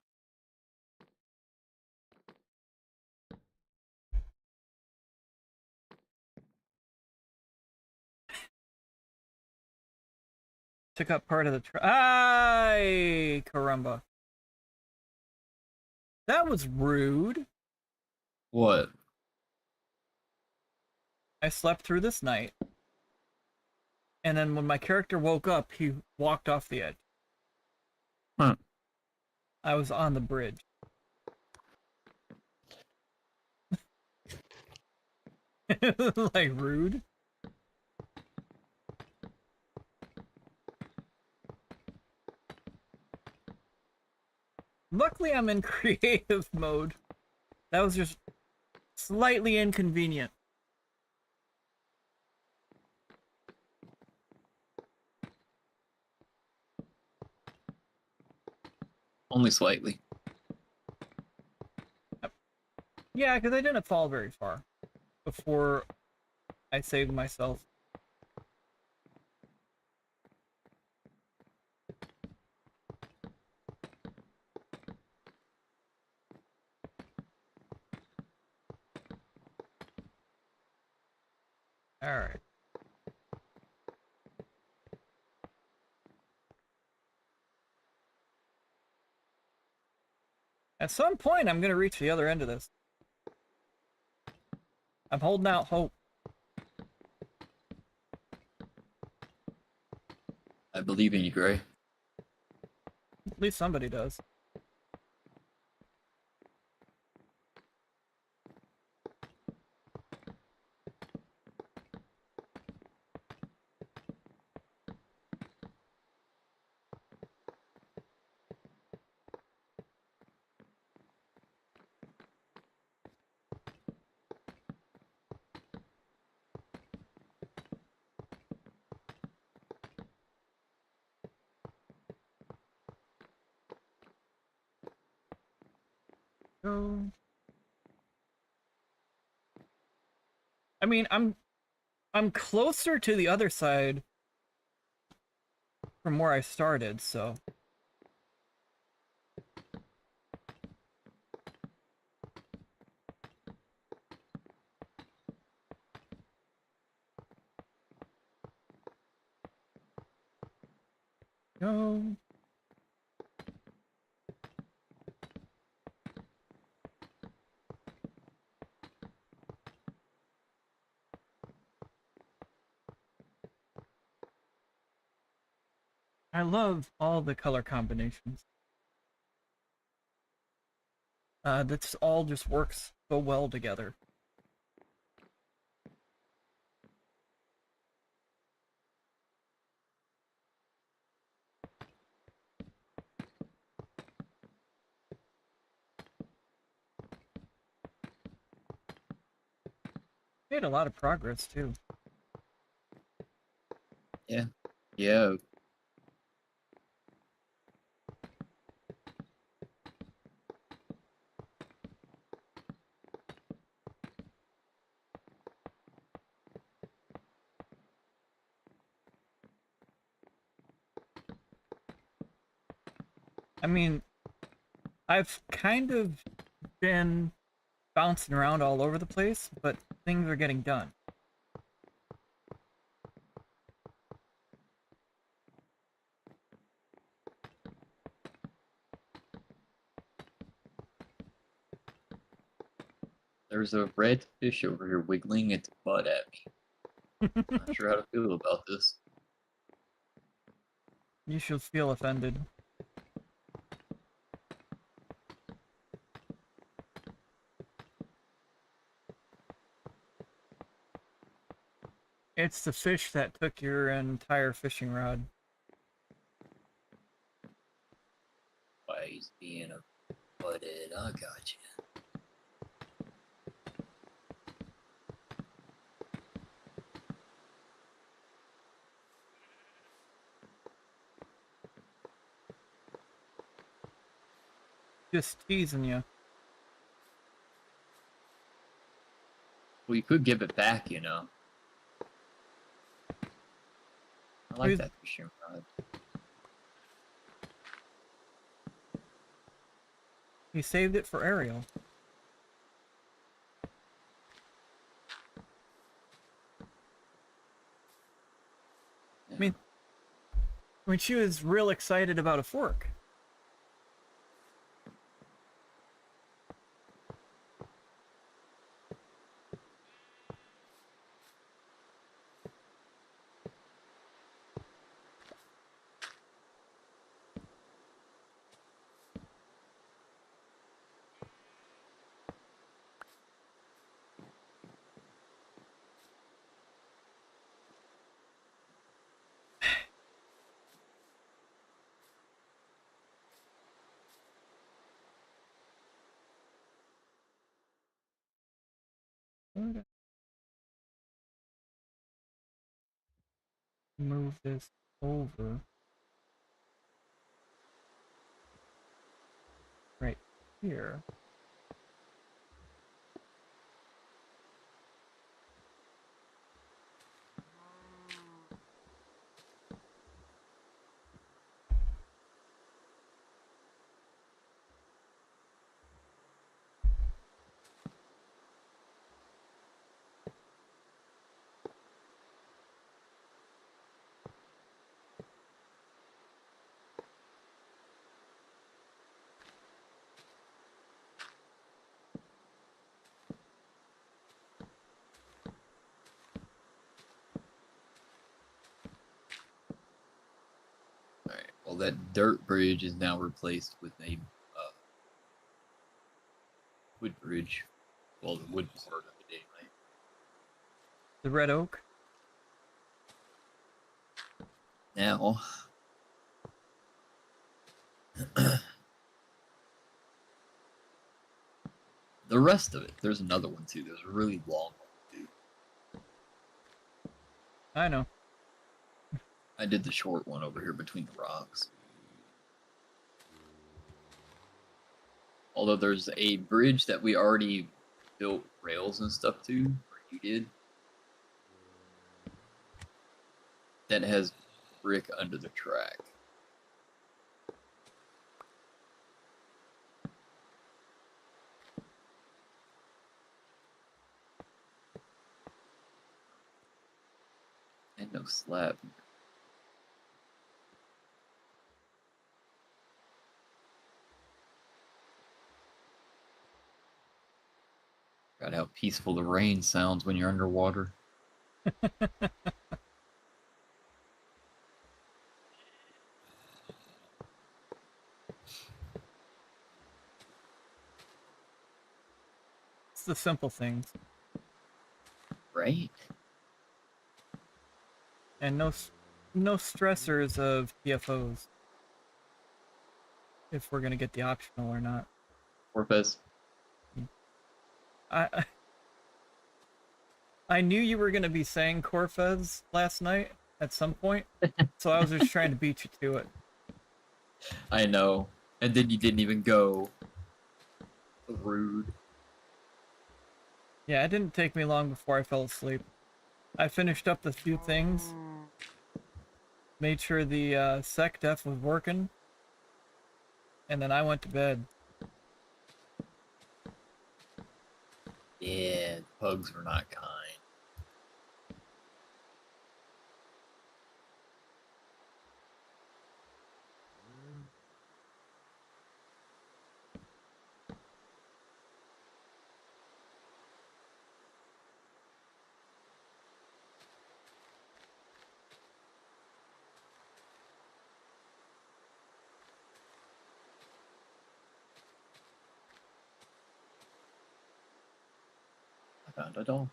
Took up part of the Ay, caramba. That was rude. What? I slept through this night. And then when my character woke up, he walked off the edge. Huh. I was on the bridge. Like, rude. Luckily, I'm in creative mode. That was just slightly inconvenient. Only slightly. Yeah, because I didn't fall very far before I saved myself. Alright. At some point, I'm going to reach the other end of this. I'm holding out hope. I believe in you, Gray. At least somebody does. Go. I mean, I'm closer to the other side from where I started, so go. I love all the color combinations. This all just works so well together. Made a lot of progress too. Yeah. Yeah. I mean, I've kind of been bouncing around all over the place, but things are getting done. There's a red fish over here wiggling its butt at me. Not sure how to feel about this. You should feel offended. It's the fish that took your entire fishing rod. Why he's being a butthead. I got you. Just teasing you. Well, you could give it back, you know. I like that fishing rod. He saved it for Ariel. Yeah. I mean, she was real excited about a fork. Move this over. Right here. Alright, well, that dirt bridge is now replaced with a wood bridge. Well, the wood part of it, anyway. The red oak. Now, the rest of it, there's another one too. There's a really long one too. I know. I did the short one over here between the rocks. Although there's a bridge that we already built rails and stuff to, or you did, that has brick under the track. And no slab. God, how peaceful the rain sounds when you're underwater. It's the simple things. Right? And no stressors of TFOs. If we're gonna get the optional or not. Corpus. I knew you were gonna be saying Corfez last night at some point, so I was just trying to beat you to it. I know. And then you didn't even go. Rude. Yeah, it didn't take me long before I fell asleep. I finished up the few things, made sure the sec def was working, and then I went to bed. Yeah, pugs were not kind. I found a dolphin.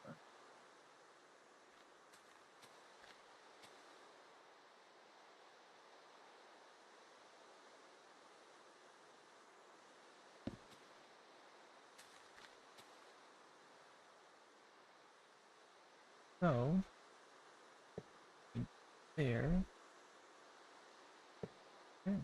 So, there. Okay.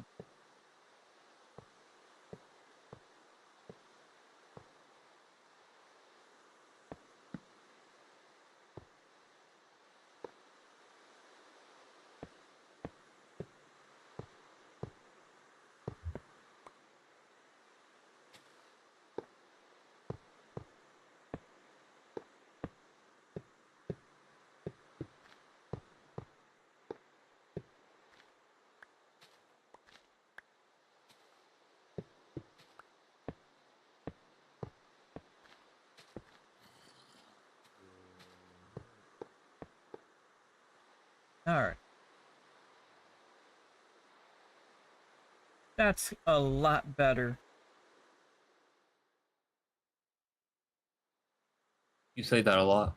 Alright. That's a lot better. You say that a lot.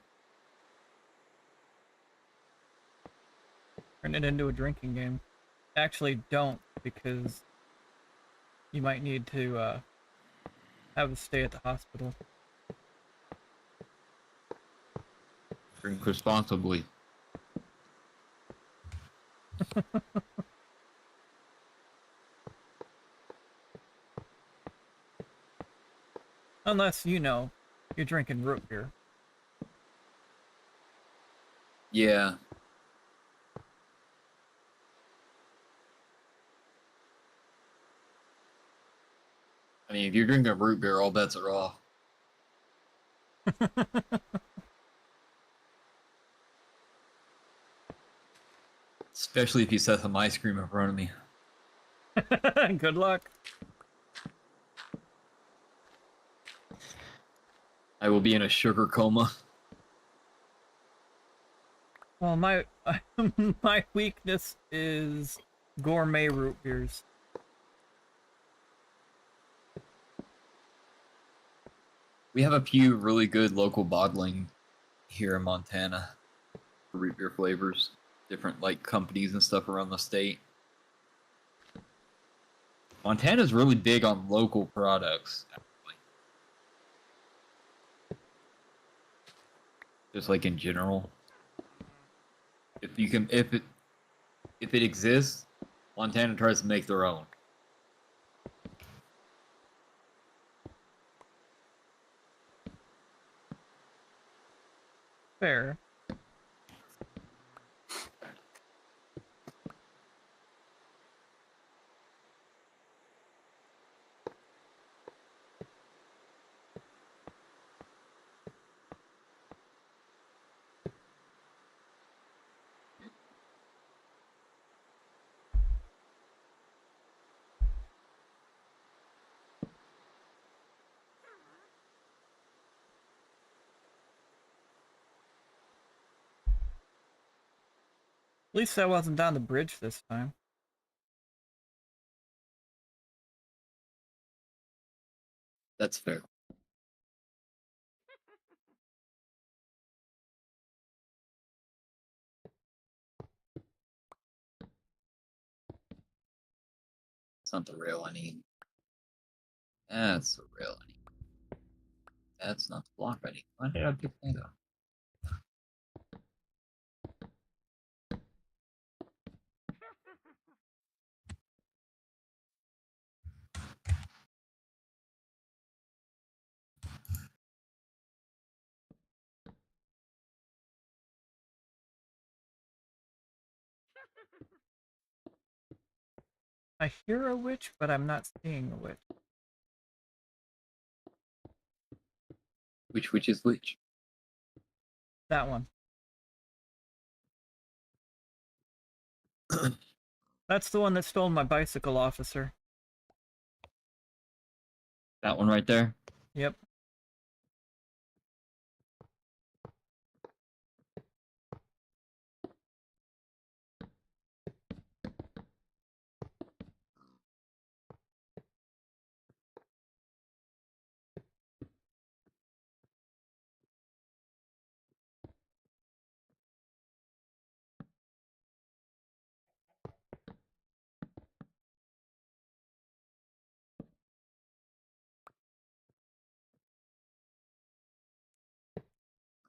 Turn it into a drinking game. Actually, don't, because you might need to have a stay at the hospital. Drink responsibly. Unless, you know, you're drinking root beer. Yeah. I mean, if you're drinking root beer, all bets are off. Especially if you set some ice cream in front of me. Good luck. I will be in a sugar coma. Well, my my weakness is gourmet root beers. We have a few really good local bottling here in Montana for root beer flavors. Different like companies and stuff around the state. Montana's really big on local products, actually. Just like in general. If you can if it exists, Montana tries to make their own. Fair. At least I wasn't down the bridge this time. That's fair. It's not the rail I need. That's the rail I need. That's not the block I need. Why did I pick that up? I hear a witch, but I'm not seeing a witch. Which is which? That one. That's the one that stole my bicycle, officer. That one right there? Yep.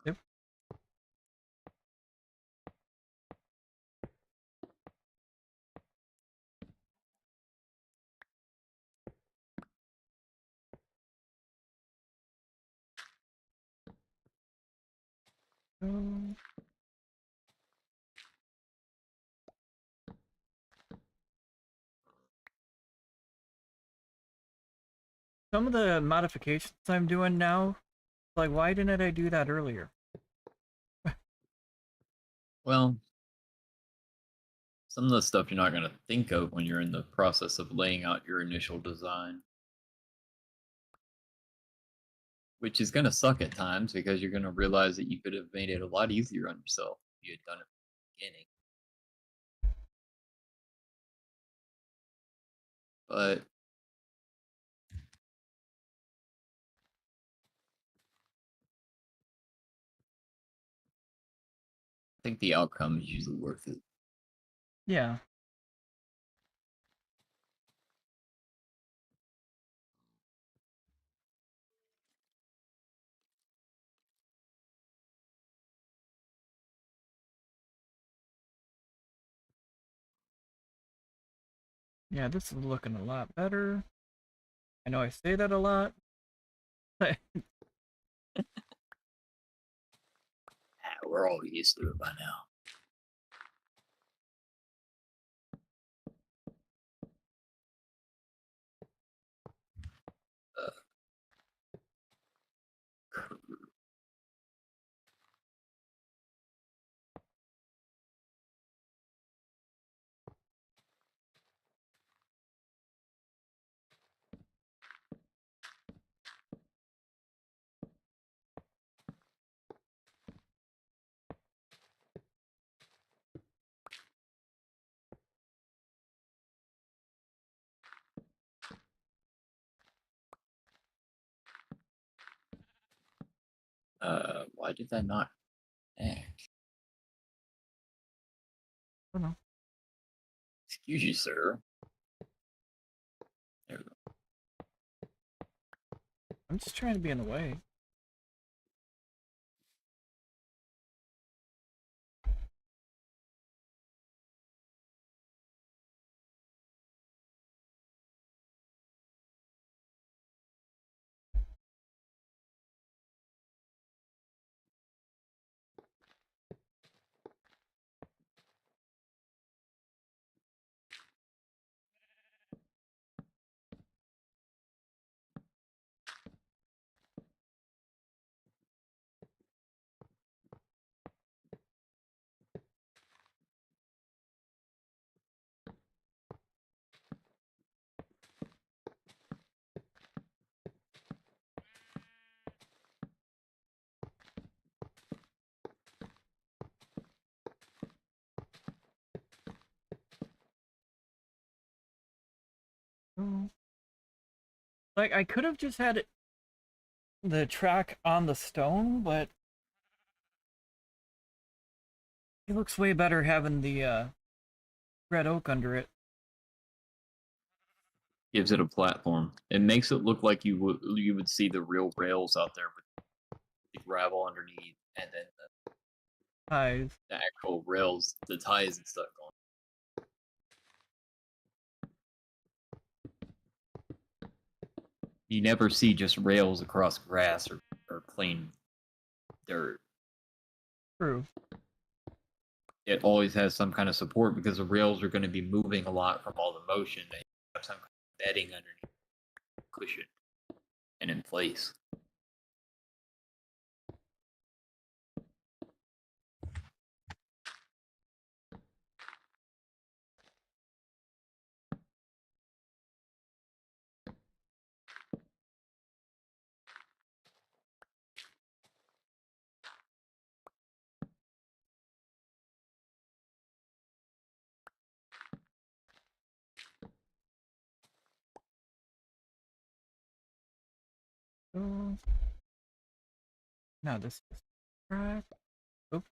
Yep. Um, Some of the modifications I'm doing now, like, why didn't I do that earlier? Well, some of the stuff you're not going to think of when you're in the process of laying out your initial design. Which is going to suck at times because you're going to realize that you could have made it a lot easier on yourself if you had done it from the beginning. But I think the outcome is usually worth it. Yeah. Yeah, this is looking a lot better. I know I say that a lot. We're all used to it by now. Why did that not act? I don't know. Excuse you, sir. There we go. I'm just trying to be in the way. Oh. Like, I could have just had the track on the stone, but it looks way better having the red oak under it. Gives it a platform. It makes it look like you would see the real rails out there with the gravel underneath, and then Eyes. the actual rails, the ties and stuff going. You never see just rails across grass or plain dirt. True. It always has some kind of support because the rails are going to be moving a lot from all the motion. They have some kind of bedding underneath, cushion, and in place. go. Now this is track. Oops.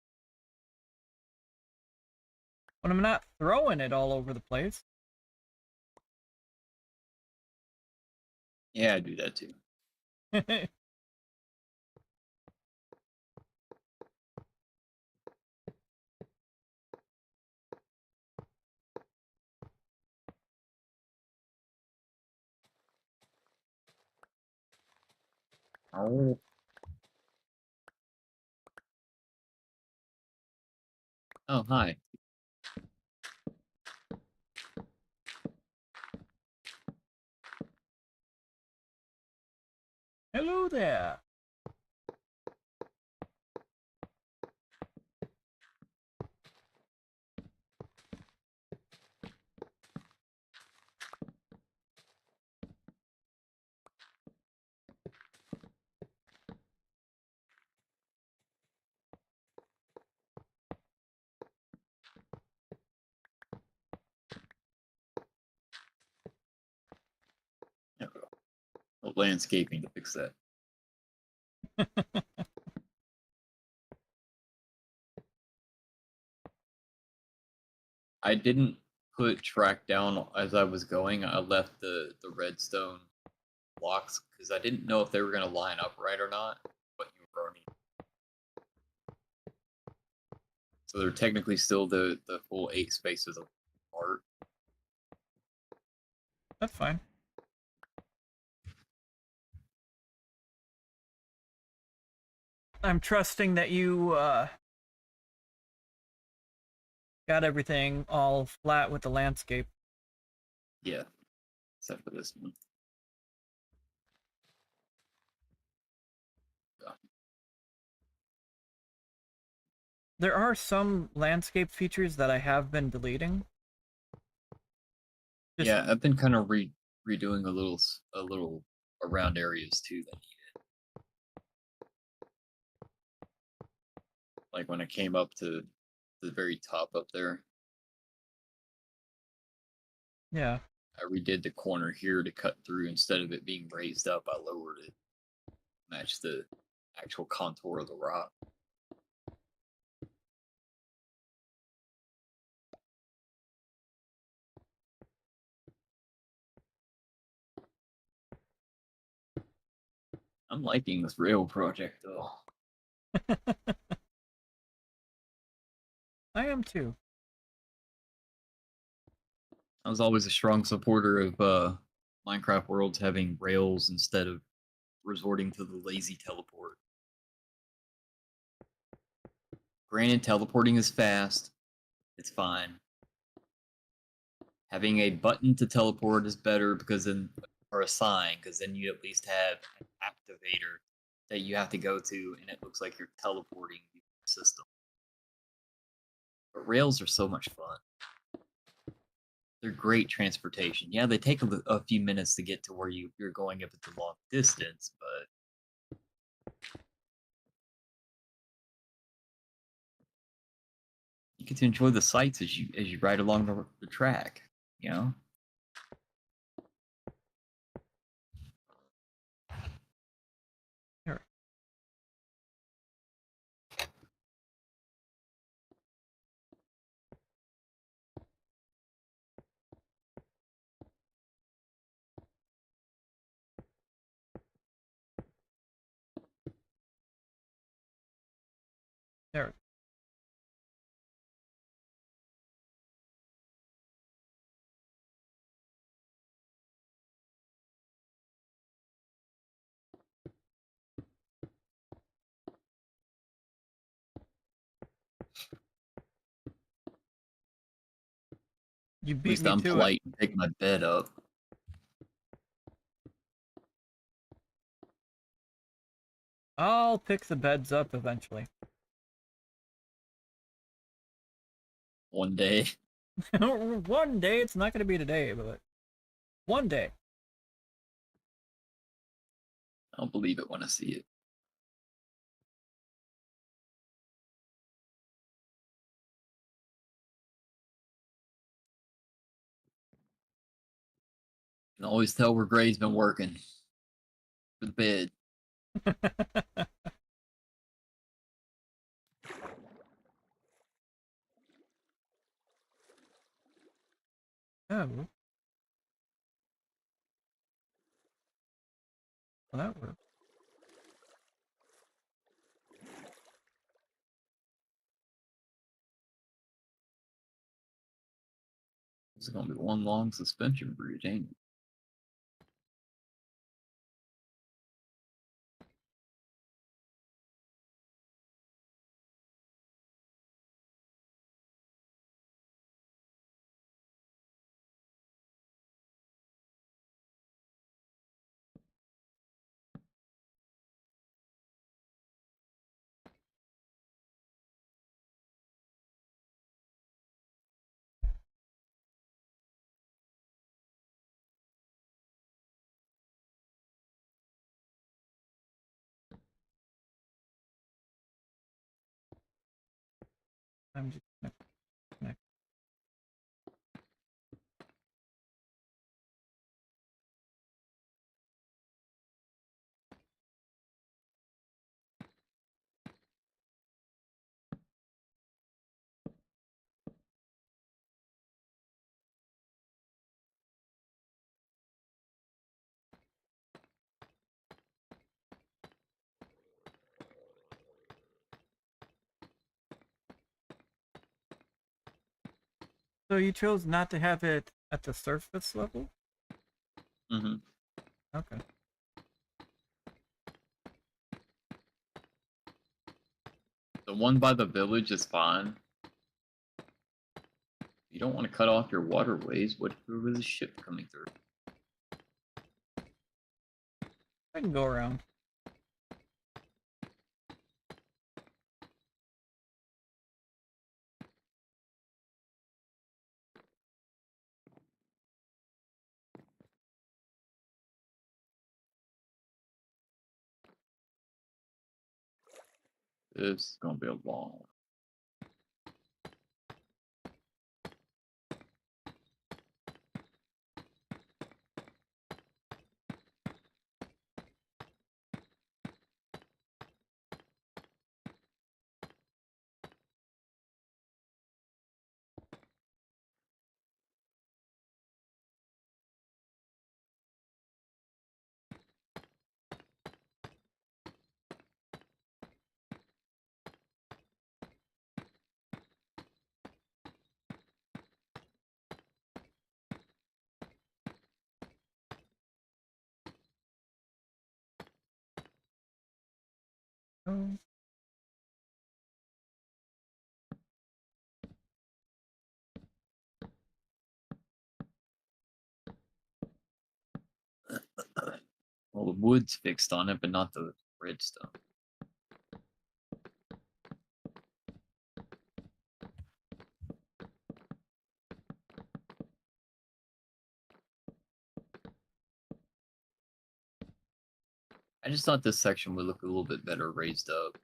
When I'm not throwing it all over the place. Yeah, I do that too. Oh. Oh, hi. Hello there. There we go. Oh, landscaping to fix that. I didn't put track down as I was going. I left the redstone blocks because I didn't know if they were going to line up right or not. But you were running. So they're technically still the full 8 spaces apart. That's fine. I'm trusting that you got everything all flat with the landscape. Yeah, except for this one. Yeah. There are some landscape features that I have been deleting. Just, Yeah, I've been kind of redoing a little around areas too. That like when I came up to the very top up there, yeah, I redid the corner here to cut through instead of it being raised up. I lowered it, match the actual contour of the rock. I'm liking this rail project though. I am too. I was always a strong supporter of Minecraft worlds having rails instead of resorting to the lazy teleport. Granted, teleporting is fast. It's fine. Having a button to teleport is better because then, or a sign, because then you at least have an activator that you have to go to, and it looks like you're teleporting the system. But rails are so much fun. They're great transportation. Yeah, they take a few minutes to get to where you're going if it's a long distance, but you get to enjoy the sights as you ride along the track. You know. Here. There. You At beat least me I'm to it. polite and pick my bed up. I'll pick the beds up eventually. One day. One day, it's not going to be today, but one day. I'll believe it when I see it. You can always tell where Gray's been working for the bed. Oh, well, that worked. It's gonna be one long suspension bridge, ain't it? I'm just gonna connect. So you chose not to have it at the surface level? Mm-hmm. Okay. The one by the village is fine. You don't want to cut off your waterways. What if there was a ship coming through? I can go around. This is gonna be a long. Oh. Well, the wood's fixed on it, but not the redstone. I just thought this section would look a little bit better raised up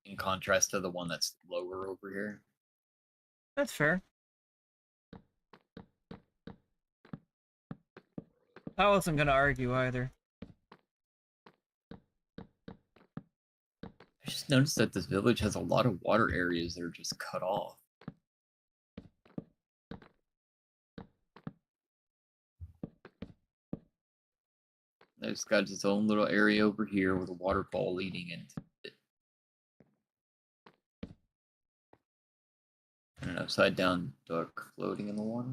in contrast to the one that's lower over here. That's fair. I wasn't gonna argue either. I just noticed that this village has a lot of water areas that are just cut off. It's got its own little area over here with a waterfall leading into it. And an upside down duck floating in the water.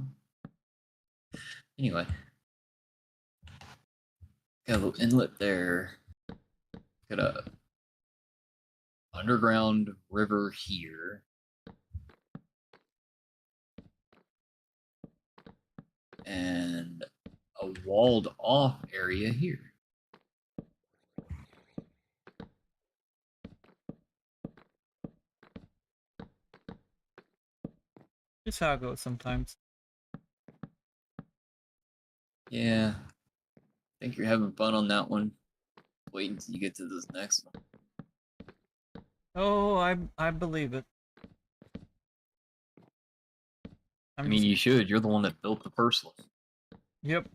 Anyway. Got a little inlet there. Got a underground river here. And a walled off area here. Just how it goes sometimes. Yeah. I think you're having fun on that one. Wait until you get to this next one. Oh, I believe it. I mean, you should. You're the one that built the first one. Yep.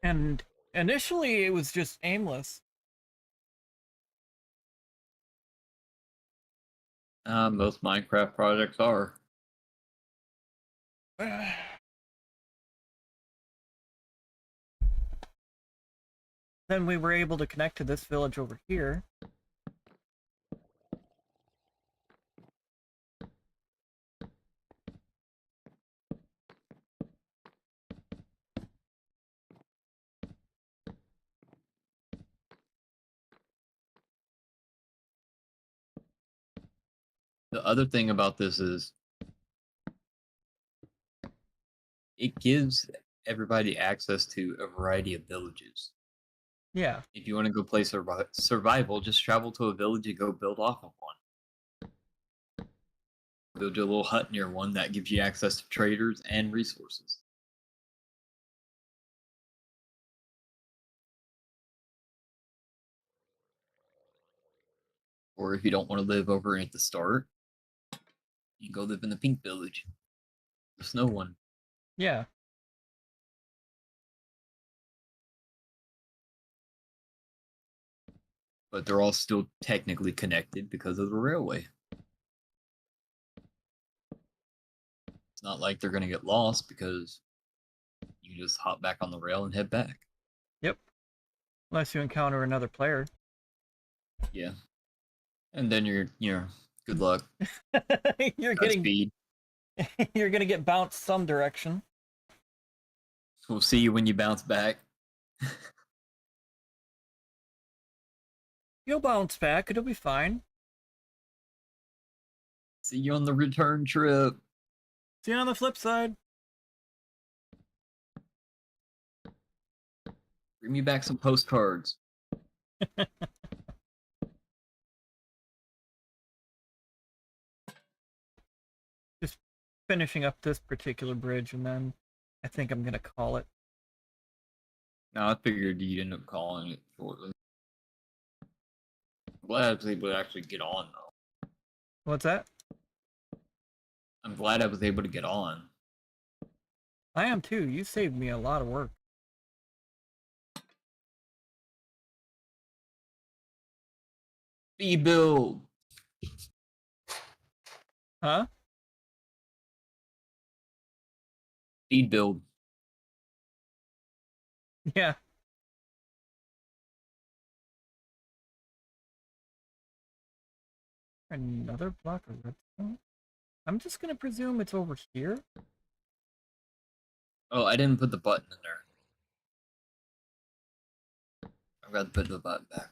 And initially, it was just aimless. Most Minecraft projects are. Then we were able to connect to this village over here. The other thing about this is it gives everybody access to a variety of villages. Yeah. If you want to go play survival, just travel to a village and go build off of one. Build your little hut near one that gives you access to traders and resources. Or if you don't want to live over at the start, you can go live in the pink village. The snow one. Yeah. But they're all still technically connected because of the railway. It's not like they're going to get lost because you just hop back on the rail and head back. Yep. Unless you encounter another player. Yeah. And then you're good luck. You're Got getting speed. you're gonna get bounced some direction. We'll see you when you bounce back. You'll bounce back, it'll be fine. See you on the return trip. See you on the flip side. Bring me back some postcards. Just finishing up this particular bridge, and then I think I'm gonna call it. No, I figured you'd end up calling it shortly. I'm glad I was able to actually get on, though. What's that? I'm glad I was able to get on. I am too. You saved me a lot of work. Speed build. Huh? Speed build. Yeah. Another block of redstone? I'm just gonna presume it's over here. Oh, I didn't put the button in there. I've got to put the button back.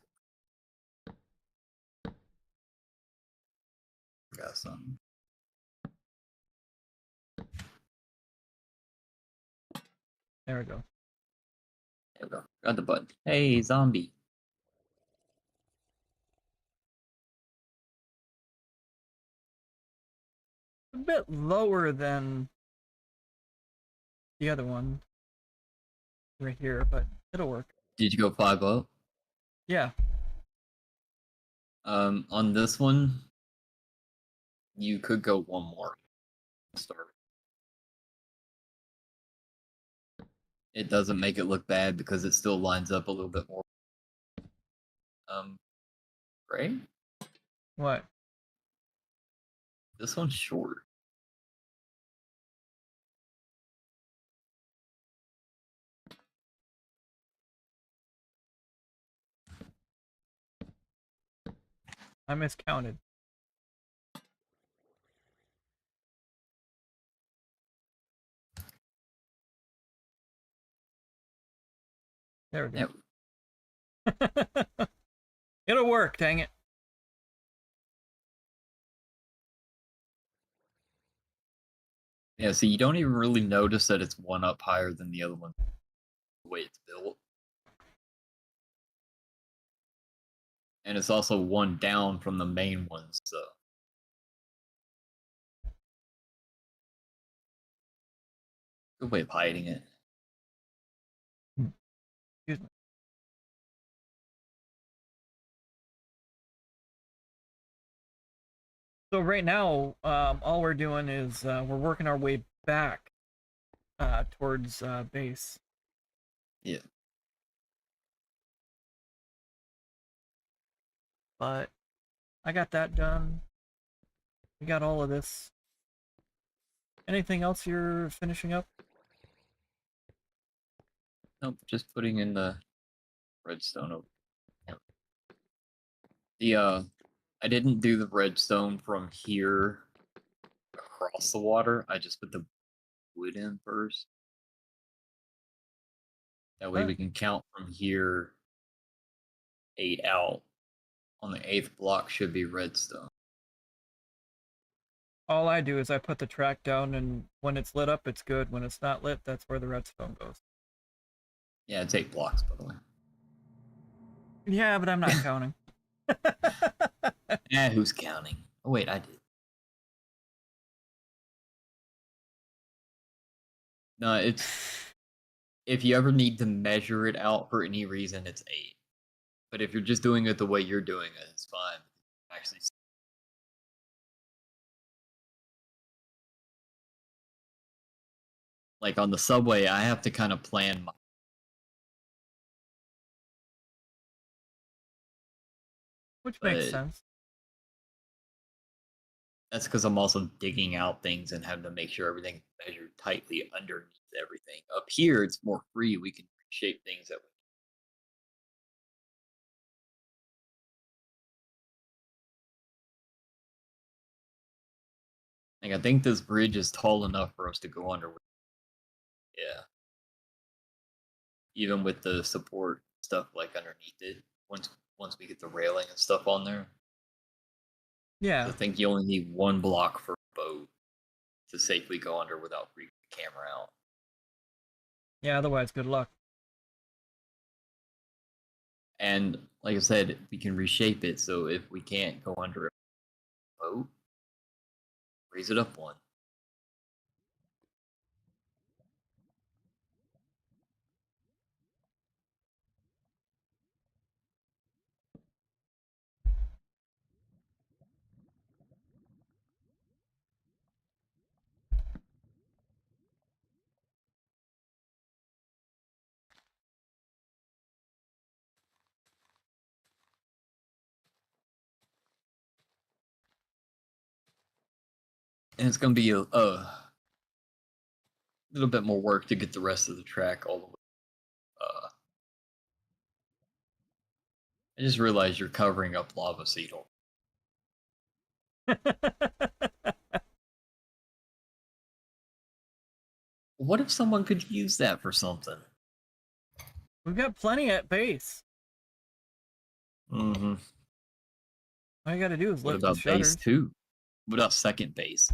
Got something. There we go. There we go. Got the button. Hey, zombie. A bit lower than the other one right here, but it'll work. Did you go 5 up? Yeah. On this one, you could go one more. Start. It doesn't make it look bad because it still lines up a little bit more. Gray? What? This one's short. I miscounted. There we go. Yeah. It'll work, dang it. Yeah, so you don't even really notice that it's one up higher than the other one, the way it's built. And it's also one down from the main one, so. Good way of hiding it. Excuse me. So right now, all we're doing is we're working our way back towards base. Yeah. but I got that done. We got all of this. Anything else you're finishing up? Nope, just putting in the redstone over. The I didn't do the redstone from here across the water. I just put the wood in first. That way we can count from here 8 out. On the 8th block should be redstone. All I do is I put the track down, and when it's lit up, it's good. When it's not lit, that's where the redstone goes. Yeah, it's 8 blocks, by the way. Yeah, but I'm not counting. Who's counting? Oh, wait, I did. No, it's... If you ever need to measure it out for any reason, it's 8. But if you're just doing it the way you're doing it, it's fine. Actually, like on the subway, I have to kind of plan my... Which makes sense. That's because I'm also digging out things and having to make sure everything's measured tightly underneath everything. Up here, it's more free. We can shape things that like, I think this bridge is tall enough for us to go under. Yeah. Even with the support stuff like underneath it, once we get the railing and stuff on there. Yeah. I think you only need 1 block for a boat to safely go under without freaking the camera out. Yeah, otherwise, good luck. And like I said, we can reshape it so if we can't go under a boat, raise it up 1. And it's going to be a little bit more work to get the rest of the track all the way. I just realized you're covering up lava seed. What if someone could use that for something? We've got plenty at base. Mm-hmm. All you gotta do is What lift the about shutters. base 2? What about second base?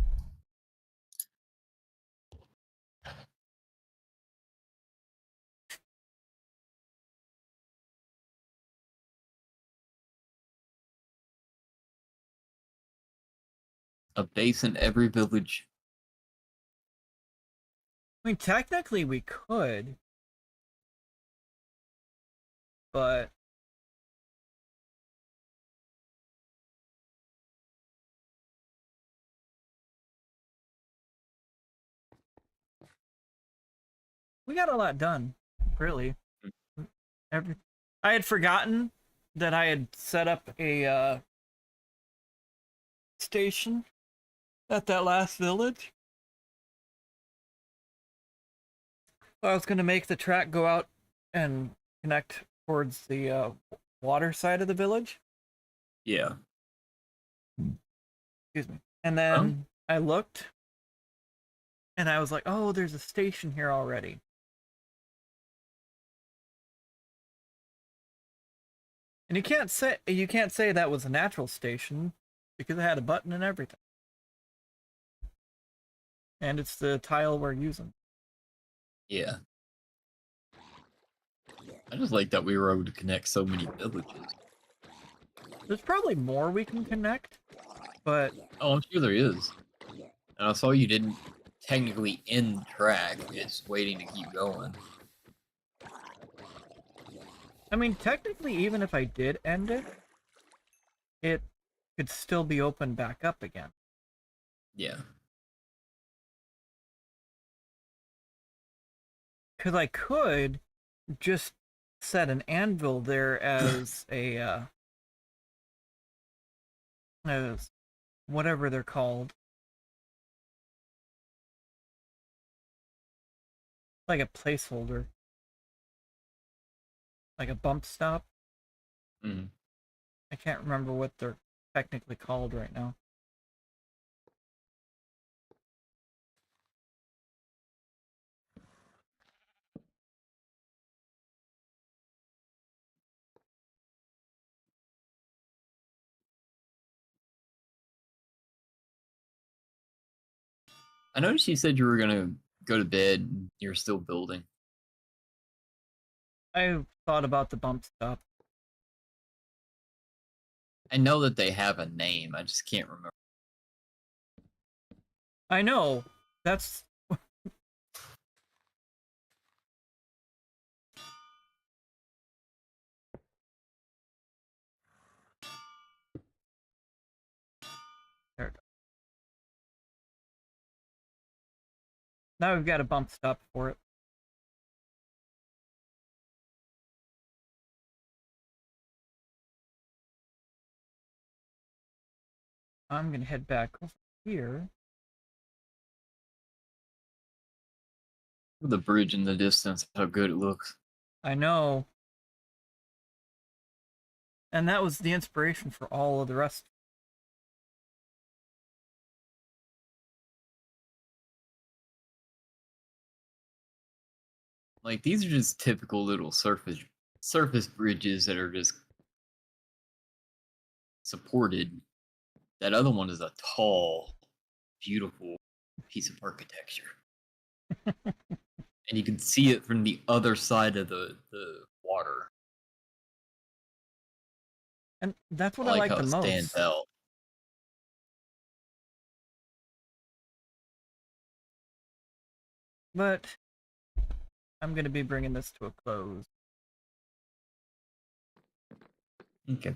A base in every village. I mean, technically we could, but we got a lot done, really. Every I had forgotten that I had set up a station at that last village. I was gonna make the track go out and connect towards the water side of the village. Yeah. Excuse me. And then I looked, and I was like, "Oh, there's a station here already." And you can't say that was a natural station because it had a button and everything. And it's the tile we're using. Yeah. I just like that we were able to connect so many villages. There's probably more we can connect, but Oh, I'm sure there is. And I saw you didn't technically end the track. It's waiting to keep going. I mean, technically, even if I did end it, it could still be opened back up again. Yeah. Because I could just set an anvil there as a as whatever they're called. Like a placeholder. Like a bump stop. Mm. I can't remember what they're technically called right now. I noticed you said you were gonna go to bed. And you're still building. I thought about the bump stop. I know that they have a name. I just can't remember. I know. That's there. Now we've got a bump stop for it. I'm gonna head back over here. The bridge in the distance, how good it looks. I know. And that was the inspiration for all of the rest. Like these are just typical little surface bridges that are just supported. That other one is a tall, beautiful piece of architecture. And you can see it from the other side of the water. And that's what I I like like how the it stands most. out. But I'm gonna be bringing this to a close. Okay.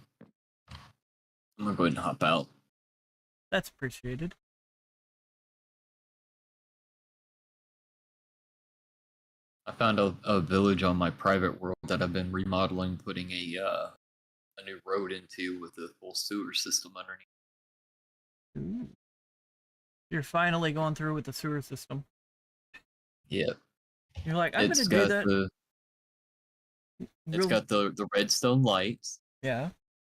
I'm gonna go ahead and hop out. That's appreciated. I found a village on my private world that I've been remodeling, putting a new road into with a full sewer system underneath. Ooh. You're finally going through with the sewer system. Yeah, You're like, I'm gonna it's do got that it's real. got the redstone lights Yeah.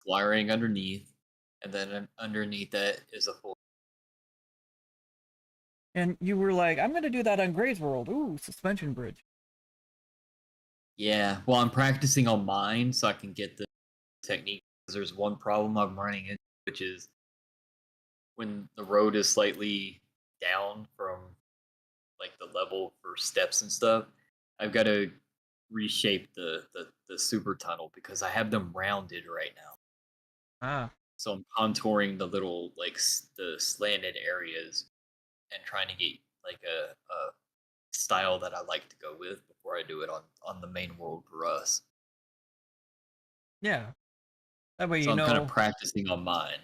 glaring underneath, and then underneath that is a full. And you were like, I'm gonna do that on Gray's World. Ooh, suspension bridge. Yeah, well, I'm practicing on mine so I can get the technique. 'Cause there's one problem I'm running into, which is when the road is slightly down from like the level for steps and stuff. I've got to reshape the super tunnel because I have them rounded right now. Ah. So I'm contouring the little like the slanted areas and trying to get like a style that I like to go with before I do it on the main world for us. Yeah. That way So you I'm kind of know. practicing on mine.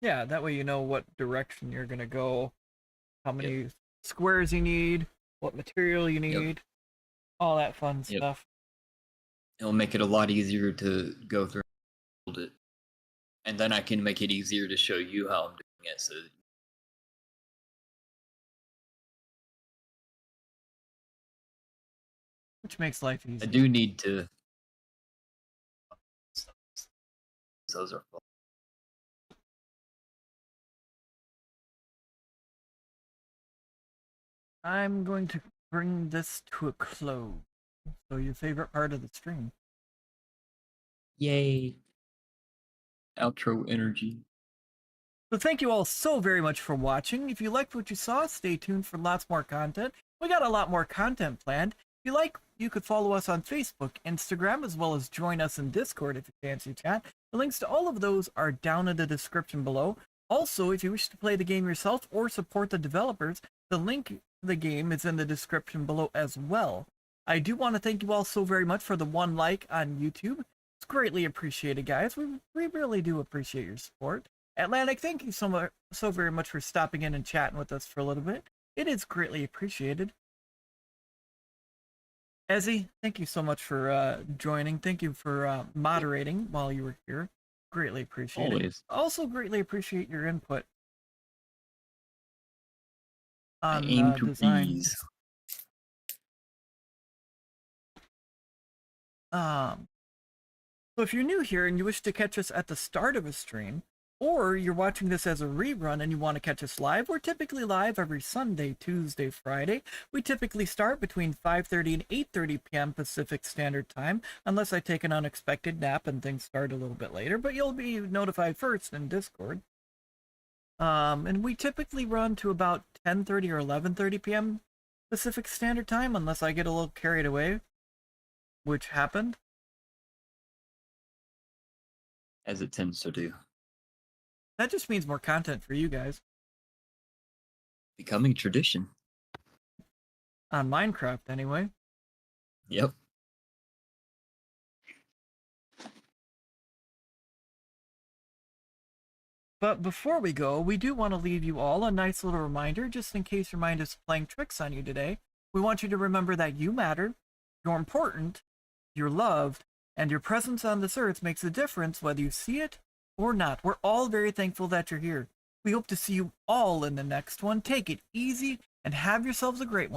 Yeah, that way you know what direction you're gonna go, how Yep. many squares you need, what material you Yep. need, all that fun Yep. stuff. It'll make it a lot easier to go through and build it. And then I can make it easier to show you how I'm doing it. So Which makes life I easy. do need to. Those are fun. I'm going to bring this to a close. So your favorite part of the stream. Yay. Outro energy. So thank you all so very much for watching. If you liked what you saw, stay tuned for lots more content. We got a lot more content planned. If you like, you could follow us on Facebook, Instagram, as well as join us in Discord if you fancy chat. The links to all of those are down in the description below. Also, if you wish to play the game yourself or support the developers, the link to the game is in the description below as well. I do want to thank you all so very much for the 1 like on YouTube. It's greatly appreciated, guys. We really do appreciate your support. Atlantic, thank you so very much for stopping in and chatting with us for a little bit. It is greatly appreciated. Ezzy, thank you so much for joining. Thank you for moderating while you were here. Greatly appreciate it. Always. Also greatly appreciate your input I on aim to design. please. So if you're new here and you wish to catch us at the start of a stream, or you're watching this as a rerun and you want to catch us live, we're typically live every Sunday, Tuesday, Friday. We typically start between 5:30 and 8:30 p.m. Pacific Standard Time, unless I take an unexpected nap and things start a little bit later, but you'll be notified first in Discord. And we typically run to about 10:30 or 11:30 p.m. Pacific Standard Time, unless I get a little carried away, which happened. As it tends to do. That just means more content for you guys. Becoming tradition. On Minecraft, anyway. Yep. But before we go, we do want to leave you all a nice little reminder, just in case your mind is playing tricks on you today. We want you to remember that you matter, you're important, you're loved, and your presence on this earth makes a difference whether you see it or not. We're all very thankful that you're here. We hope to see you all in the next one. Take it easy and have yourselves a great one.